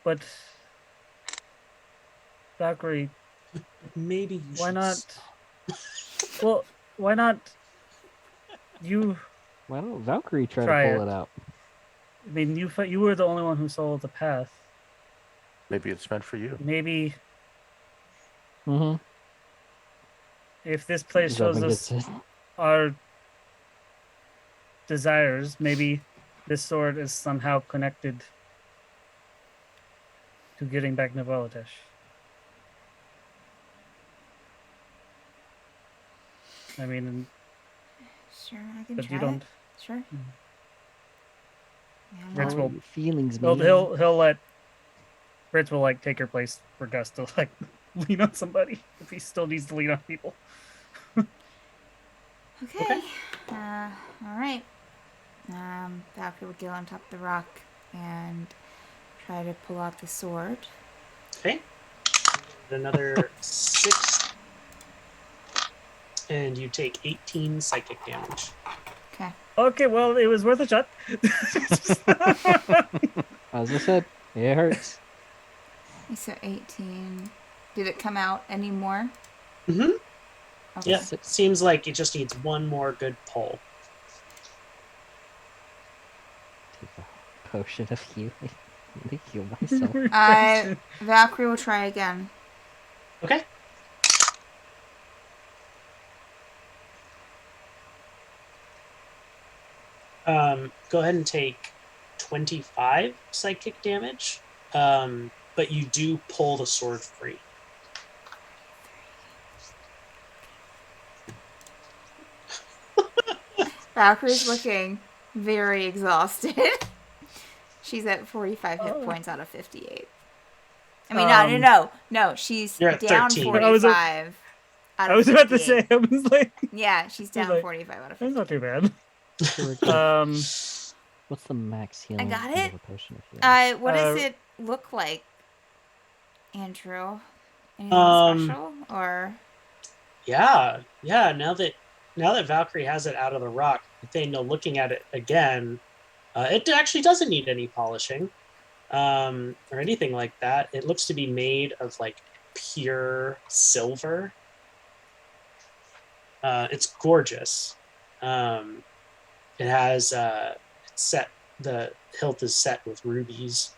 But Valkyrie, Maybe you why should not? Well, why not? You, Why don't Valkyrie try Try to pull it. it out? I mean, you were the only one who saw the path. Maybe it's meant for you. Maybe Mm-hmm. if this place shows us it. our desires, maybe this sword is somehow connected to getting back Navalatesh. I mean, Sure, I can but try you don't. it. Sure. Mhm. Yeah, I'm Rich not- will- Your feelings, He'll man. he'll let Fritz will like take her place for Gus to like lean on somebody if he still needs to lean on people. Okay. All right. Valkyrie would get on top of the rock and try to pull out the sword. Okay. Another 6. And you take 18 psychic damage. Okay. Okay, well it was worth a shot. As I said, it hurts. So 18. Did it come out anymore? Mm-hmm. Okay. Yeah, seems like it just needs one more good pull. Take a potion of healing. Let me heal myself. Valkyrie will try again. Okay. Go ahead and take 25 psychic damage. But you do pull the sword free. Valkyrie's looking very exhausted. She's at 45 hit points out of 58. I mean, no. She's You're at down 13. 45 out of I was about to 58. say, I was like, Yeah, she's down like, 45 out of that's 58. not too bad. So what's the max healing? got of it. a potion of healing? What does it look like, Andrew? Anything special or? Yeah. Now that Valkyrie has it out of the rock, Nathaniel looking at it again, it actually doesn't need any polishing, or anything like that. It looks to be made of like pure silver. It's gorgeous. It has the hilt is set with rubies.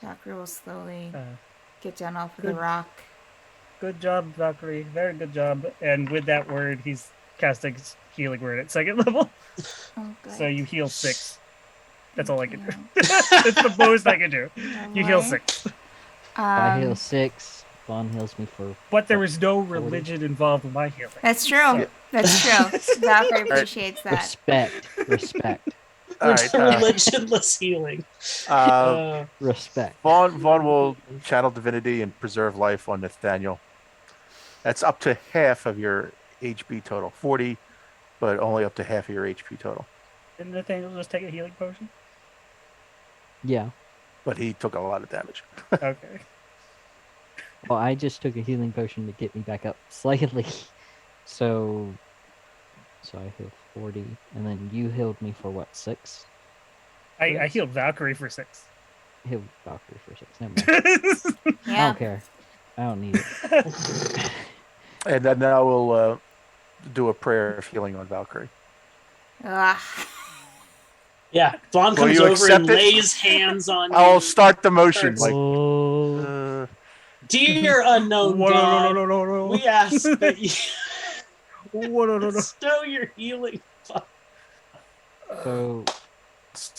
Valkyrie will slowly Uh, get down off of good. the rock. Good job, Valkyrie. Very good job. And with that word, he's casting healing word at second level. Oh, good. So you heal 6. That's all I can do. Yeah. That's the most I can do. You heal Lovely. 6. If I heal Um, 6, Vaughn heals me for. But there is no religion involved with my healing. that's true. That's true. Valkyrie appreciates that. Respect. All right. Religionless healing. Respect. Vaughn will channel divinity and preserve life on Nathaniel. That's up to half of your HP total. 40, but only up to half of your HP total. Didn't Nathaniel just take a healing potion? Yeah. But he took a lot of damage. Okay. Well, I just took a healing potion to get me back up slightly. So I healed 40, and then you healed me for what, 6? I healed Valkyrie for 6. Healed Valkyrie for 6. Never mind. I Yeah. don't care. I don't need it. And then now we'll do a prayer of healing on Valkyrie. Ugh. Yeah, Vaughn Will comes you over accept and it? lays hands on I'll you. start the motion. First. Like, Oh, Dear unknown god, no. we ask that you No. bestow your healing. so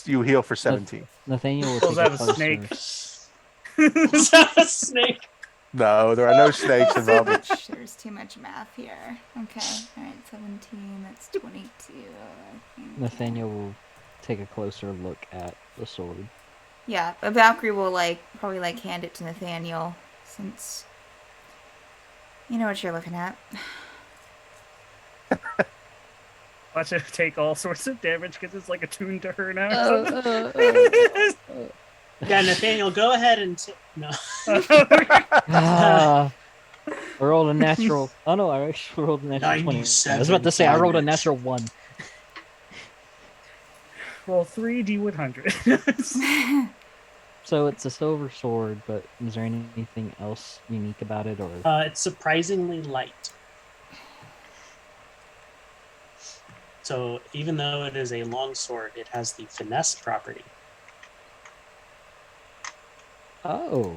you heal for 17. Nathaniel will Pulls take out a a closer. snake. Is that a snake? No, there are no snakes involved. There's too much math here. Okay. All right. 17. That's 22. I think. Nathaniel will take a closer look at the sword. Yeah, but Valkyrie will probably hand it to Nathaniel since you know what you're looking at. Watch it take all sorts of damage because it's like attuned to her now. Yeah, Nathaniel, go ahead and no. I rolled a natural. Oh no, I actually rolled a natural 20. I was about to say I rolled a 97 natural 1. Roll 3d100. So it's a silver sword, but is there anything else unique about it, or? It's surprisingly light. So even though it is a long sword, it has the finesse property. Oh,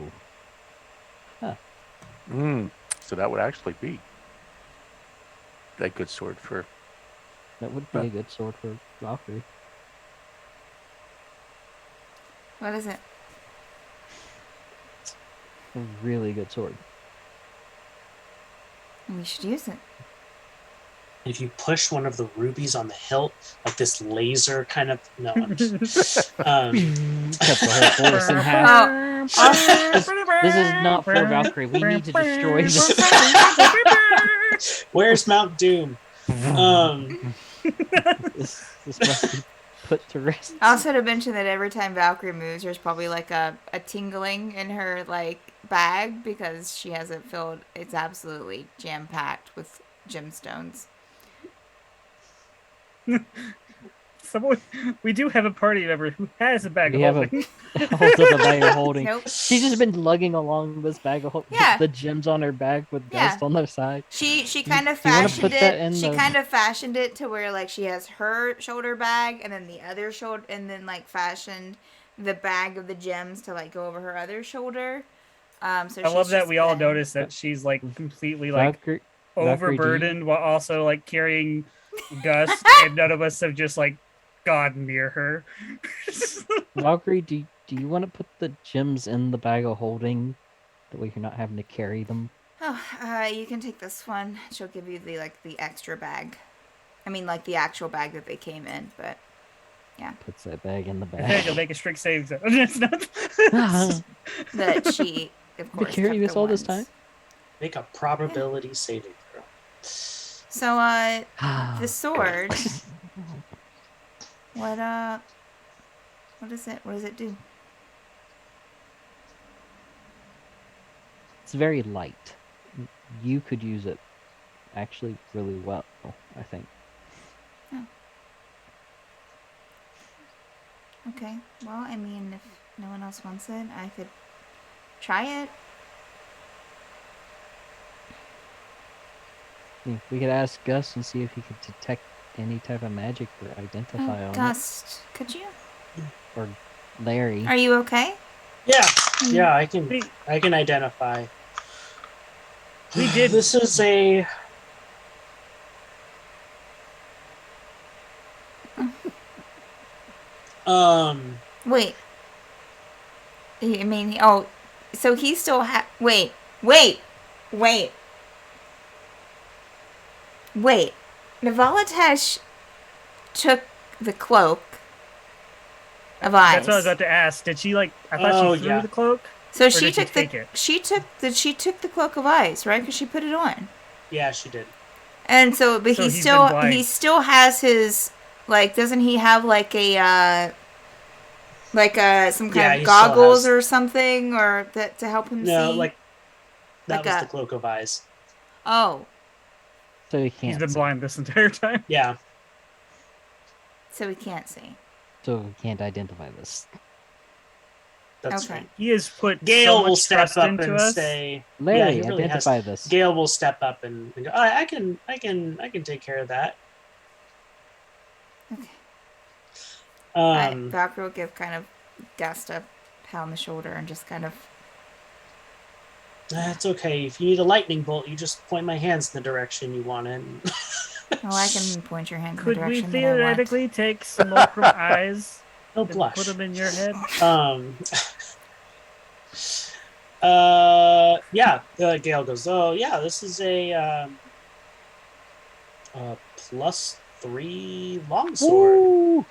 So that would actually be a good sword for. that would be a good sword for Valkyrie. What is it? A really good sword. We should use it. If you push one of the rubies on the hilt, like this laser kind of I'm just- Cut the whole forest in half. This is not for Valkyrie. We need to destroy this. Where's Mount Doom? This must be put to rest. I also to mention that every time Valkyrie moves, there's probably a tingling in her bag because she has it filled. It's absolutely jam packed with gemstones. Someone, we do have a party member who has a bag We of have a holding. hold of the bag of holding. Nope. She's just been lugging along this bag of Yeah. the gems on her back with Yeah. dust on their side. She kind of do you wanna fashioned put that it. in She the- kind of fashioned it to where like she has her shoulder bag and then the other shoulder, and then like fashioned the bag of the gems to like go over her other shoulder. So I she's love that just we all been- noticed that she's like completely like Valkyrie, Valkyrie, do you- overburdened while also like carrying Gust, and none of us have just like gone near her. Valkyrie, do you want to put the gems in the bag of holding? That way you're not having to carry them. Oh, you can take this one. She'll give you the extra bag. I mean, like the actual bag that they came in, but Puts that bag in the Nathaniel, bag. make a strict savings throw. It's not. that she, of Been course, carrying kept this the all this ones. time? Make a probability saving throw. So, the sword. What is it? What does it do? It's very light. You could use it actually really well, I think. Okay. Well, I mean, if no one else wants it, I could try it. We could ask Gus and see if he could detect any type of magic or identify on Gust, could you? it. Or Larry. Are you okay? Yeah, Hmm. yeah, We, I can identify. we did. This is a. Wait. I mean, oh, so he still wait. Navalitesh took the cloak of eyes. That's what I was about to ask. Did she like? I thought Oh, she threw yeah. the cloak. So did she she took take it? she took the cloak of eyes, right? Because she put it on. Yeah, she did. And so, but So he he's been blind. he still has his like. Doesn't he have like a some kind Yeah, of he still goggles has- or something, or that to help him No, see? like that Like was a- the cloak of eyes. Oh, So he He's can't. been see. blind this entire time. Yeah, so he can't see. So he can't identify this. that's Okay. right. He has put Gale so much will step trust up into and us. say, Larry, he really has- identify this. Gale will step up and go, I can take care of that. Okay. Um, Valkyrie will give kind of Gust a pat on the shoulder and just kind of. that's okay. If you need a lightning bolt, you just point my hands in the direction you want it. Oh, I can point your hand in the Could we direction that I want. theoretically take smoke from eyes No and blush. put them in your head? Yeah. Gale goes, oh yeah, this is a +3 longsword Woo!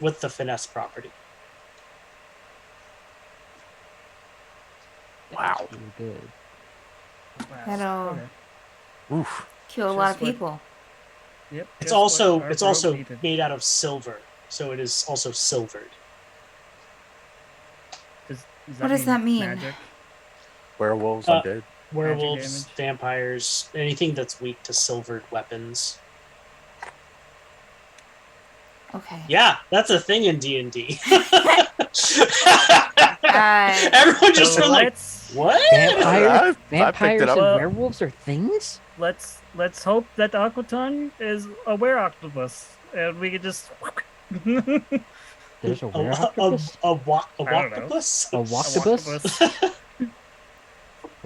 with the finesse property. Wow. Really good. That'll- Okay. Oof. Kill a lot of Just what- people. Yep. It's just what also our it's rogue also needed. made out of silver, so it is also silvered. What does that mean? Magic? Werewolves, Uh, undead. Werewolves, damage. vampires, anything that's weak to silvered weapons. Okay. Yeah, that's a thing in D&D. Uh, Everyone just So went like, let's what? I picked Vampires it up. and Well- werewolves are things? let's hope that the Aquaton is a were-octopus, and we can just. There's a A werewolf? I don't know. octopus? A woctopus? Octopus. A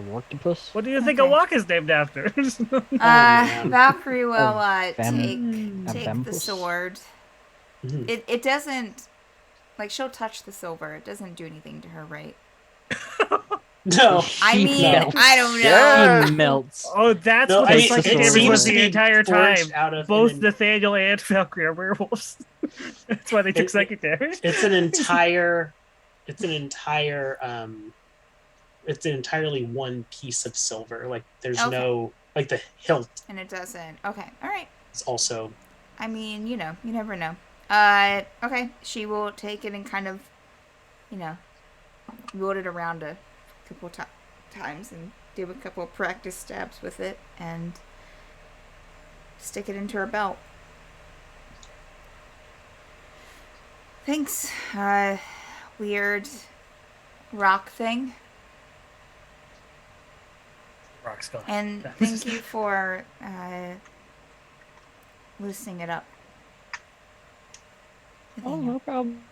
worktopus? What do you think Okay. a walk is named after? man. Valkyrie will A take A the vampus? sword. Mhm. It doesn't like she'll touch the silver. It doesn't do anything to her, right? No. I She mean, melts. I don't know. Yeah. He melts. Oh, that's No, what I the mean, psychic psychic it damage was seems the to be entire time. forged out of Both an- Nathaniel and Valkyrie are werewolves. That's why they took It- psychic damage. It's an entire it's an entirely one piece of silver. Like there's Okay. no like the hilt And it doesn't. Okay. All right. is also I mean, you never know. Okay. She will take it and kind of, roll it around a couple times and do a couple of practice stabs with it and stick it into her belt. Thanks. Weird rock thing. Rock's gone. And thank you for loosening it up. Oh, Nathaniel. no problem.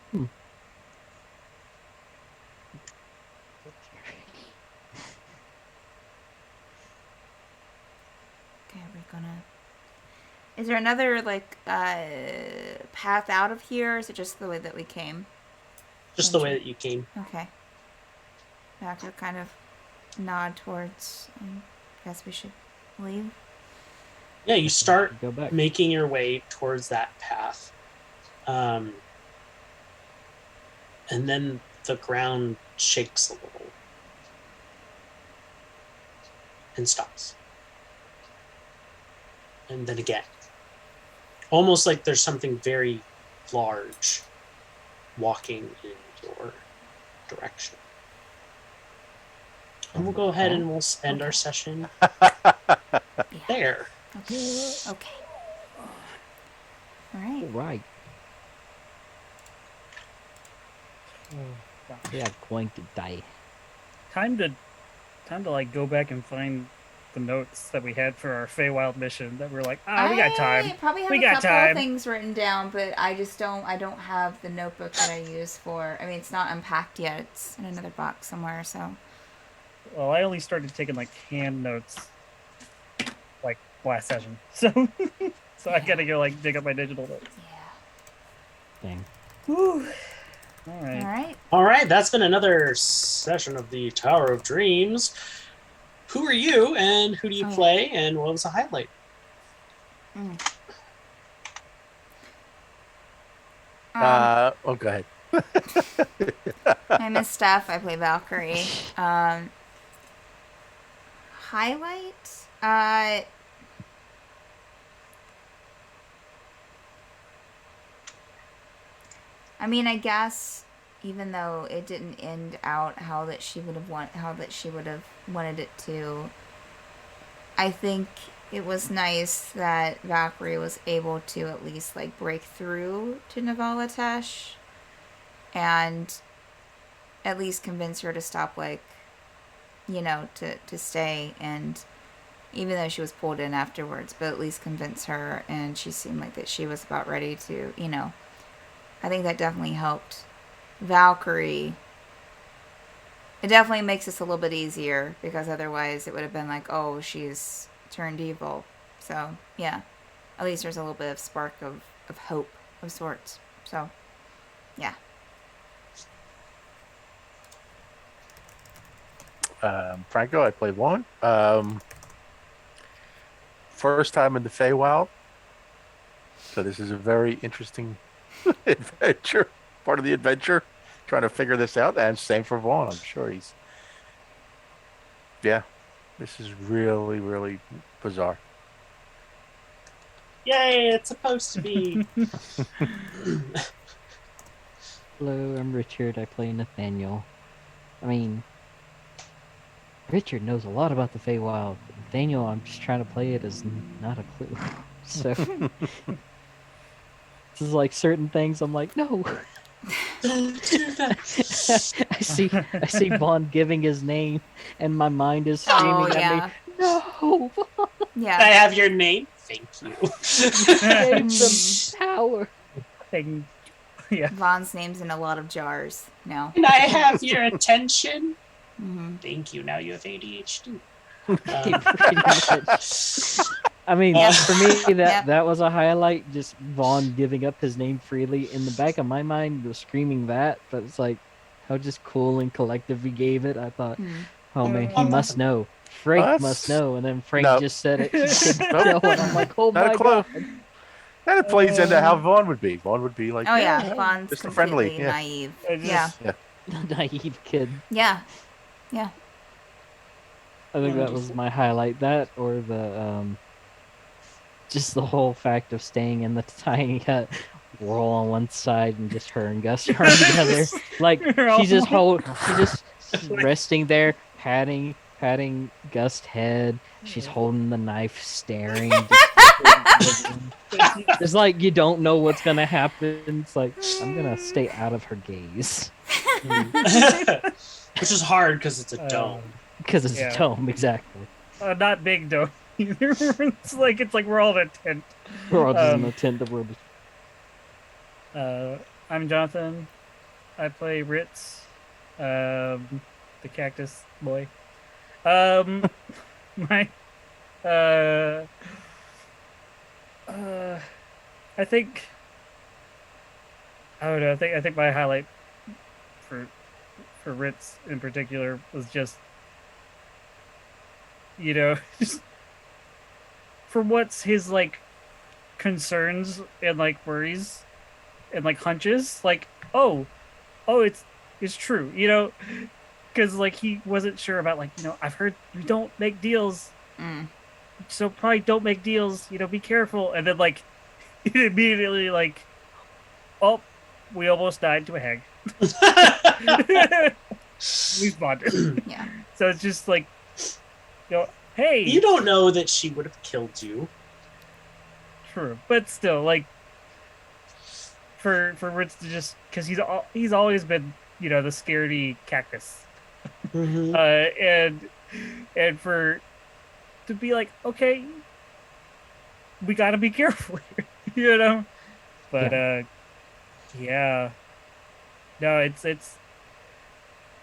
Okay, are we gonna... Is there another, like, path out of here, or is it just the way that we came? Just the way that you came. Okay. Back to kind of nod towards, I guess we should leave. Yeah, you start Go back. making your way towards that path. And then the ground shakes a little and stops. And then again. Almost like there's something very large walking in your direction. And we'll go ahead and we'll end our session Yeah. there. Okay. Okay. All right. Right. We are going to die. Time to like go back and find the notes that we had for our Feywild mission that we're like, we got time. I probably have We a got couple time. of things written down, but I don't have the notebook that I use for, I mean, it's not unpacked yet. It's in another box somewhere, so. Well, I only started taking like hand notes like last session. So I gotta go like dig up my digital notes. Yeah. Dang. Whew. All All right. right. All right, that's been another session of the Tower of Dreams. Who are you, and who do you Oh. play, and what was the highlight? Go ahead. My name is Steph. I play Valkyrie. Highlight? I mean, I guess even though it didn't end out how that she would have wanted it to, I think it was nice that Valkyrie was able to at least like break through to Navalatesh and at least convince her to stop, like, you know, to stay, and even though she was pulled in afterwards, but at least convince her, and she seemed like that she was about ready to, you know. I think that definitely helped Valkyrie. It definitely makes this a little bit easier, because otherwise it would have been like, oh, she's turned evil. So, yeah. At least there's a little bit of spark of hope of sorts. So, yeah. Franco, I play Vaughn. First time in the Feywild, so this is a very interesting adventure. Part of the adventure, trying to figure this out, and same for Vaughn. I'm sure he's. Yeah, this is really, really bizarre. Yay, it's supposed to be. Hello, I'm Richard. I play Nathaniel. I mean, Richard knows a lot about the Feywild. Nathaniel, I'm just trying to play it as not a clue. So this is like certain things I'm like, no. Don't do that. I see Vaughn giving his name, and my mind is screaming Oh, at yeah. me. No, Vaughn, I Yeah. have your name. Thank you. gave them power. Thing. Yeah. Vaughn's name's in a lot of jars now. And I have your attention. Hmm. Thank you. Now you have ADHD. Pretty much. I mean, Yeah. for me, Yep. that was a highlight. Just Vaughn giving up his name freely. In the back of my mind, was screaming that, but it's like how just cool and collective he gave it. I thought, oh man, he must know. Frank That's- must know, and then Frank No. just said it. He didn't Nope. know, and I'm like, oh Not my a clue. god. And it plays into how Vaughn would be. Vaughn would be like, Oh yeah, Vaughn's Mr. completely Friendly, yeah. naive. I just- Yeah, Naive kid. yeah. I think that was my highlight. That or the just the whole fact of staying in the tiny hut, we're all on one side and just her and Gus are together. Like We're all she's just resting there, patting Gus' head. She's holding the knife, staring. just- It's like you don't know what's gonna happen. It's like I'm gonna stay out of her gaze Which is hard because it's a dome. because it's Yeah. a dome. Exactly. Not big though. Either. It's like we're all in a tent. We're all just in Um, a tent of rubbish. I'm Jonathan. I play Ritz, the cactus boy. My, I think. I don't know. I think my highlight for Ritz in particular was just, just from what's his like concerns and like worries and like hunches, like oh, it's true, because like he wasn't sure about like I've heard you don't make deals, so probably don't make deals, be careful, and then like immediately like, oh, we almost died to a hag. We bonded. Yeah. So it's just like, hey, You don't know that she would have killed you. true, but still, like, for Ritz to just because he's always been the scaredy cactus, Mhm. and for to be like, okay, we got to be careful here, but yeah, no, it's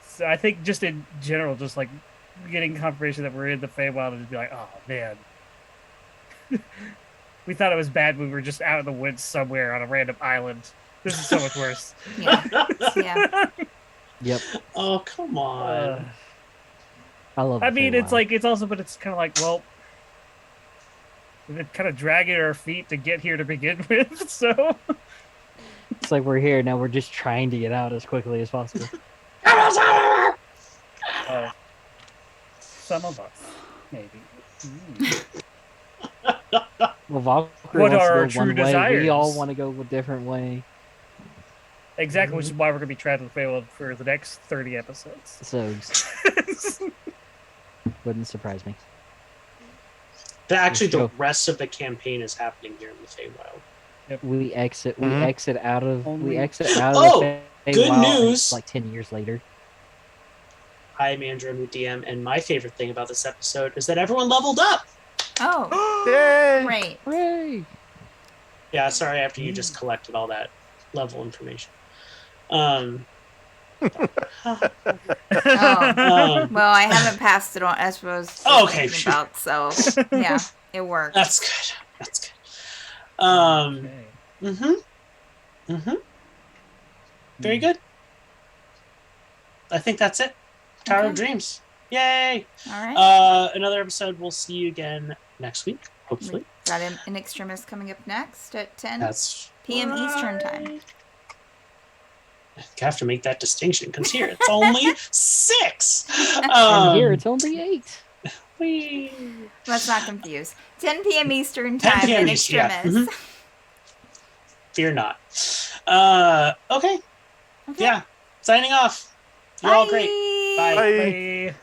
so I think just in general, just like getting confirmation that we're in the Feywild and just be like, oh man. We thought it was bad when we were just out in the woods somewhere on a random island. This is so much worse. Yeah. Yeah. Yep. Oh, come on. I love. I the mean, it's Feywild. like, it's also, but it's kind of like, well, we've been kind of dragging our feet to get here to begin with, so. It's like we're here now. We're just trying to get out as quickly as possible. Some of us, maybe. Well, Valkyrie What wants are our to go true one way. We all desires? want to go a different way. Exactly, which is why we're going to be trapped in the Feywild for the next 30 episodes. So wouldn't surprise me. But actually, the Let's go. rest of the campaign is happening here in the Feywild. We exit. We Mhm. exit out of. Only- We exit out Oh, of the good Feywild, and news. it's like 10 years later. I'm Andrew, I'm the DM, and my favorite thing about this episode is that everyone leveled up. Oh, Yay! great. Hooray! Yeah, sorry, after you just collected all that level information. Um, Oh. um, Well, I haven't passed it on as was Okay, thinking phew. about, so yeah, it worked. that's good. That's good. Um, Okay. Very good. I think that's it. Tower of Okay. Dreams. Yay! All right. Another episode. We'll see you again next week, hopefully. Got an extremis coming up next at 10 That's p.m. Eastern time. I have to make that distinction because here it's only 6. And here it's only 8. Whee. Let's not confuse. 10 p.m. Eastern 10 time p.m. in Eastern, yeah. extremis. Fear not. Okay. Okay. Yeah. Signing off. You're all great. Bye. Bye. Bye. Bye.